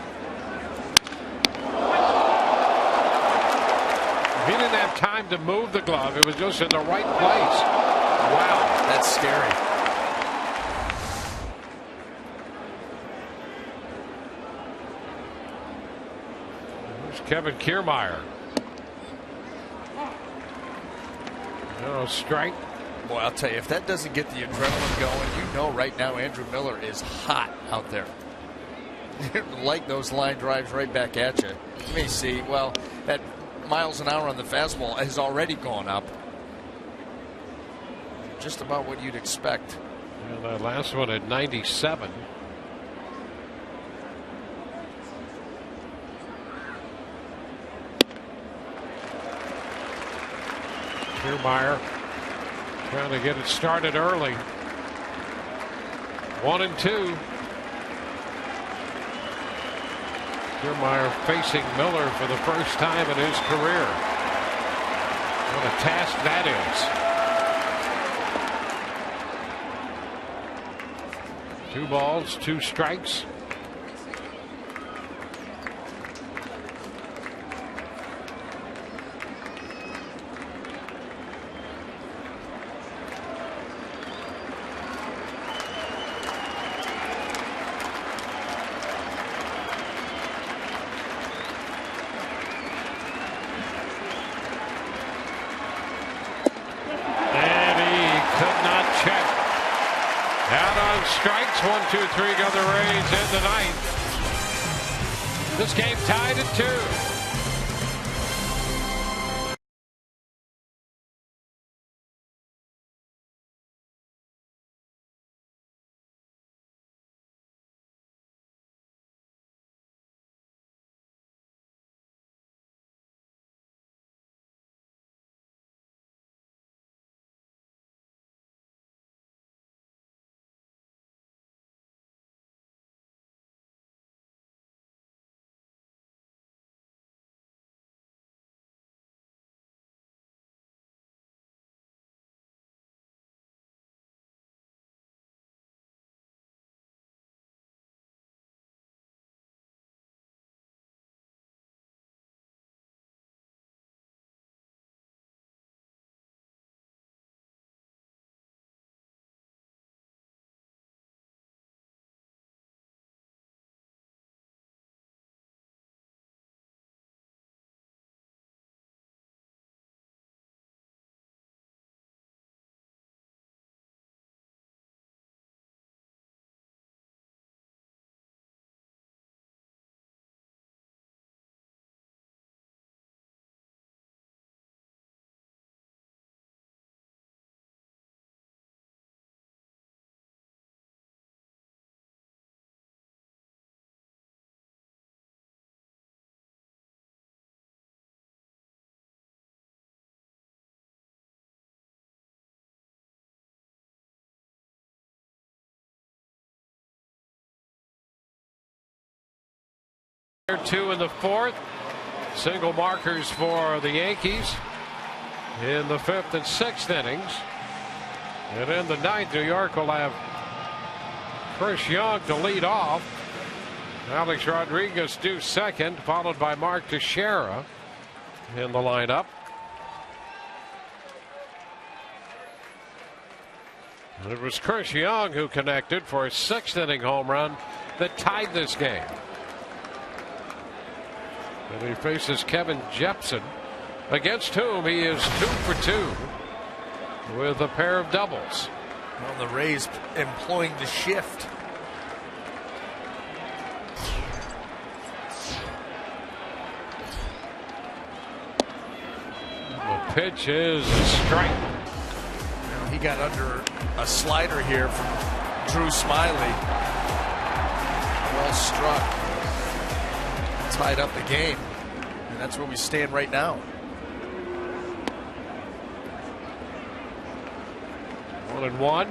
He didn't have time to move the glove. It was just in the right place. Wow. That's scary. There's Kevin Kiermaier. No strike. Boy, I'll tell you, if that doesn't get the adrenaline going, right now Andrew Miller is hot out there. Like those line drives right back at you. You may see, well, that miles an hour on the fastball has already gone up. Just about what you'd expect. And that last one at 97. Kiermaier trying to get it started early. 1 and 2. Kiermaier facing Miller for the first time in his career. What a task that is. 2 balls, 2 strikes. Strikes 1, 2, 3 go the Rays in the 9th. This game tied at 2. Two in the 4th. Single markers for the Yankees in the 5th and 6th innings. And in the 9th, New York will have Chris Young to lead off. Alex Rodriguez due second, followed by Mark Teixeira in the lineup. And it was Chris Young who connected for a 6th inning home run that tied this game. And he faces Kevin Jepson, against whom he is 2 for 2 with a pair of doubles. Well, the Rays employing the shift. The pitch is a strike. Well, he got under a slider here from Drew Smiley. Well struck. Tied up the game, and that's where we stand right now. 1-1.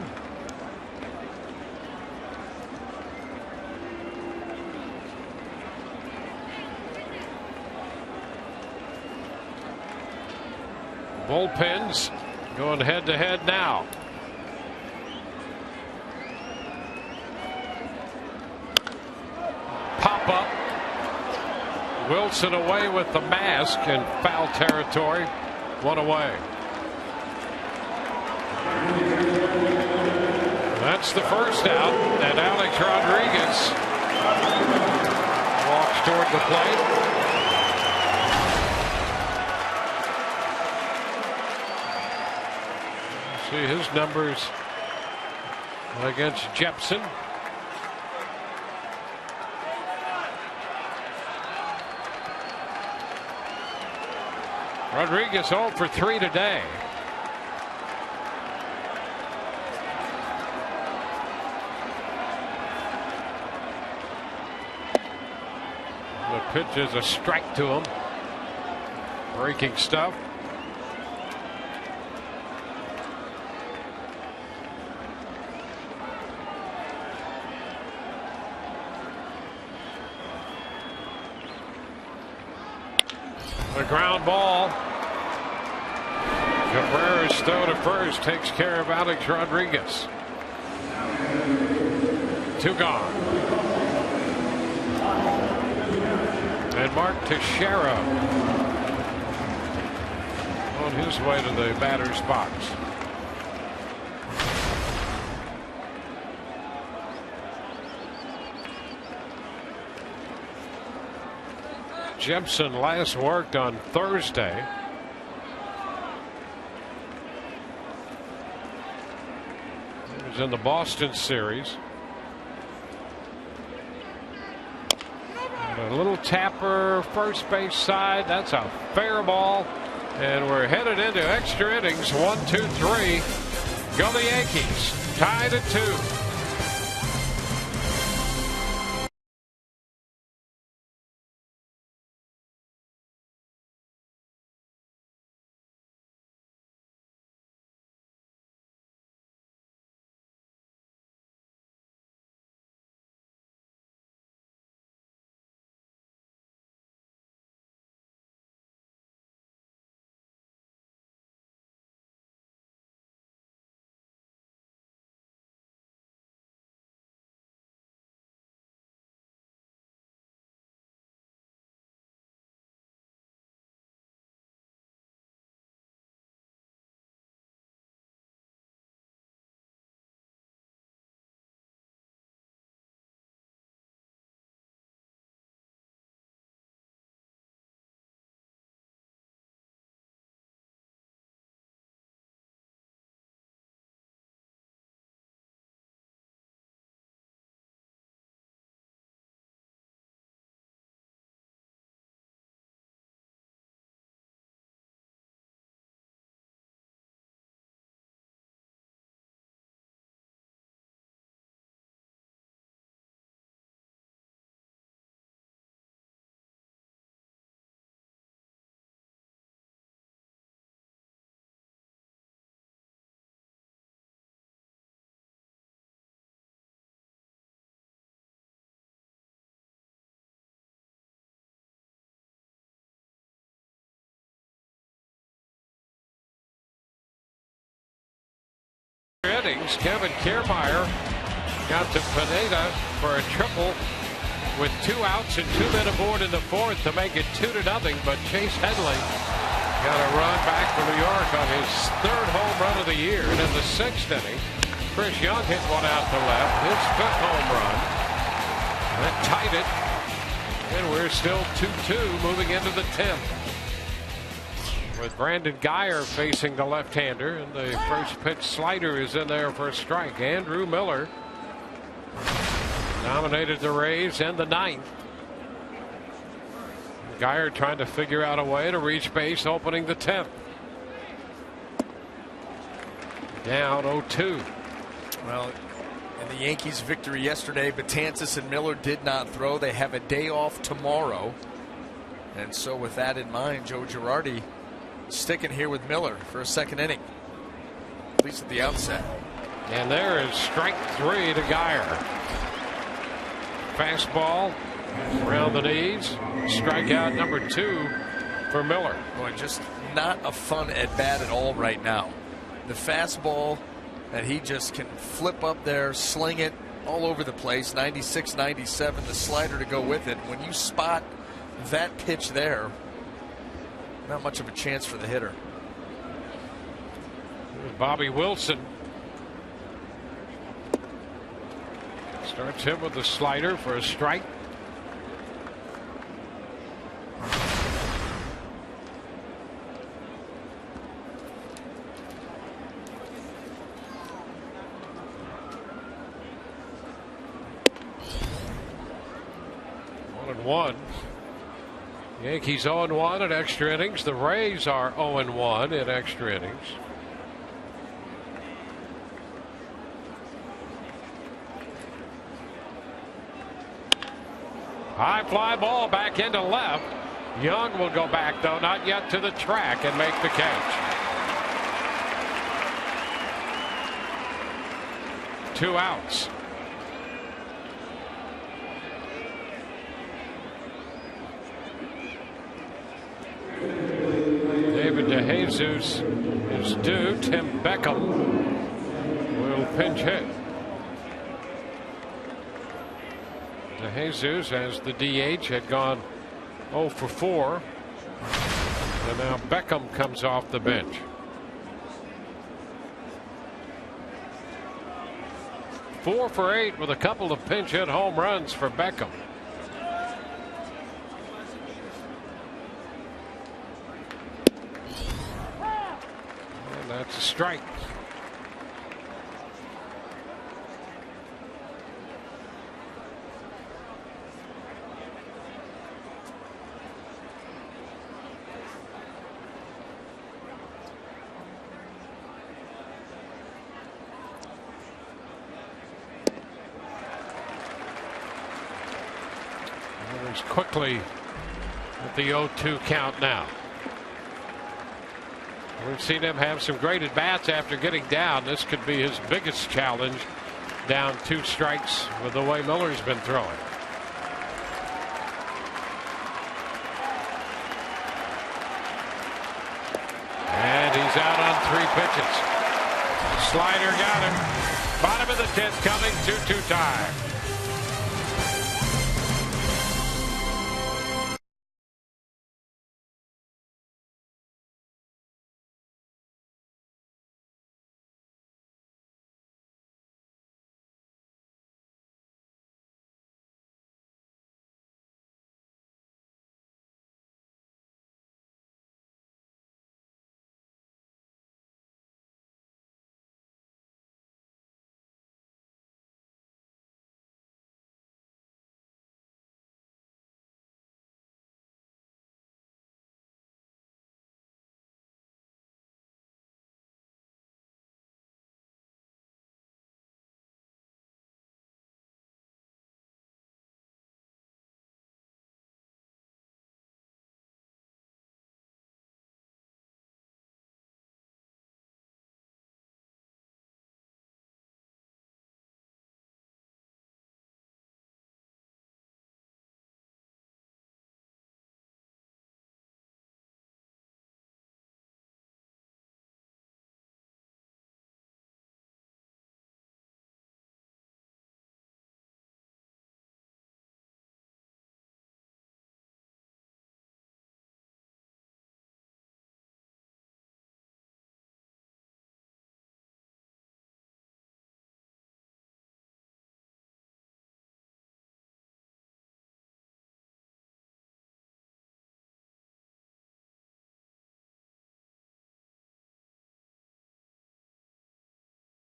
Bullpens going head to head now. Pop up. Wilson away with the mask in foul territory. 1 away. That's the first out, and Alex Rodriguez walks toward the plate. See his numbers against Jepson. Rodriguez 0 for 3 today. The pitch is a strike to him. Breaking stuff. The ground ball. Cabrera's throw to first takes care of Alex Rodriguez. 2 gone. And Mark Teixeira on his way to the batter's box. Jepson last worked on Thursday. He was in the Boston series. And a little tapper first base side. That's a fair ball. And we're headed into extra innings. 1, 2, 3. Go the Yankees. Tied at 2. Innings, Kevin Kiermaier got to Pineda for a triple with 2 outs and 2 men aboard in the 4th to make it 2-0. But Chase Headley got a run back for New York on his 3rd home run of the year. And in the 6th inning, Chris Young hit one out to left, his 5th home run. That tied it, and we're still 2-2 moving into the 10th. With Brandon Guyer facing the left-hander, and the first pitch slider is in there for a strike. Andrew Miller dominated the Rays in the 9th. Guyer trying to figure out a way to reach base, opening the 10th. Down 0-2. Well, in the Yankees' victory yesterday, Betances and Miller did not throw. They have a day off tomorrow. And so with that in mind, Joe Girardi sticking here with Miller for a 2nd inning, at least at the outset. And there is strike 3 to Guyer. Fastball around the knees. Strikeout number 2 for Miller. Boy, just not a fun at bat at all right now. The fastball that he just can flip up there, sling it all over the place. 96, 97, the slider to go with it. When you spot that pitch there, not much of a chance for the hitter. Bobby Wilson starts him with the slider for a strike. One. Yankees 0-1 in extra innings. The Rays are 0-1 in extra innings. High fly ball back into left. Young will go back, though not yet to the track, and make the catch. 2 outs. DeJesus is due. Tim Beckham will pinch hit. DeJesus, as the DH, had gone 0 for 4. And now Beckham comes off the bench. Four for 8 with a couple of pinch hit home runs for Beckham. And that's a strike. Quickly at the 0-2 count now. We've seen him have some great at bats after getting down. This could be his biggest challenge, down 2 strikes with the way Miller's been throwing. And he's out on 3 pitches. Slider got him. Bottom of the 10th coming, 2-2 tie.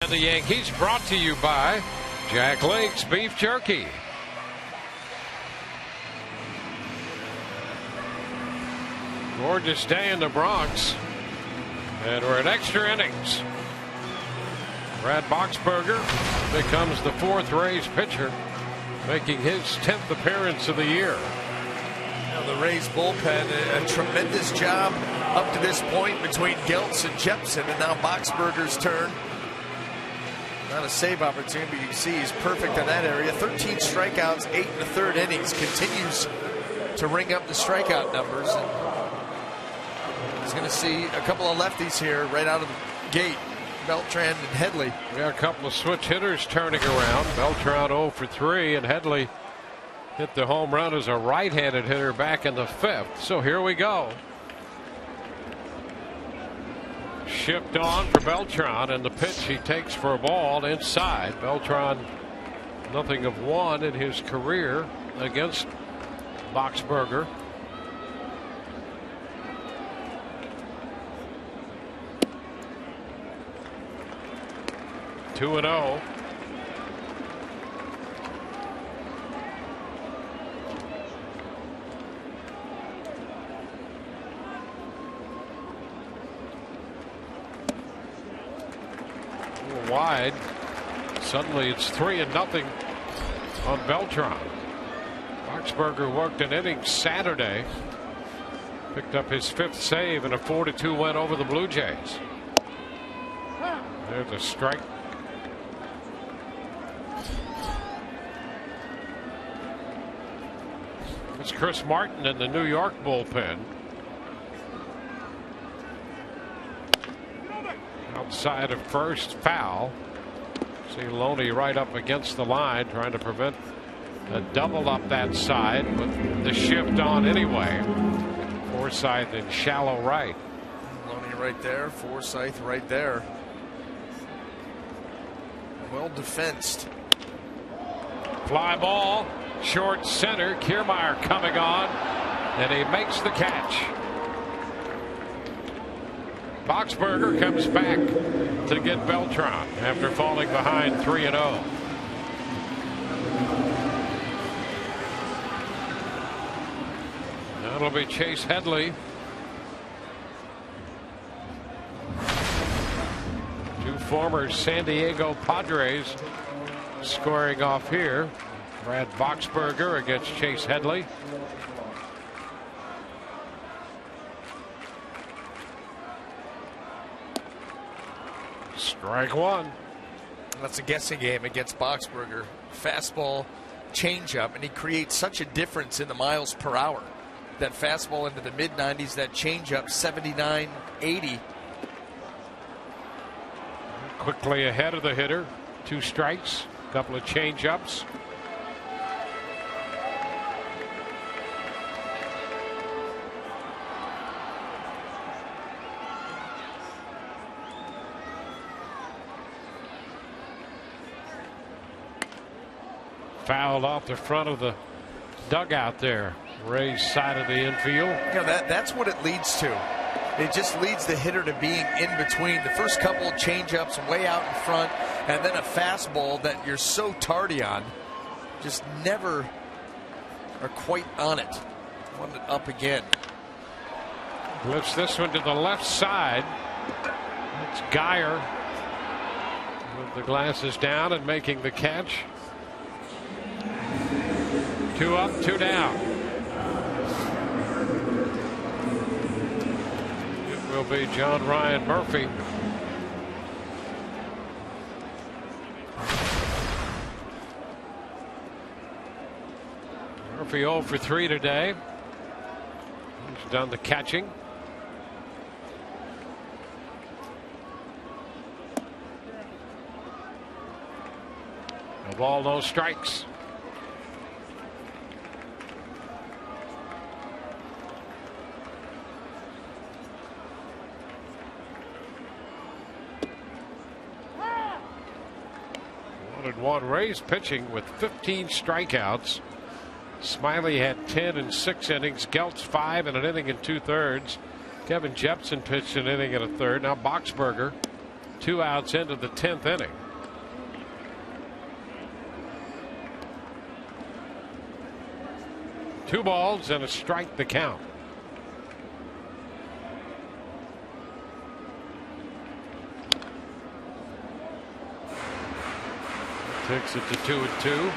And the Yankees, brought to you by Jack Link's Beef Jerky. Gorgeous day in the Bronx, and we're in extra innings. Brad Boxberger becomes the 4th Rays pitcher, making his 10th appearance of the year. Now the Rays bullpen, a tremendous job up to this point between Geltz and Jepsen, and now Boxberger's turn. Not a save opportunity, but you can see he's perfect in that area. 13 strikeouts, 8 1/3 innings. Continues to ring up the strikeout numbers. And he's going to see a couple of lefties here right out of the gate. Beltran and Headley. We got a couple of switch hitters turning around. Beltran 0 for 3, and Headley hit the home run as a right-handed hitter back in the 5th. So here we go. Shift on for Beltran, and the pitch he takes for a ball inside. Beltran nothing of 1 in his career against Boxberger. Two and 0. Wide. Suddenly it's 3-0 on Beltran. Boxberger worked an inning Saturday. Picked up his 5th save in a 4-2 win over the Blue Jays. There's a strike. It's Chris Martin in the New York bullpen. outside of first, foul. See Loney right up against the line trying to prevent a double up that side, with the shift on anyway. Forsythe in shallow right. Loney right there, Forsythe right there. Well defensed. Fly ball, short center. Kiermaier coming on, and he makes the catch. Boxberger comes back to get Beltran after falling behind 3-0. That'll be Chase Headley. Two former San Diego Padres scoring off here. Brad Boxberger against Chase Headley. Strike one. That's a guessing game against Boxberger. Fastball, changeup, and he creates such a difference in the miles per hour. That fastball into the mid-90s, that changeup 79, 80. Quickly ahead of the hitter. 2 strikes, a couple of changeups. Fouled off the front of the dugout there. Ray's side of the infield. You know, that's what it leads to. It just leads the hitter to being in between. The first couple of changeups way out in front, and then a fastball that you're so tardy on. Just never are quite on it. Want it up again. Lifts this one to the left side. It's Geyer with the glasses down and making the catch. 2 up, 2 down. It will be John Ryan Murphy. Murphy 0 for 3 today. He's done the catching. No ball, no strikes. One Rays pitching with 15 strikeouts. Smiley had 10 in 6 innings. Geltz 5 in an inning and 2/3. Kevin Jepson pitched an inning and a third. Now Boxberger 2 outs into the 10th inning. Two balls and a strike, the count. Takes it to 2-2.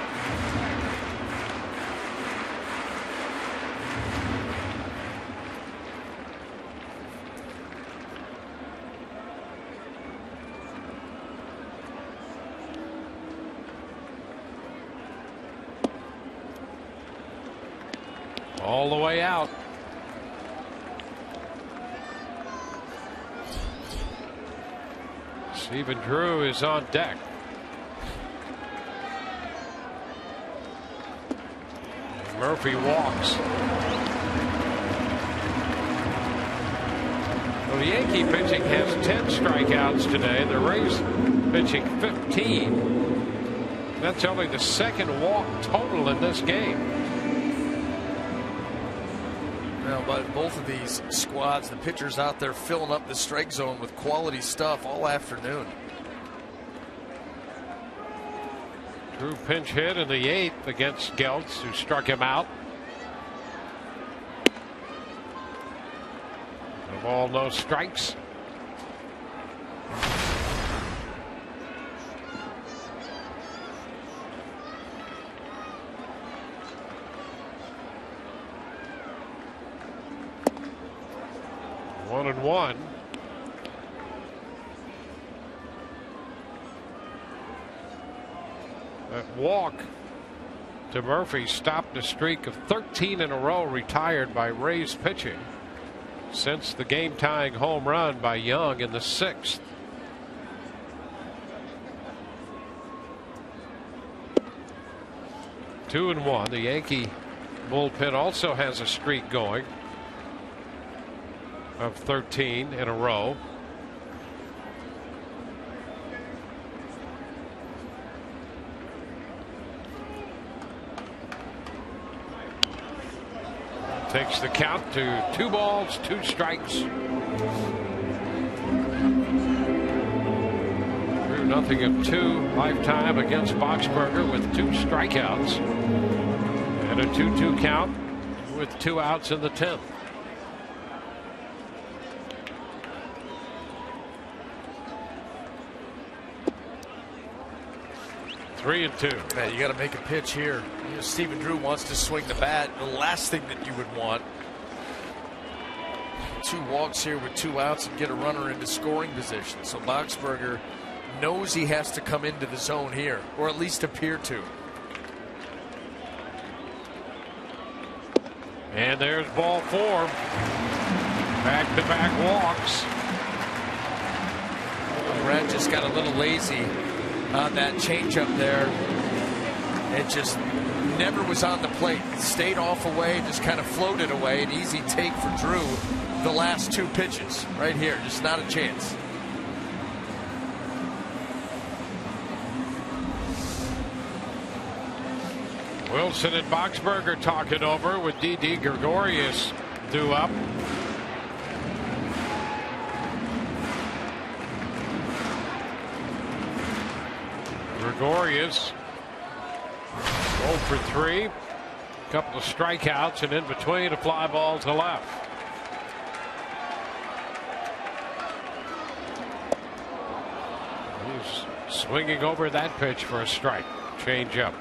All the way out. Stephen Drew is on deck. Murphy walks. Well, the Yankee pitching has 10 strikeouts today. The Rays pitching 15. That's only the second walk total in this game. Well, but both of these squads, the pitchers out there filling up the strike zone with quality stuff all afternoon. Drew pinch hit in the 8th against Geltz, who struck him out. No ball, no strikes. One and one. That walk to Murphy stopped a streak of 13 in a row retired by Rays pitching since the game-tying home run by Young in the 6th. 2-1. The Yankee bullpen also has a streak going of 13 in a row. Takes the count to 2 balls, 2 strikes. Drew nothing of 2 lifetime against Boxberger with 2 strikeouts and a 2-2 count with 2 outs in the 10th. Three and 2. Man, you got to make a pitch here. You know, Stephen Drew wants to swing the bat. The last thing that you would want. 2 walks here with 2 outs and get a runner into scoring position. So Boxberger knows he has to come into the zone here, or at least appear to. And there's ball 4. Back-to-back walks. Brad just got a little lazy on that changeup there. It just never was on the plate. Stayed off away, just kind of floated away. An easy take for Drew. The last 2 pitches right here, just not a chance. Wilson and Boxberger talking over with Didi Gregorius due up. Gregorius 0 for 3. A couple of strikeouts, and in between a fly ball to left. He's swinging over that pitch for a strike. Change up.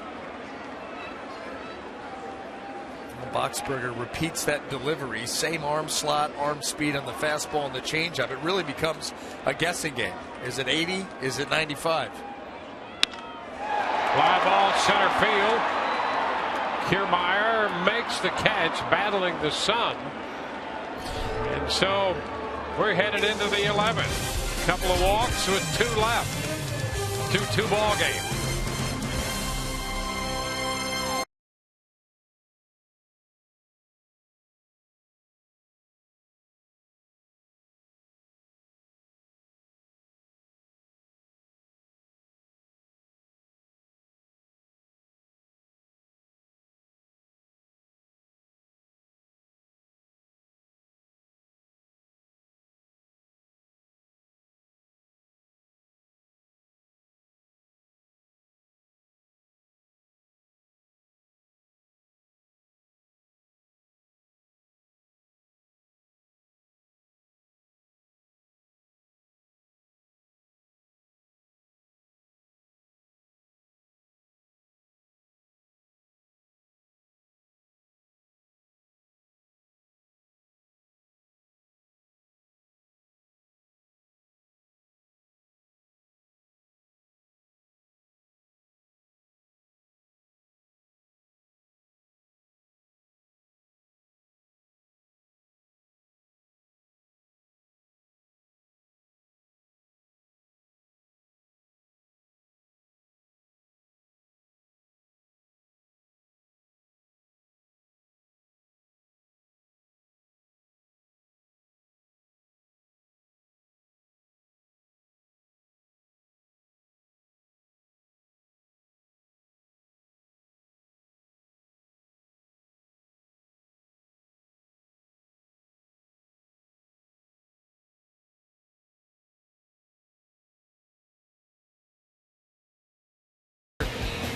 Boxberger repeats that delivery. Same arm slot, arm speed on the fastball and the changeup. It really becomes a guessing game. Is it 80? Is it 95? Fly ball center field. Kiermaier makes the catch, battling the sun. And so we're headed into the 11th. Couple of walks with 2 left. 2-2 ball game.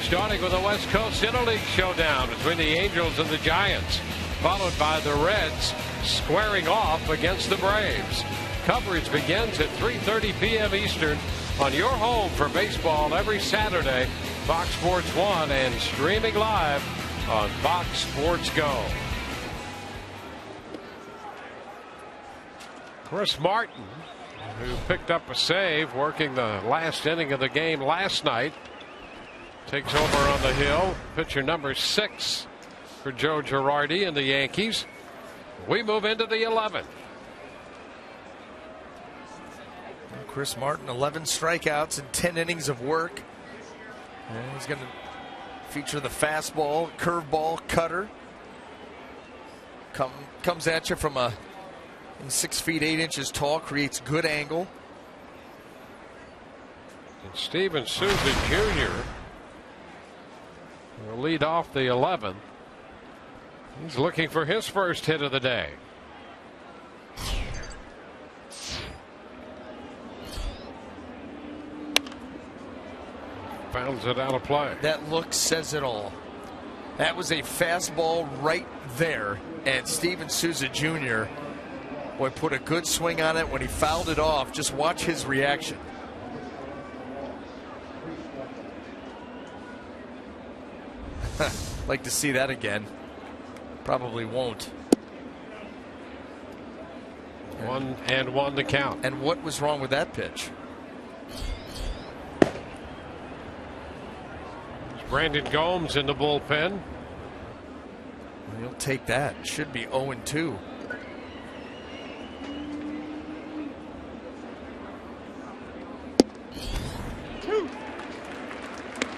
Starting with a West Coast Interleague showdown between the Angels and the Giants, followed by the Reds squaring off against the Braves. Coverage begins at 3:30 p.m. Eastern on your home for baseball every Saturday, Fox Sports 1, and streaming live on Fox Sports Go. Chris Martin, who picked up a save working the last inning of the game last night, takes over on the hill. Pitcher number 6 for Joe Girardi and the Yankees. We move into the 11th. Chris Martin, 11 strikeouts and 10 innings of work. And he's going to feature the fastball, curveball, cutter. Comes at you from 6 feet 8 inches tall, creates good angle. And Steven Souza Jr. will lead off the 11th. He's looking for his first hit of the day. Bounds it out of play. That look says it all. That was a fastball right there, and Steven Souza Jr. boy put a good swing on it when he fouled it off. Just watch his reaction. Like to see that again. Probably won't. 1-1 the count. And what was wrong with that pitch? Brandon Gomes in the bullpen. He'll take that. Should be 0-2.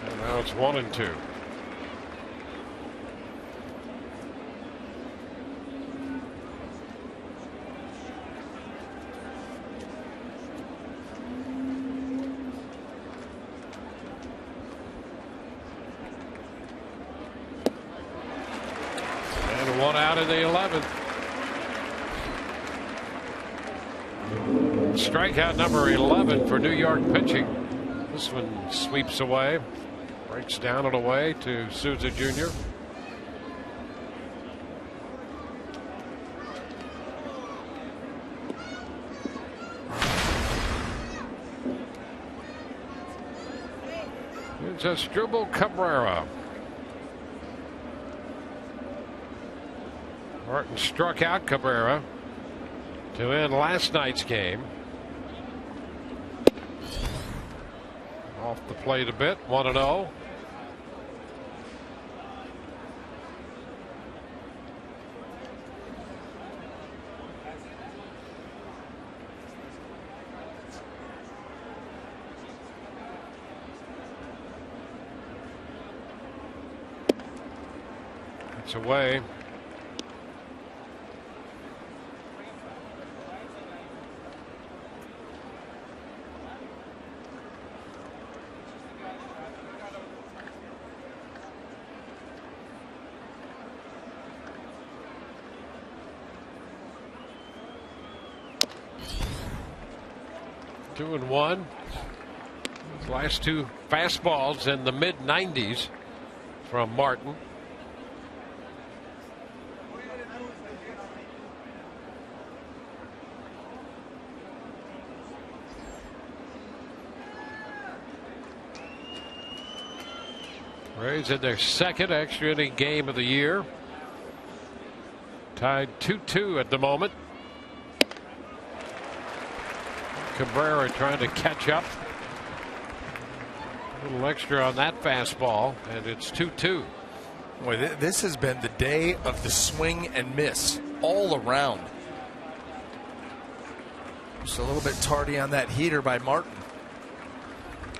And now it's 1-2. One out of the 11th. Strikeout number 11 for New York pitching. This one sweeps away, breaks down and away to Souza Jr. It's Asdrubal Cabrera. Martin struck out Cabrera to end last night's game. Off the plate a bit, 1-0. It's away. Two and one. His last two fastballs in the mid-90s from Martin. Rays in their second extra inning game of the year. Tied 2-2 at the moment. Cabrera trying to catch up. A little extra on that fastball, and it's 2-2. Boy, this has been the day of the swing and miss all around. Just a little bit tardy on that heater by Martin.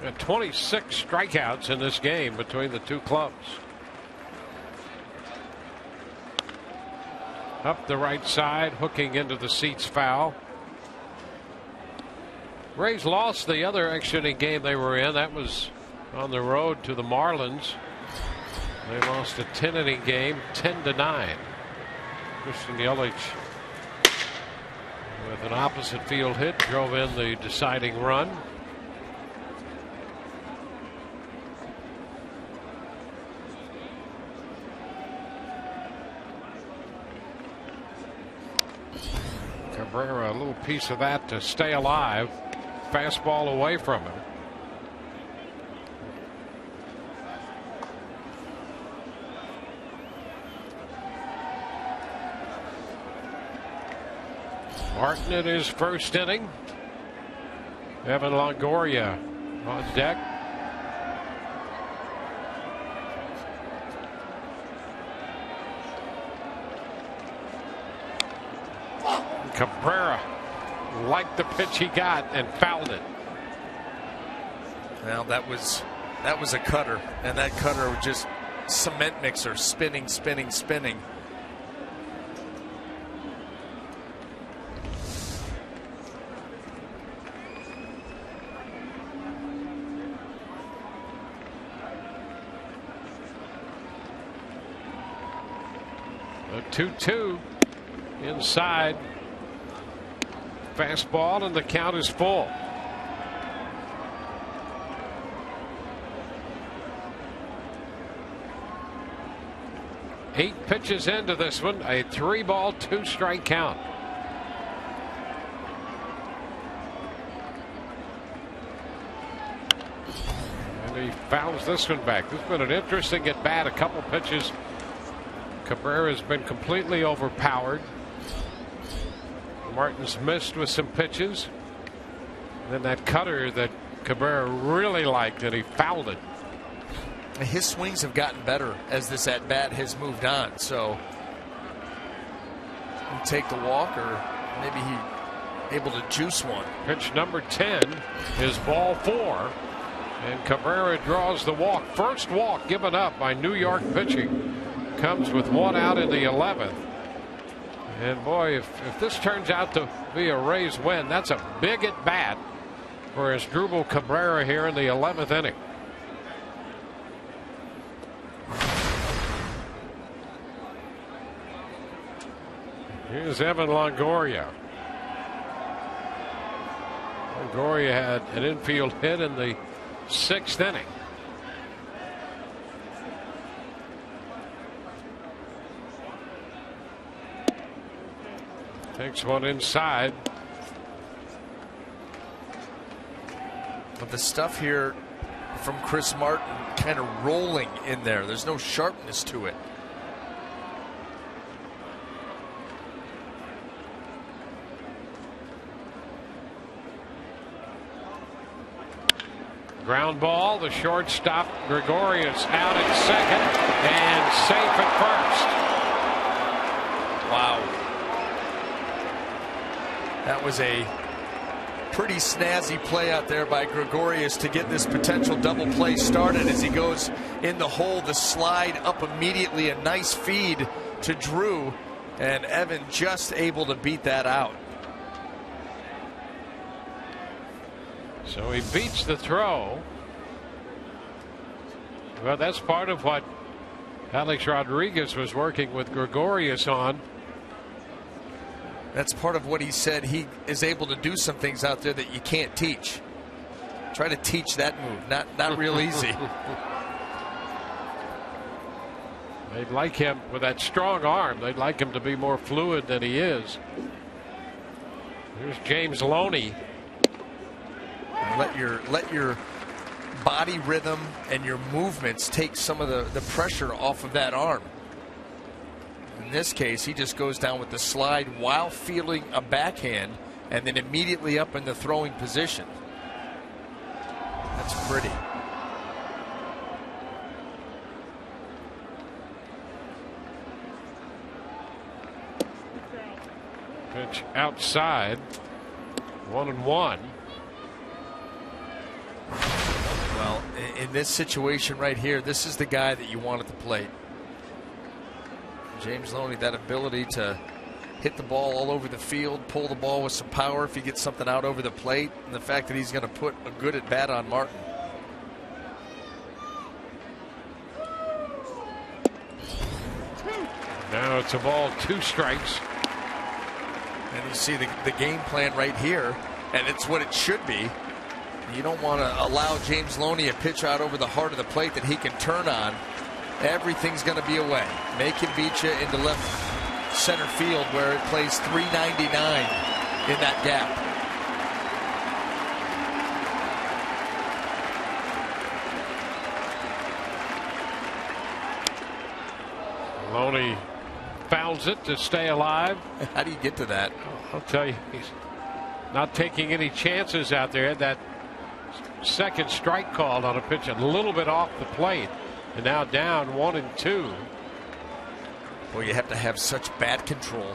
And 26 strikeouts in this game between the two clubs. Up the right side, hooking into the seats, foul. Rays lost the other extra inning game they were in. That was on the road to the Marlins. They lost a 10-inning game, 10-9. Christian Yelich, with an opposite field hit, drove in the deciding run. Cabrera, a little piece of that to stay alive. Fastball away from him. Martin in his first inning. Evan Longoria on deck. Cabrera liked the pitch he got and fouled it. Well, that was a cutter, and that cutter just cement mixer, spinning. 2-2 inside. Fastball, and the count is full. Eight pitches into this one, a 3-ball, 2-strike count. And he fouls this one back. This has been an interesting at bat. A couple pitches. Cabrera has been completely overpowered. Martin's missed with some pitches. Then that cutter that Cabrera really liked, and he fouled it. His swings have gotten better as this at bat has moved on. So he take the walk, or maybe he able to juice one. Pitch number 10 is ball 4, and Cabrera draws the walk. First walk given up by New York pitching. Comes with 1 out in the 11th. And boy, if this turns out to be a Rays win, that's a big at bat for Asdrubal Cabrera here in the 11th inning. Here's Evan Longoria. Longoria had an infield hit in the 6th inning. Takes one inside. But the stuff here from Chris Martin kind of rolling in there. There's no sharpness to it. Ground ball. The shortstop Gregorius out at second and safe at first. Wow. That was a pretty snazzy play out there by Gregorius to get this potential double play started as he goes in the hole. The slide up immediately, a nice feed to Drew, and Evan just able to beat that out. So he beats the throw. Well, that's part of what Alex Rodriguez was working with Gregorius on. That's part of what he said. He is able to do some things out there that you can't teach. Try to teach that move. Not real easy. They'd like him with that strong arm. They'd like him to be more fluid than he is. Here's James Loney. Let your body rhythm and your movements take some of the pressure off of that arm. In this case, he just goes down with the slide while feeling a backhand and then immediately up in the throwing position. That's pretty. Pitch outside. 1-1. Well, in this situation right here, this is the guy that you want at the plate. James Loney, that ability to hit the ball all over the field, pull the ball with some power if he gets something out over the plate, and the fact that he's going to put a good at bat on Martin. Now it's a ball, 2 strikes. And you see the game plan right here, and it's what it should be. You don't want to allow James Loney a pitch out over the heart of the plate that he can turn on. Everything's going to be away. Make him beat you into left center field where it plays 399 in that gap. Loney fouls it to stay alive. How do you get to that? I'll tell you, he's not taking any chances out there. That second strike called on a pitch a little bit off the plate. And now down 1-2. Well, you have to have such bat control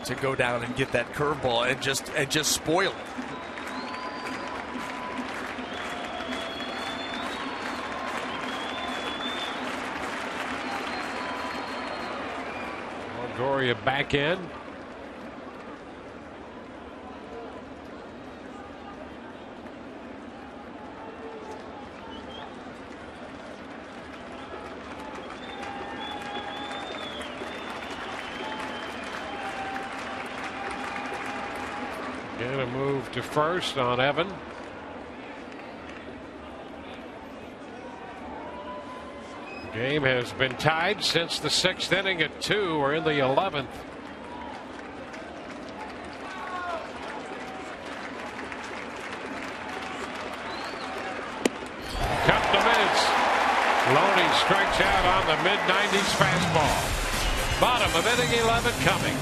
to go down and get that curveball and just spoil it. Goria back in. Get a move to first on Evan. The game has been tied since the 6th inning at 2. We're in the 11th. Cup to miss. Loney strikes out on the mid-90s fastball. Bottom of inning 11 coming.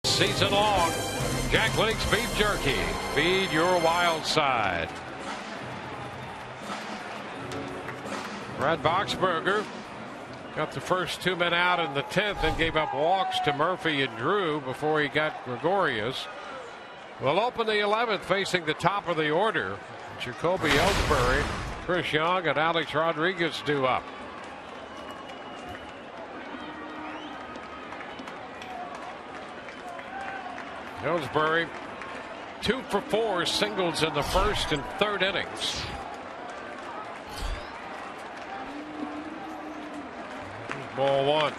Season long, Jack Link's beef jerky. Feed your wild side. Brad Boxberger got the first 2 men out in the 10th and gave up walks to Murphy and Drew before he got Gregorius. We'll open the 11th facing the top of the order. Jacoby Ellsbury, Chris Young, and Alex Rodriguez due up. Ellsbury 2 for 4 singles in the first and third innings. Ball 1.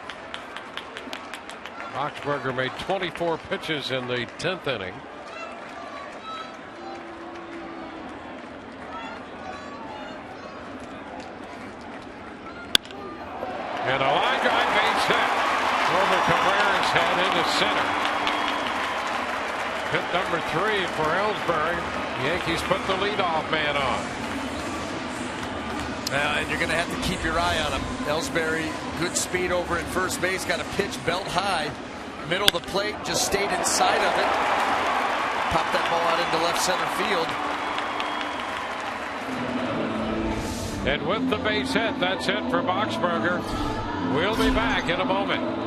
Boxberger made 24 pitches in the 10th inning. And a line drive base hit over Cabrera's head into center. Hit number 3 for Ellsbury. The Yankees put the leadoff man on. And you're going to have to keep your eye on him. Ellsbury, good speed over at first base. Got a pitch belt high. Middle of the plate. Just stayed inside of it. Popped that ball out into left center field. And with the base hit, that's it for Boxberger. We'll be back in a moment.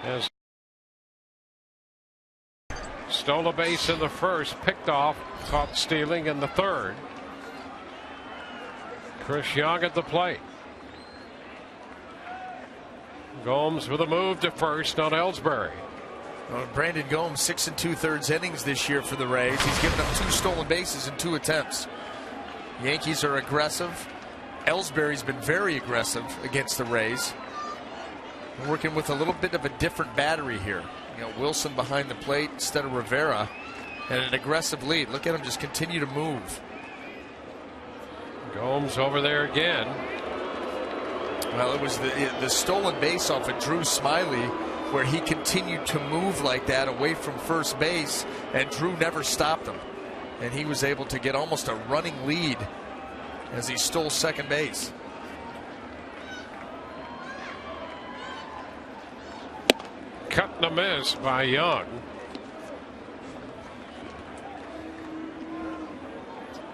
Has stole a base in the first, picked off, caught stealing in the third. Chris Young at the plate. Gomes with a move to first on Ellsbury. Well, Brandon Gomes 6 2/3 innings this year for the Rays. He's given up 2 stolen bases in 2 attempts. Yankees are aggressive. Ellsbury's been very aggressive against the Rays. Working with a little bit of a different battery here. You know, Wilson behind the plate instead of Rivera, and an aggressive lead. Look at him just continue to move. Gomes over there again. Well, it was the stolen base off of Drew Smyly, where he continued to move like that away from first base, and Drew never stopped him. And he was able to get almost a running lead as he stole second base. Cut and a miss by Young.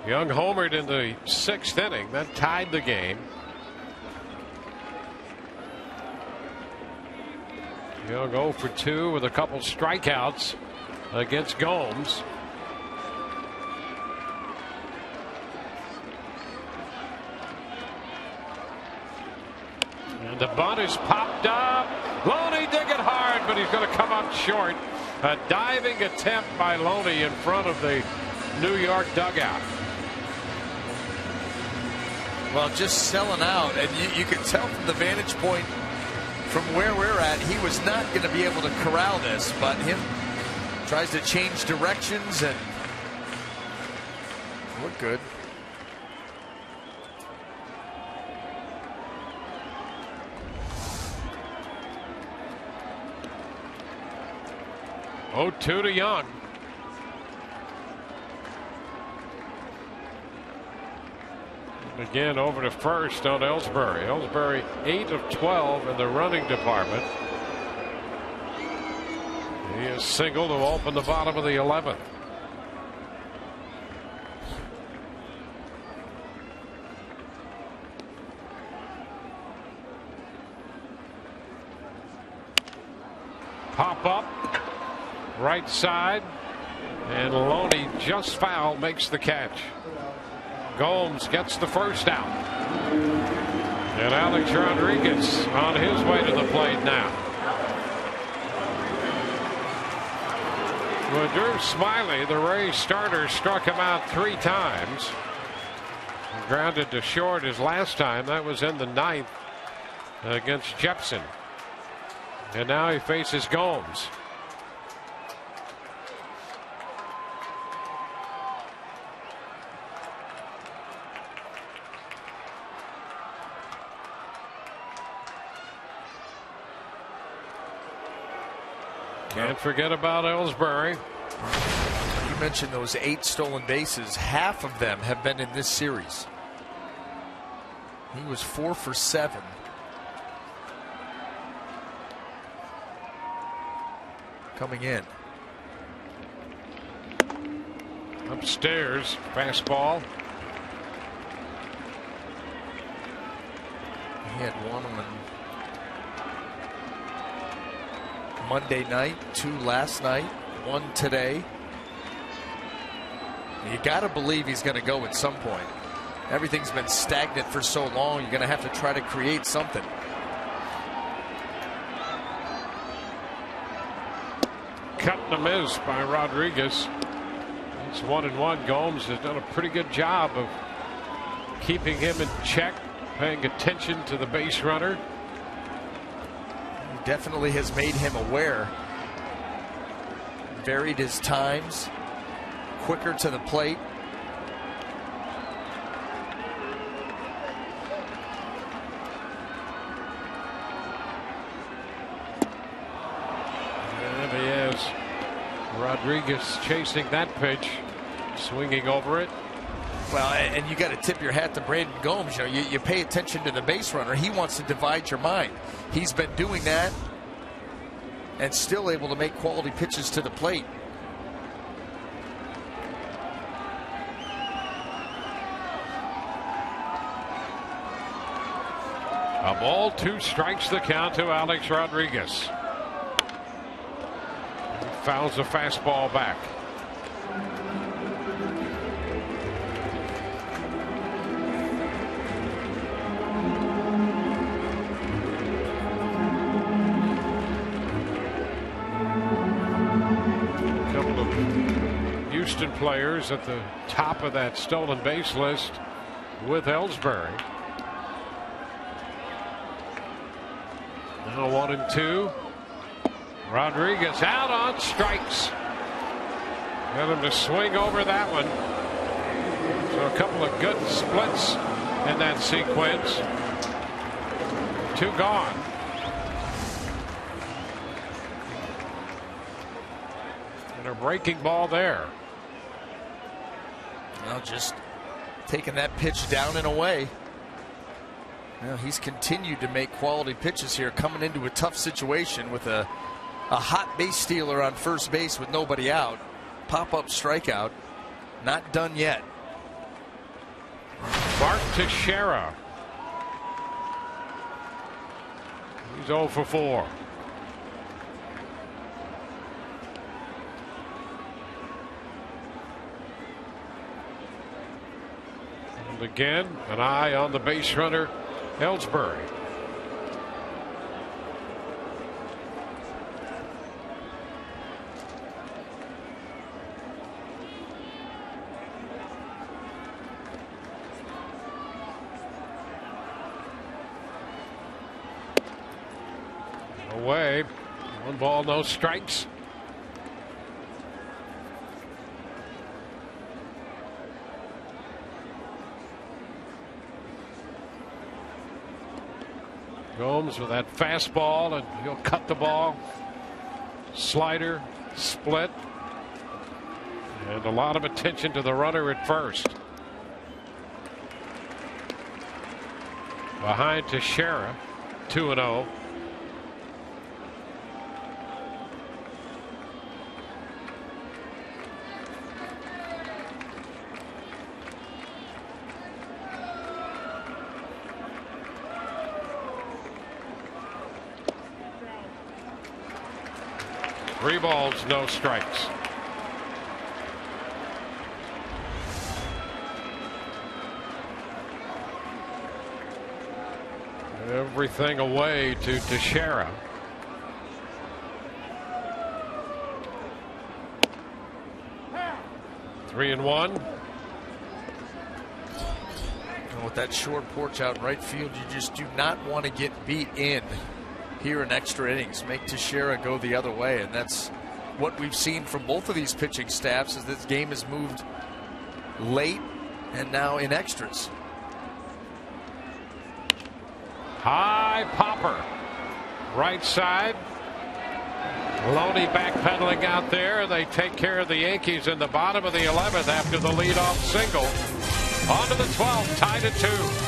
Young homered in the 6th inning. That tied the game. Young 0 for 2 with a couple strikeouts against Gomes. And the bunt is popped up. Loney dig it hard, but he's going to come up short. A diving attempt by Loney in front of the New York dugout. Well, just selling out, and you can tell from the vantage point from where we're at, he was not going to be able to corral this, but him tries to change directions and look good. Oh, 2 to Young. Again over to first on Ellsbury. Ellsbury 8 of 12 in the running department. He is single to open the bottom of the 11th. Pop up right side, and Loney just foul makes the catch. Gomes gets the first out. And Alex Rodriguez on his way to the plate now. Well, Drew Smyly, the Rays starter, struck him out 3 times. Grounded to short his last time. That was in the 9th against Jepson. And now he faces Gomes. Can't forget about Ellsbury. You mentioned those 8 stolen bases. Half of them have been in this series. He was 4 for 7. Coming in. Upstairs, fastball. He had one on Monday night, 2 last night, 1 today. You got to believe he's going to go at some point. Everything's been stagnant for so long, you're going to have to try to create something. Cut and a miss by Rodriguez. It's 1-1. Gomes has done a pretty good job of keeping him in check, paying attention to the base runner. He definitely has made him aware. Varied his times, quicker to the plate. And he has Rodriguez chasing that pitch, swinging over it. Well, and you got to tip your hat to Brandon Gomes. You know, you pay attention to the base runner. He wants to divide your mind. He's been doing that and still able to make quality pitches to the plate. A ball, 2 strikes the count to Alex Rodriguez. fouls the fastball back. A couple of Houston players at the top of that stolen base list with Ellsbury. Now 1-2. Rodriguez out on strikes. Got him to swing over that one. So a couple of good splits in that sequence. 2 gone. And a breaking ball there. Well, just taking that pitch down and away. Well, he's continued to make quality pitches here, coming into a tough situation with a hot base stealer on first base with nobody out. Pop-up strikeout. Not done yet. Bart Teixeira. He's 0 for 4. And again, an eye on the base runner, Ellsbury. Away. 1 ball, no strikes. Gomes with that fastball, and he'll cut the ball. Slider, split, and a lot of attention to the runner at first. Behind Teixeira, 2-0. Three balls, no strikes. Everything away to Teixeira. Three and one. With that short porch out in right field, you just do not want to get beat in here in extra innings. Make Teixeira go the other way, and that's what we've seen from both of these pitching staffs as this game has moved late and now in extras. High popper, right side. Loney backpedaling out there, and they take care of the Yankees in the bottom of the 11th after the leadoff single. On to the 12th, tied at 2.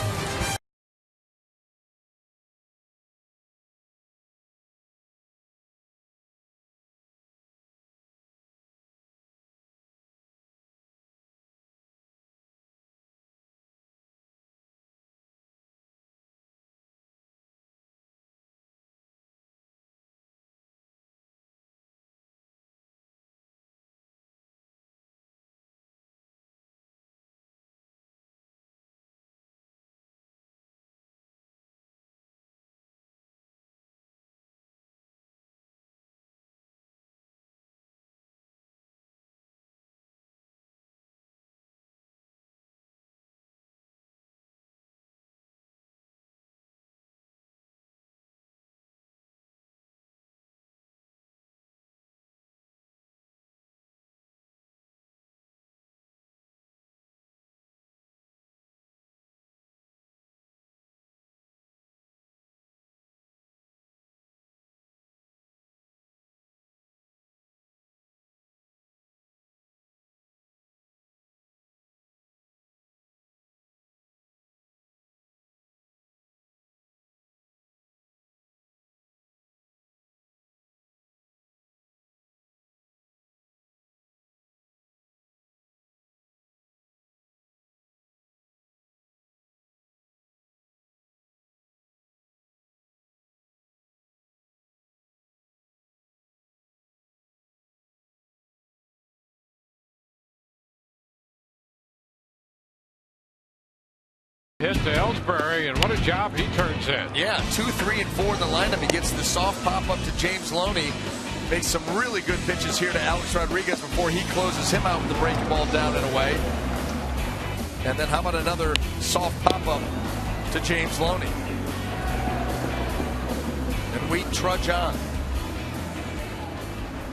Hit to Ellsbury, and what a job he turns in. Yeah, 2, 3, and 4 in the lineup. He gets the soft pop up to James Loney. Makes some really good pitches here to Alex Rodriguez before he closes him out with the breaking ball down and away. And then how about another soft pop up to James Loney? And we trudge on.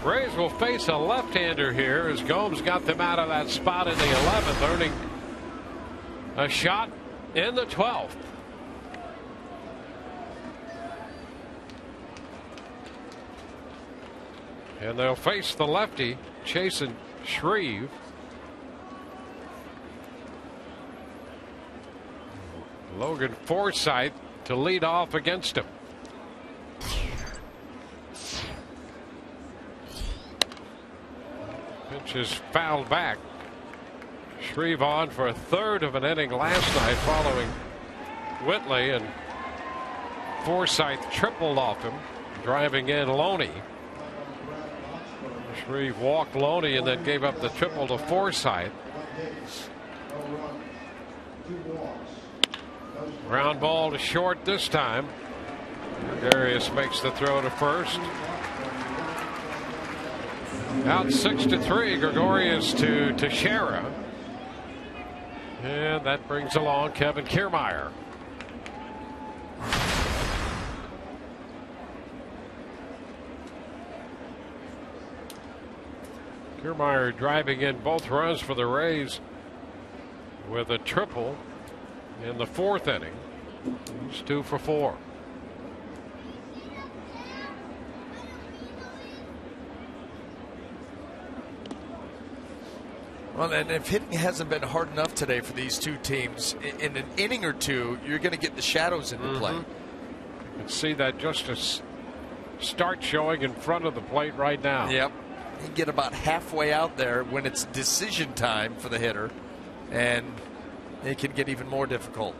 Rays will face a left-hander here as Gomes got them out of that spot in the 11th, earning a shot in the 12th. And they'll face the lefty, Chasen Shreve. Logan Forsythe to lead off against him. Pitch is fouled back. Shreve on for a third of an inning last night following Whitley, and Forsythe tripled off him, driving in Loney. Shreve walked Loney and then gave up the triple to Forsythe. Ground ball to short this time. Darius makes the throw to first. Out 6-3. Gregorius to Teixeira. And that brings along Kevin Kiermaier. Kiermaier driving in both runs for the Rays with a triple in the 4th inning. He's 2 for 4. Well, and if hitting hasn't been hard enough today for these two teams, in an inning or two, you're going to get the shadows into play. You can see that just a start showing in front of the plate right now. Yep. You get about halfway out there when it's decision time for the hitter, and it can get even more difficult.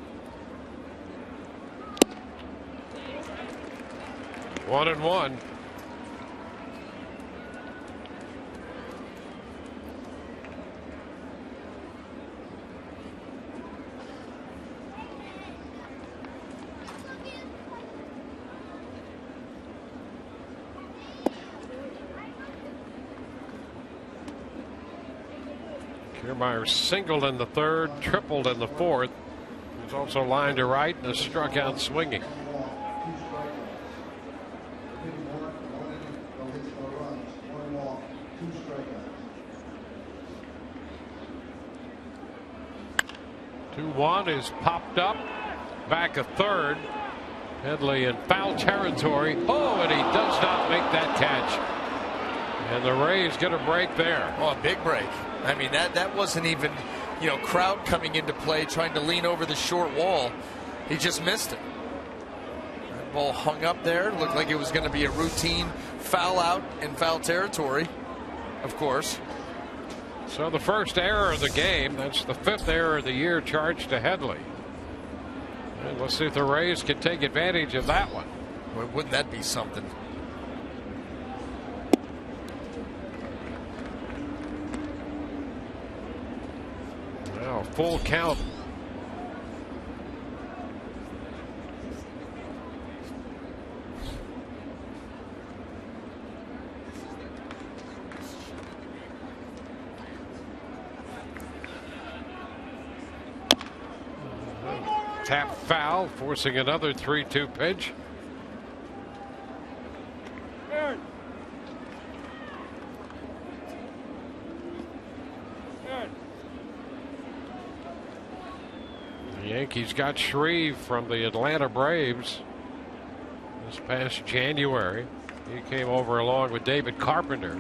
1-1. Kiermaier singled in the 3rd, tripled in the 4th. He's also lined to right and has struck out swinging. Two-1 is popped up, back a 3rd. Headley in foul territory. Oh, and he does not make that catch. And the Rays get a break there. Oh, a big break. I mean, that wasn't even, crowd coming into play trying to lean over the short wall. He just missed it. That ball hung up there. Looked like it was going to be a routine foul out in foul territory, of course. So the first error of the game, that's the 5th error of the year charged to Headley. And let's see if the Rays can take advantage of that one. Well, wouldn't that be something? Now full count. Tap foul, forcing another 3-2 pitch. The Yankees got Shreve from the Atlanta Braves this past January. He came over along with David Carpenter.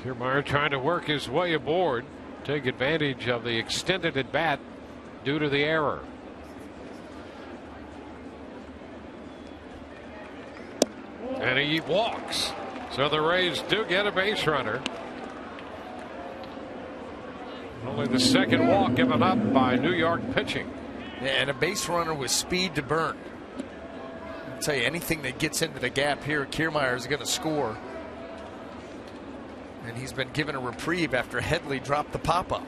Kiermaier trying to work his way aboard, take advantage of the extended at bat due to the error. And he walks. So the Rays do get a base runner. Only the 2nd walk given up by New York pitching. Yeah, and a base runner with speed to burn. I'll tell you, anything that gets into the gap here, Kiermaier is going to score. And he's been given a reprieve after Headley dropped the pop-up.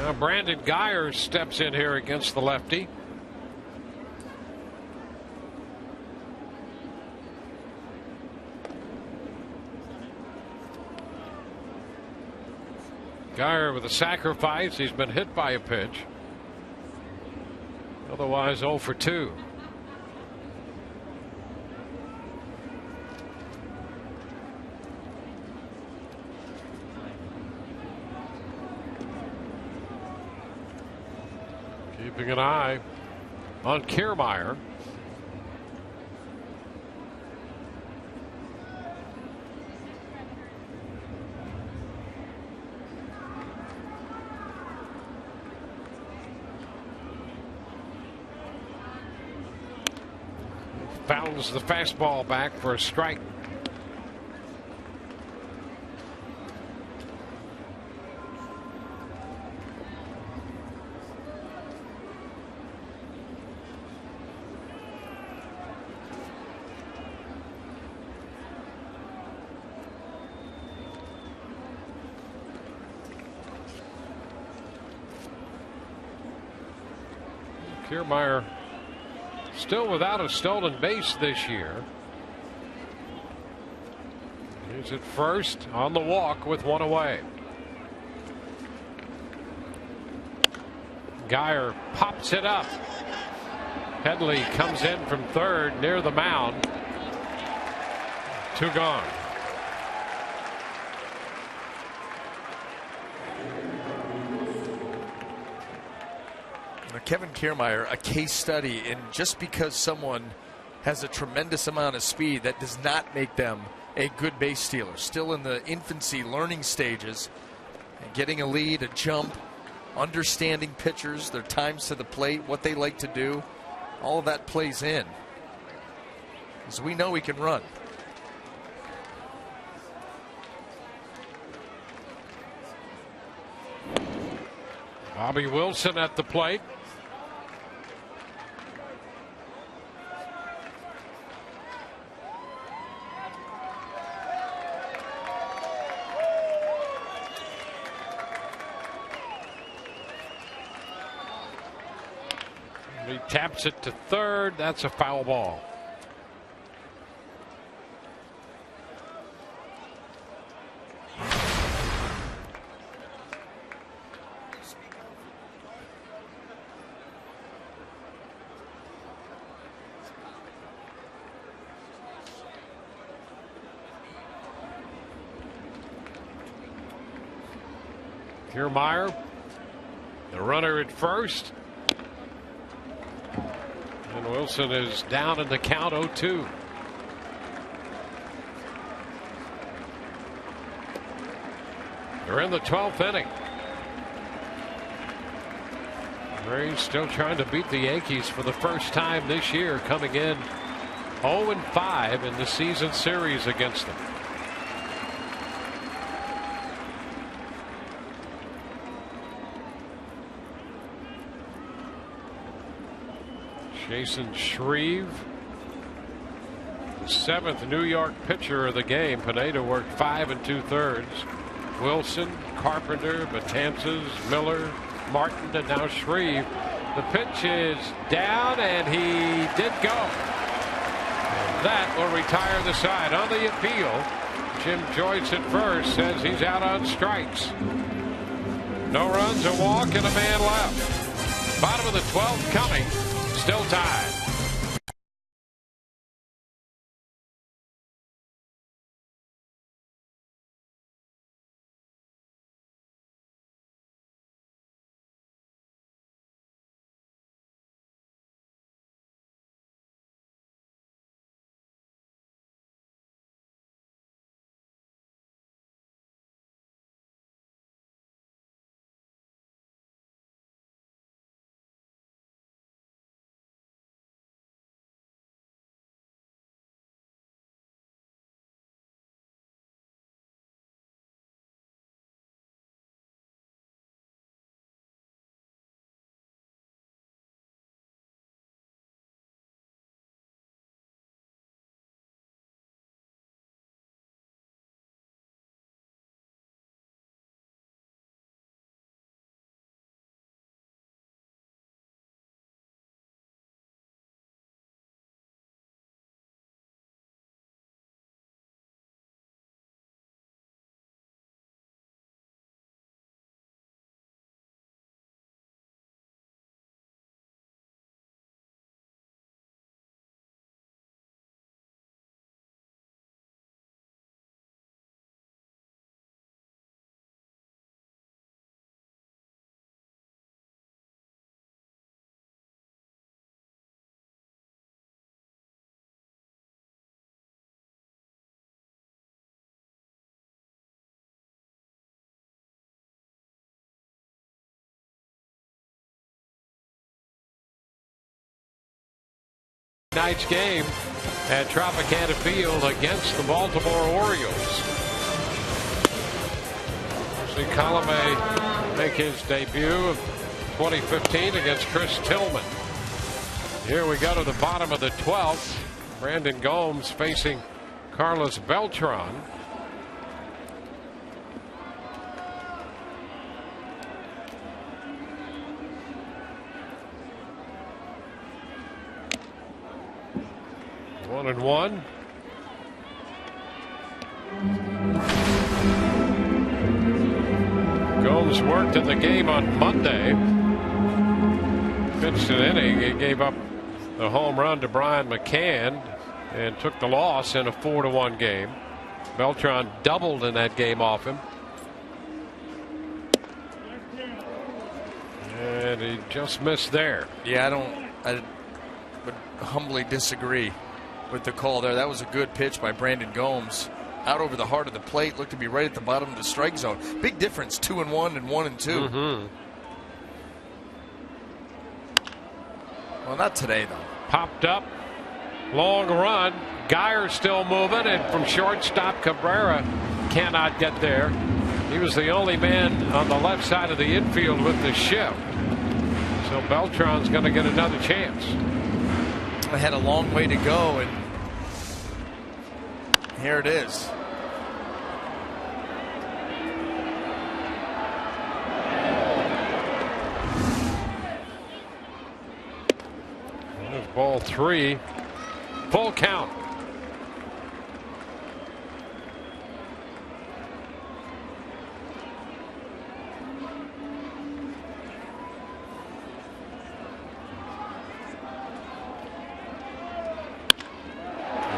Now Brandon Geyer steps in here against the lefty. Geyer with a sacrifice. He's been hit by a pitch. Otherwise 0 for 2. Keeping an eye on Kiermaier. Fouls the fastball back for a strike. Kiermaier still without a stolen base this year. He's at first on the walk with one away. Geyer pops it up. Headley comes in from third near the mound. 2 gone. Kevin Kiermaier, a case study in just because someone has a tremendous amount of speed, that does not make them a good base stealer. Still in the infancy learning stages, and getting a lead, a jump, understanding pitchers, their times to the plate, what they like to do, all of that plays in. As we know, he can run. Bobby Wilson at the plate. He taps it to third. That's a foul ball. Kiermaier, the runner at first. And Wilson is down in the count 0-2. They're in the 12th inning. Rays still trying to beat the Yankees for the first time this year, coming in 0-5 in the season series against them. Jason Shreve, the 7th New York pitcher of the game. Pineda worked 5 2/3. Wilson, Carpenter, Betances, Miller, Martin, and now Shreve. The pitch is down, and he did go. That will retire the side. On the appeal, Jim Joyce at first says he's out on strikes. No runs, a walk, and a man left. Bottom of the 12th coming. Still tied. Night's game at Tropicana Field against the Baltimore Orioles. See Colomé make his debut of 2015 against Chris Tillman. Here we go to the bottom of the 12th. Brandon Gomes facing Carlos Beltran. One and one. Gomes worked in the game on Monday. Pitched an inning. He gave up the home run to Brian McCann and took the loss in a 4-1 game. Beltran doubled in that game off him. And he just missed there. Yeah, I would humbly disagree with the call there. That was a good pitch by Brandon Gomes. Out over the heart of the plate, looked to be right at the bottom of the strike zone. Big difference, 2-1 and 1-2. Mm-hmm. Well, not today, though. Popped up, long run. Geyer still moving, and from shortstop, Cabrera cannot get there. He was the only man on the left side of the infield with the shift. So Beltran's going to get another chance. I had a long way to go, and here it is. There's ball 3. Full count.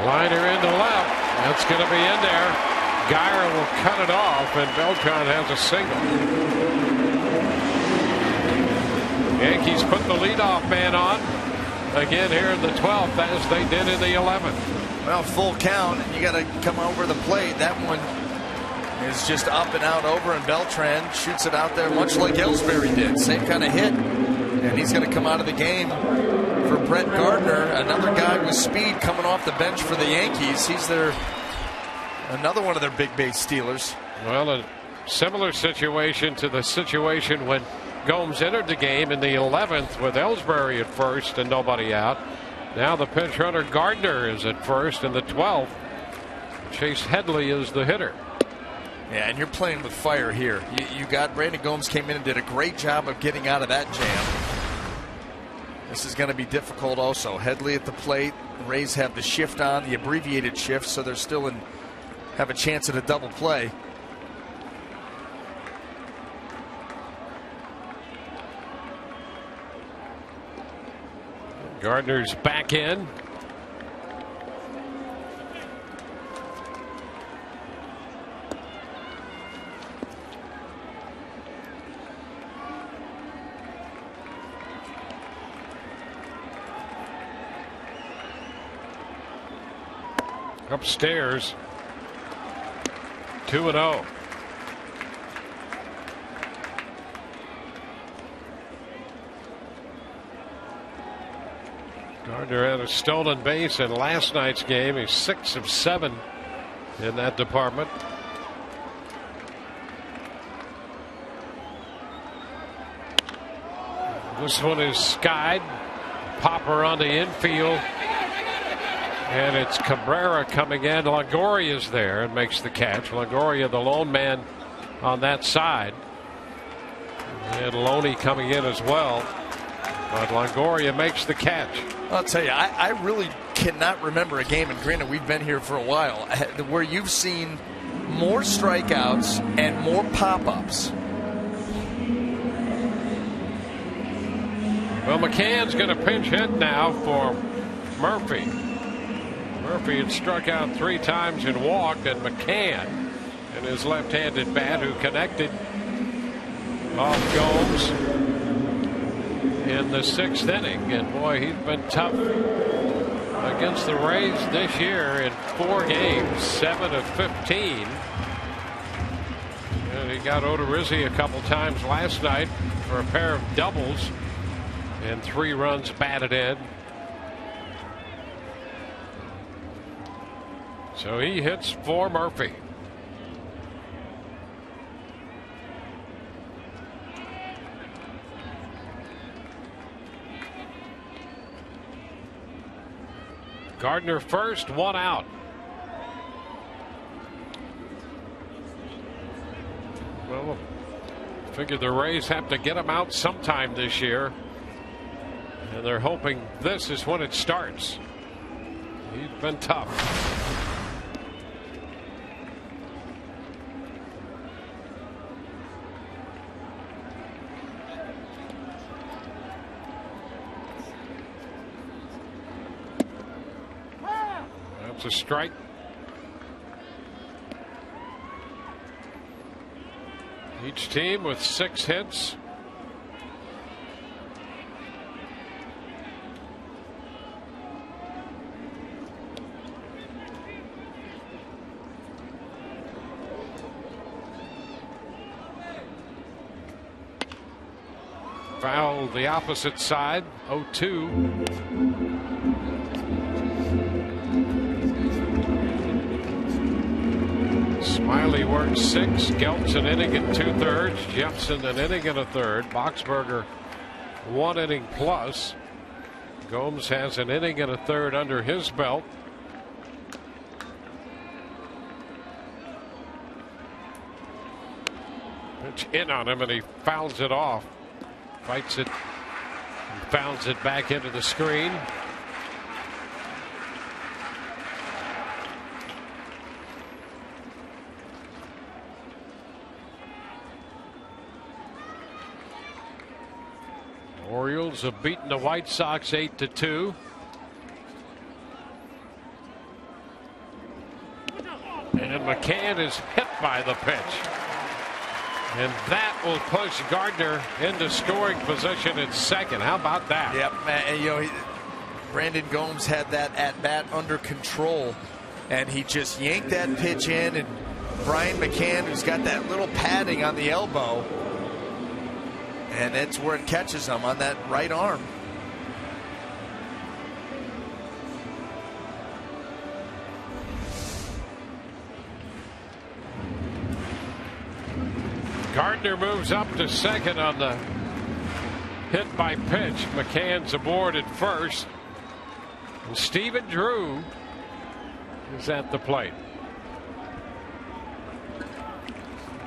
Liner into left. That's going to be in there. Geyer will cut it off, and Beltran has a single. Yankees put the leadoff man on again here in the 12th, as they did in the 11th. Well, full count, and you got to come over the plate. That one is just up and out over, and Beltran shoots it out there much like Ellsbury did. Same kind of hit, and he's going to come out of the game for Brett Gardner, another guy with speed coming off the bench for the Yankees. He's another one of their big base stealers. Well, a similar situation to the situation when Gomes entered the game in the 11th with Ellsbury at first and nobody out. Now the pinch runner Gardner is at first in the 12th. Chase Headley is the hitter. Yeah, and you're playing with fire here. You got Brandon Gomes came in and did a great job of getting out of that jam. This is going to be difficult also. Headley at the plate. The Rays have the shift on, the abbreviated shift, so they're still have a chance at a double play. Gardner's back in. Upstairs, 2-0. Gardner had a stolen base in last night's game. He's 6 of 7 in that department. This one is skied. Popper on the infield. And it's Cabrera coming in. Longoria's there and makes the catch. Longoria, the lone man on that side. And Loney coming in as well. But Longoria makes the catch. I'll tell you, I really cannot remember a game, and granted, we've been here for a while, where you've seen more strikeouts and more pop-ups. Well, McCann's going to pinch hit now for Murphy. Murphy had struck out 3 times and walked, and McCann and his left-handed bat, who connected off Gomes in the 6th inning. And boy, he's been tough against the Rays this year in 4 games, 7 of 15. And he got Odorizzi a couple times last night for a pair of doubles and 3 runs batted in. So he hits for Murphy. Gardner first, one out. Well, figure the Rays have to get him out sometime this year, and they're hoping this is when it starts. He's been tough. That's a strike. Each team with 6 hits. Foul the opposite side, 0-2. Smiley works 6. Geltz an inning and 2/3. Jepson an inning and a third. Boxberger 1 inning plus. Gomes has an inning and a third under his belt. Pitch in on him and he fouls it off. Fights it and fouls it back into the screen. Orioles have beaten the White Sox 8-2. And McCann is hit by the pitch. And that will push Gardner into scoring position at second. How about that? Yep. You know, Brandon Gomes had that at bat under control, and he just yanked that pitch in. And Brian McCann, who's got that little padding on the elbow, and that's where it catches him on that right arm. Gardner moves up to second on the hit by pitch. McCann's aboard at first. And Stephen Drew is at the plate.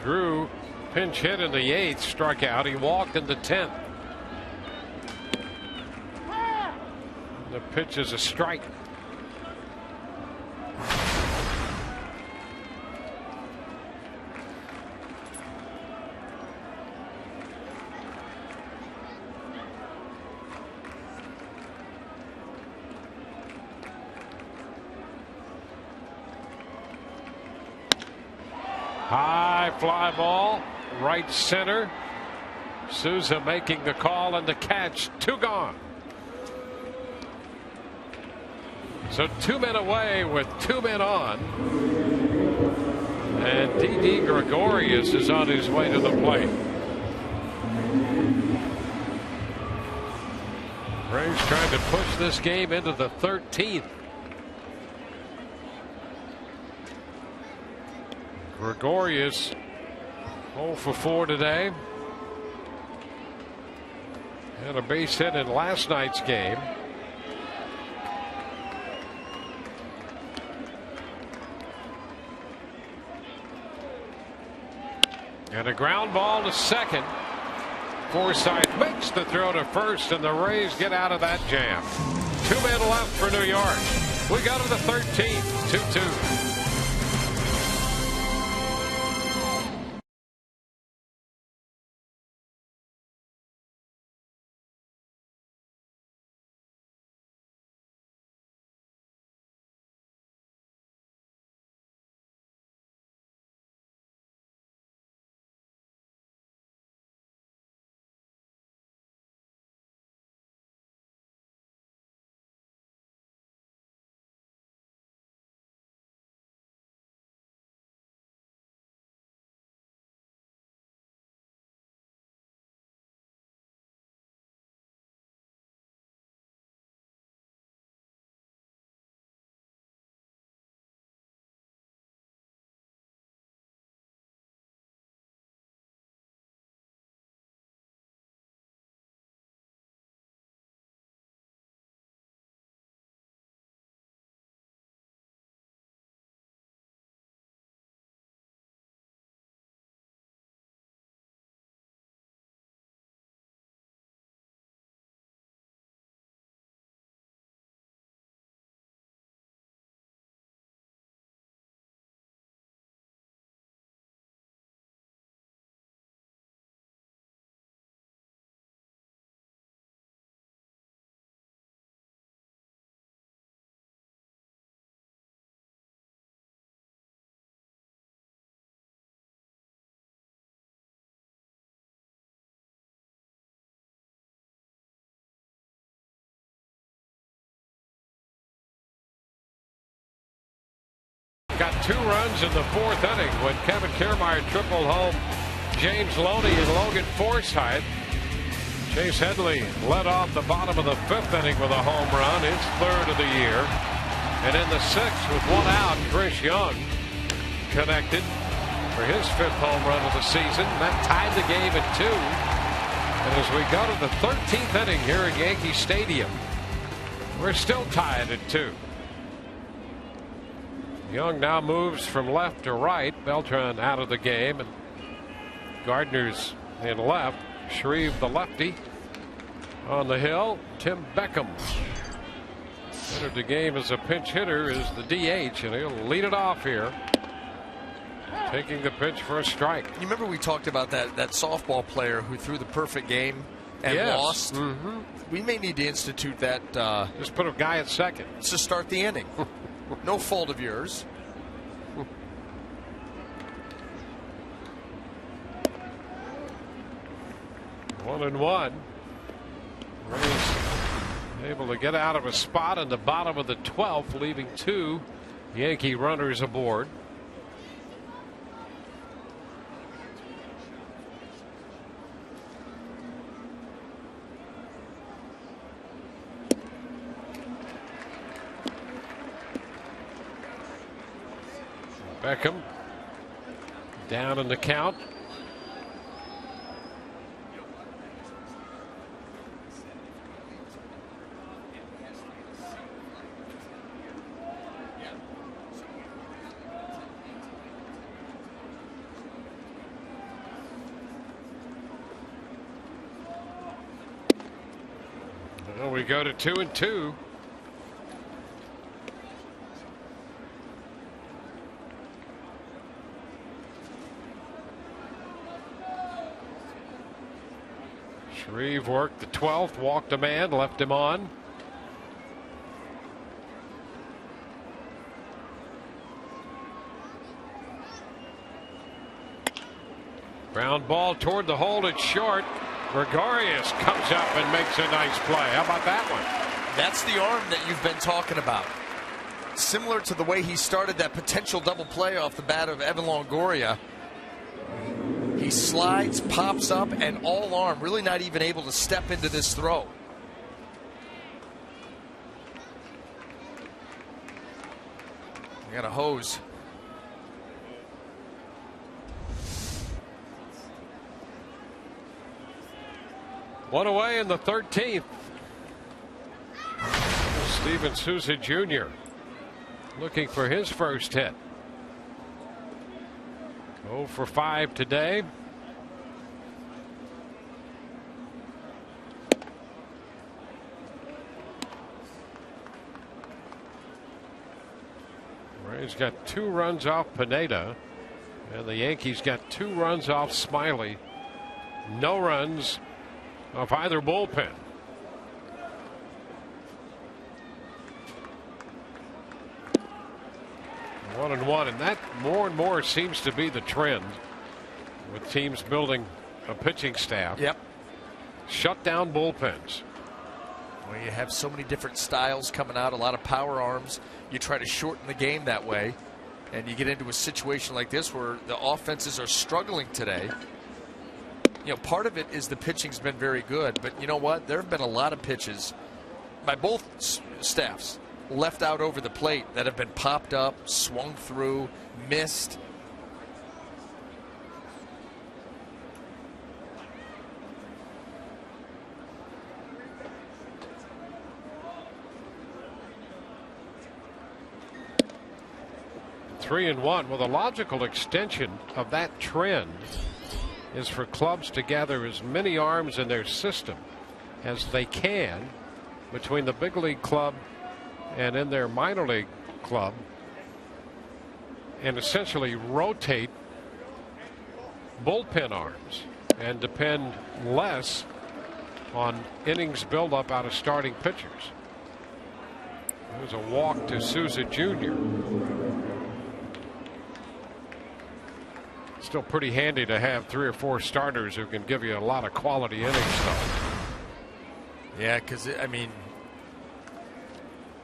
Drew pinch hit in the 8th, struck out. He walked in the 10th. The pitch is a strike. High fly ball, right center. Souza making the call and the catch. 2 gone. So 2 men away with 2 men on. And Didi Gregorius is on his way to the plate. Braves trying to push this game into the 13th. Gregorius 0 for 4 today. Had a base hit in last night's game. And a ground ball to second. Forsythe makes the throw to first, and the Rays get out of that jam. 2 men left for New York. We go to the 13th, 2-2. got 2 runs in the 4th inning when Kevin Kiermaier tripled home James Loney and Logan Forsythe. Chase Headley led off the bottom of the 5th inning with a home run, his 3rd of the year. And in the 6th, with 1 out, Chris Young connected for his 5th home run of the season. That tied the game at 2. And as we go to the 13th inning here at Yankee Stadium, we're still tied at 2. Young now moves from left to right. Beltran out of the game, and Gardner's in left. Shreve, the lefty, on the hill. Tim Beckham entered the game as a pinch hitter, is the DH, and he'll lead it off here, taking the pitch for a strike. You remember we talked about that softball player who threw the perfect game and lost? Mm-hmm. We may need to institute that. Just put a guy at second to start the inning. No fault of yours. One and one. Rays able to get out of a spot in the bottom of the 12th, leaving 2 Yankee runners aboard. Beckham down in the count. Well, we go to 2-2. Shreve worked the 12th, walked a man, left him on. Ground ball toward the hole, it's short. Gregorius comes up and makes a nice play. How about that one? That's the arm that you've been talking about. Similar to the way he started that potential double play off the bat of Evan Longoria. He slides, pops up, and all arm, really not even able to step into this throw. I got a hose. One away in the 13th. Steven Souza Jr. looking for his first hit. 0 for 5 today. Rays got 2 runs off Pineda, and the Yankees got 2 runs off Smiley. No runs off either bullpen. One and one, and that more and more seems to be the trend with teams building a pitching staff. Yep. Shut down bullpens. Well, you have so many different styles coming out, a lot of power arms. You try to shorten the game that way, and you get into a situation like this where the offenses are struggling today. You know, part of it is the pitching's been very good, but you know what? There have been a lot of pitches by both staffs left out over the plate that have been popped up, swung through, missed. Three and one. Well, the logical extension of that trend is for clubs to gather as many arms in their system as they can between the big league club and in their minor league club, and essentially rotate bullpen arms and depend less on innings buildup out of starting pitchers. There's a walk to Souza Jr. Still pretty handy to have 3 or 4 starters who can give you a lot of quality innings stuff. Yeah, because I mean,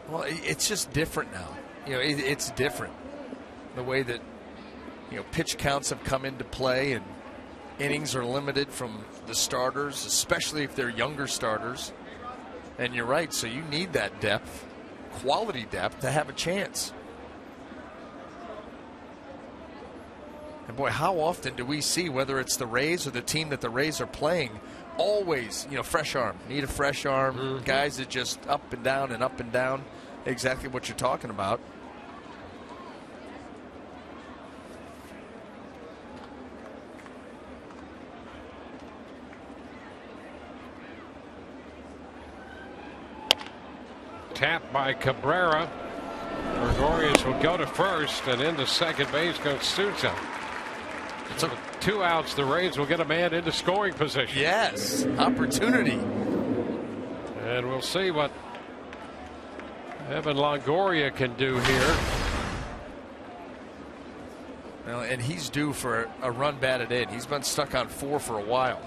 well, it's just different now. You know, it's different. the way that pitch counts have come into play and innings are limited from the starters, especially if they're younger starters. And you're right, so you need that depth, quality depth, to have a chance. And boy, how often do we see, whether it's the Rays or the team that the Rays are playing, always, fresh arm. Need a fresh arm. Guys that just up and down and up and down. Exactly what you're talking about. Tap by Cabrera. Gregorius will go to first, and into second base goes Souza. So 2 outs, the Rays will get a man into scoring position. Yes, opportunity. And we'll see what Evan Longoria can do here. Well, and he's due for a run batted in. He's been stuck on 4 for a while.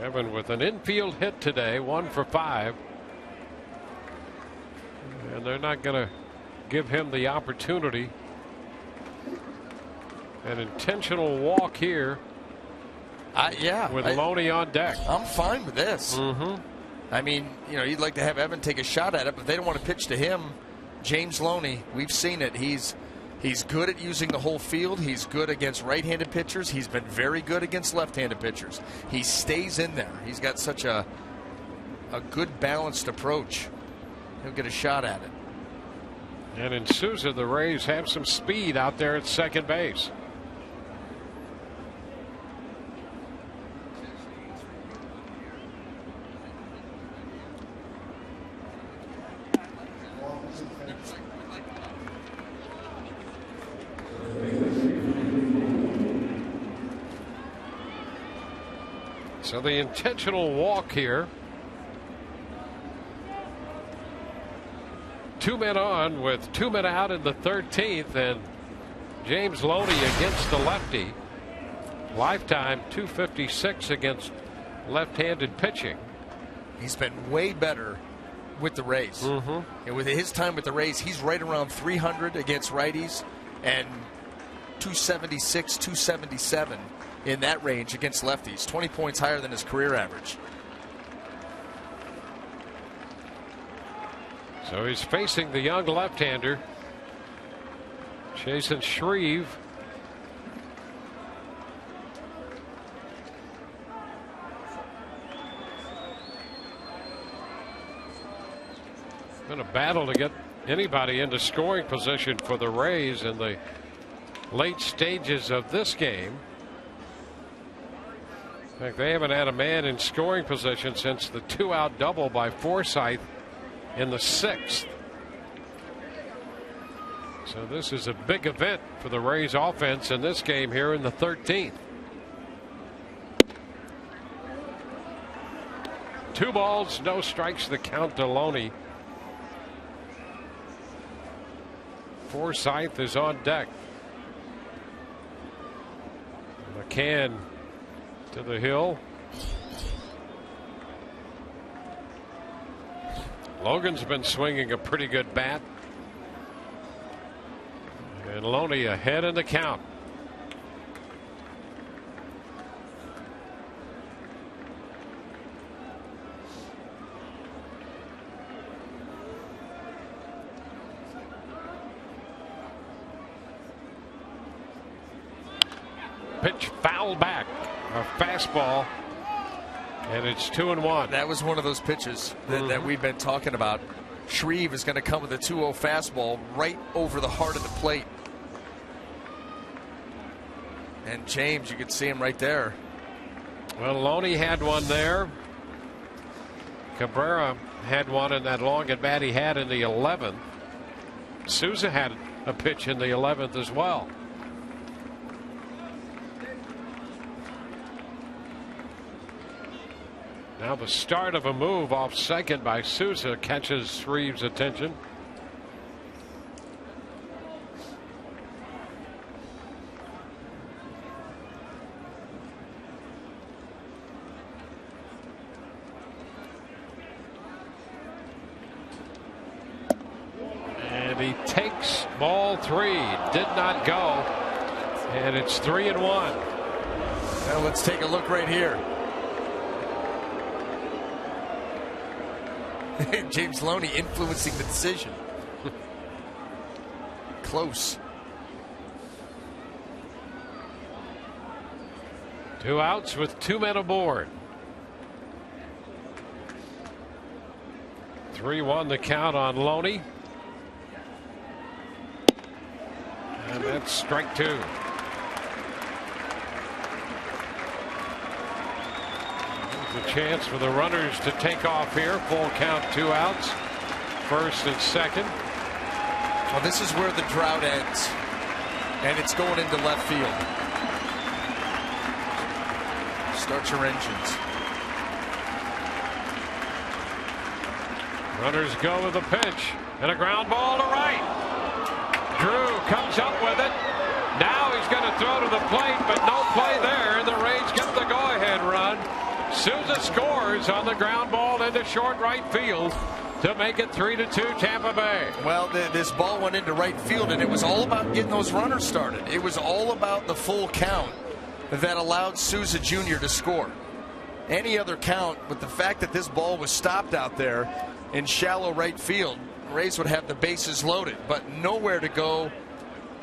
Evan with an infield hit today, 1 for 5. And they're not going to give him the opportunity. An intentional walk here. With Loney on deck. I'm fine with this. I mean, you'd like to have Evan take a shot at it, but they don't want to pitch to him. James Loney, we've seen it. He's good at using the whole field. He's good against right-handed pitchers. He's been very good against left-handed pitchers. He stays in there. He's got such a good balanced approach. He'll get a shot at it. And in Souza, the Rays have some speed out there at second base. So the intentional walk here. 2 men on with 2 men out in the 13th, and James Loney against the lefty. Lifetime .256 against left-handed pitching. He's been way better with the Rays. And with his time with the Rays, he's right around 300 against righties and 276, 277 in that range against lefties. 20 points higher than his career average. So he's facing the young left-hander, Jason Shreve. Been a battle to get anybody into scoring position for the Rays in the late stages of this game. In fact, they haven't had a man in scoring position since the 2-out double by Forsythe in the 6th. So this is a big event for the Rays offense in this game here in the 13th. 2 balls, no strikes, the count to Loney. Forsythe is on deck. McCann to the hill. Logan's been swinging a pretty good bat. And Loney ahead in the count. Pitch foul back. A fastball. And it's 2-1. That was one of those pitches that we've been talking about. Shreve is going to come with a 2-0 fastball right over the heart of the plate. And James, you can see him right there. Well, Loney had one there. Cabrera had one in that long at bat he had in the 11th. Souza had a pitch in the 11th as well. Now the start of a move off second by Souza catches Shreve's attention. And he takes ball 3. Did not go. And it's 3-1. Well, let's take a look right here. James Loney influencing the decision. Close. 2 outs with 2 men aboard. 3-1 the count on Loney. And that's strike 2. There's a chance for the runners to take off here. Full count, 2 outs. First and second. Well, this is where the drought ends. And it's going into left field. Start your engines. Runners go with a pitch. And a ground ball to right. Drew comes up with it. Now he's going to throw to the plate, but no play there. And the Rays get the go-ahead run. Souza scores on the ground ball into short right field to make it 3-2 Tampa Bay. Well, this ball went into right field, and it was all about getting those runners started. It was all about the full count that allowed Souza Jr. to score. Any other count, with the fact that this ball was stopped out there in shallow right field, the Rays would have the bases loaded, but nowhere to go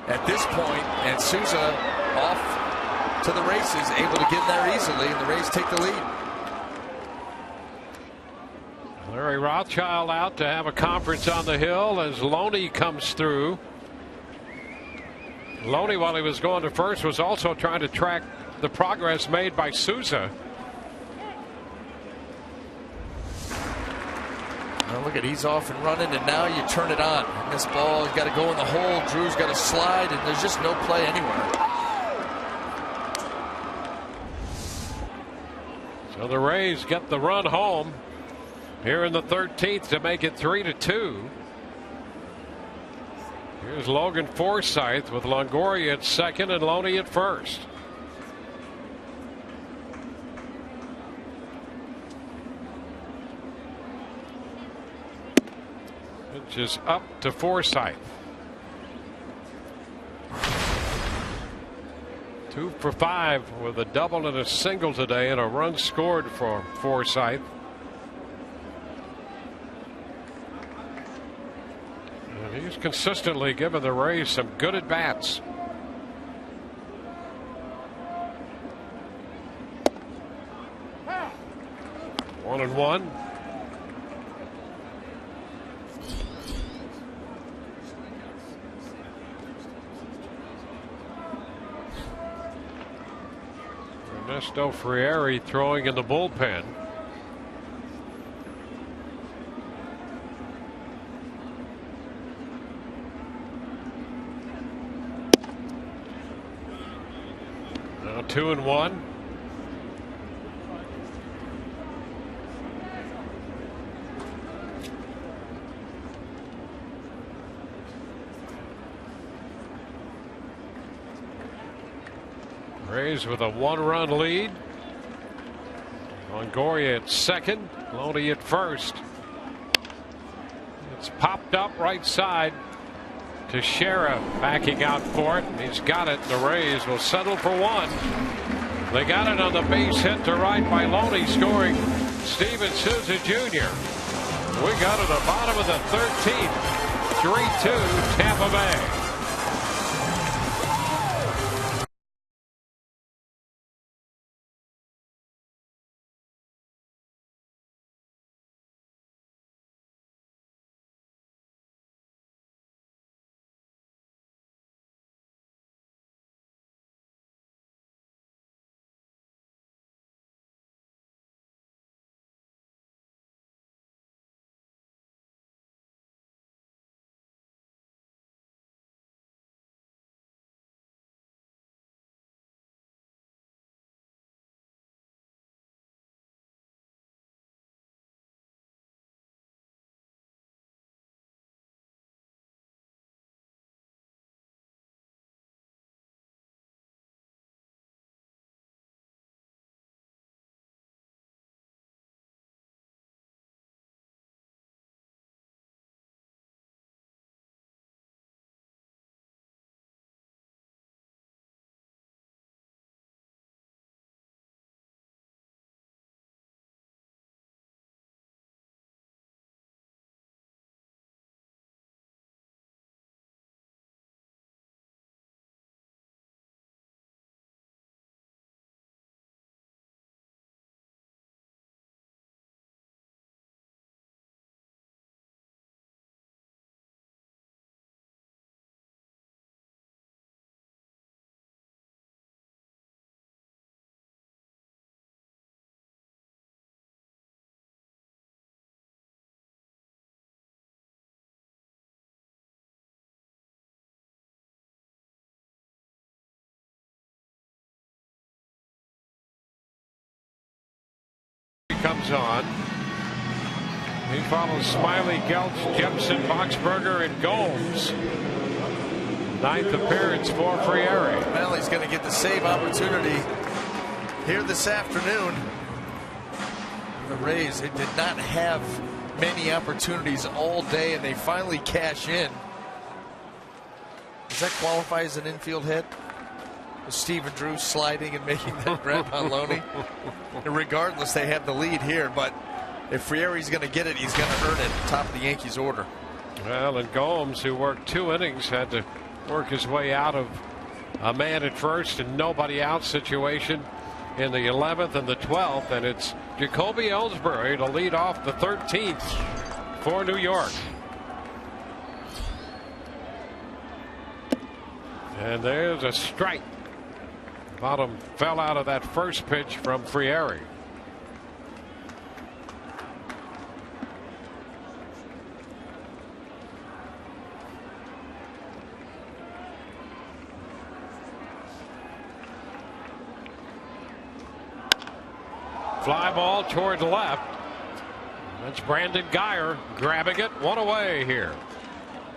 at this point, and Souza off to the races, able to get there easily, and the Rays take the lead. Larry Rothschild out to have a conference on the hill as Loney comes through. Loney, while he was going to first, was also trying to track the progress made by Souza. Well, look at, he's off and running, and now you turn it on. And this ball has got to go in the hole. Drew's got to slide, and there's just no play anywhere. So the Rays get the run home here in the 13th to make it 3-2. Here's Logan Forsythe with Longoria at second and Loney at first. Pitch is up to Forsythe. 2 for 5 with a double and a single today, and a run scored for Forsythe. And he's consistently given the Rays some good at bats. One and one. Ernesto Frieri throwing in the bullpen. Now 2-1. Rays with a 1-run lead. Longoria at second, Loney at first. It's popped up right side. Teixeira backing out for it. He's got it. The Rays will settle for one. They got it on the base hit to right by Loney, scoring Steven Souza Jr. We go to the bottom of the 13th. 3-2 Tampa Bay. comes on. He follows Smiley, Geltz, Jepson, Boxberger, and Gomes. 9th appearance for Friere. Well, he's going to get the save opportunity here this afternoon. The Rays, they did not have many opportunities all day, and they finally cash in. Does that qualify as an infield hit? With Stephen Drew sliding and making that grab on Loney? And regardless, they have the lead here, but if Friere's going to get it, he's going to earn it at the top of the Yankees order. Well, and Gomes, who worked 2 innings, had to work his way out of a man at first and nobody out situation in the 11th and the 12th, and it's Jacoby Ellsbury to lead off the 13th for New York. And there's a strike. Bottom fell out of that first pitch from Friere. Fly ball toward left. That's Brandon Guyer grabbing it. 1 away here.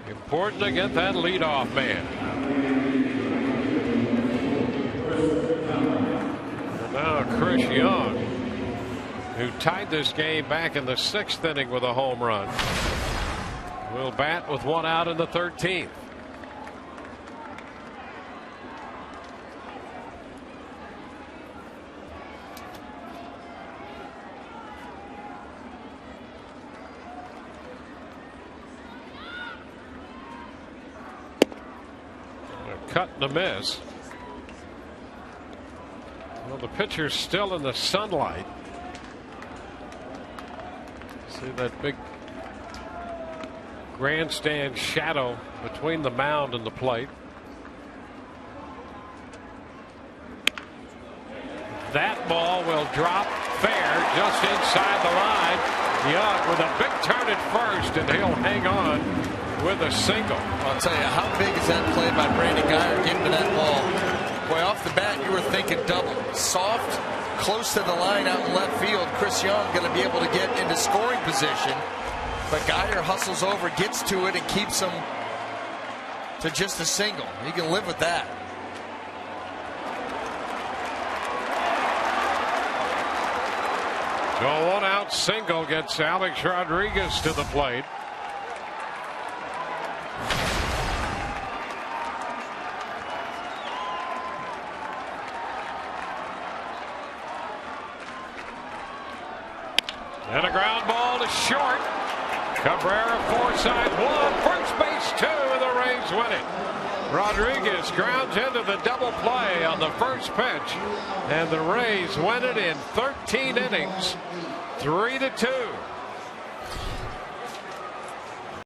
Important to get that leadoff man. And now Chris Young, who tied this game back in the 6th inning with a home run, will bat with 1 out in the 13th. Cut and a miss. Well, the pitcher's still in the sunlight. See that big grandstand shadow between the mound and the plate. That ball will drop fair just inside the line. Young with a big turn at first, and he'll hang on with a single. I'll tell you, how big is that play by Brandon Guyer getting to that ball? Boy, off the bat, you were thinking double. Soft, close to the line out in left field. Chris Young going to be able to get into scoring position. But Guyer hustles over, gets to it, and keeps him to just a single. He can live with that. So a 1-out single gets Alex Rodriguez to the plate. And a ground ball to short. Cabrera, Forsythe, 1, first base 2, and the Rays win it. Rodriguez grounds into the double play on the first pitch, and the Rays win it in 13 innings, 3-2.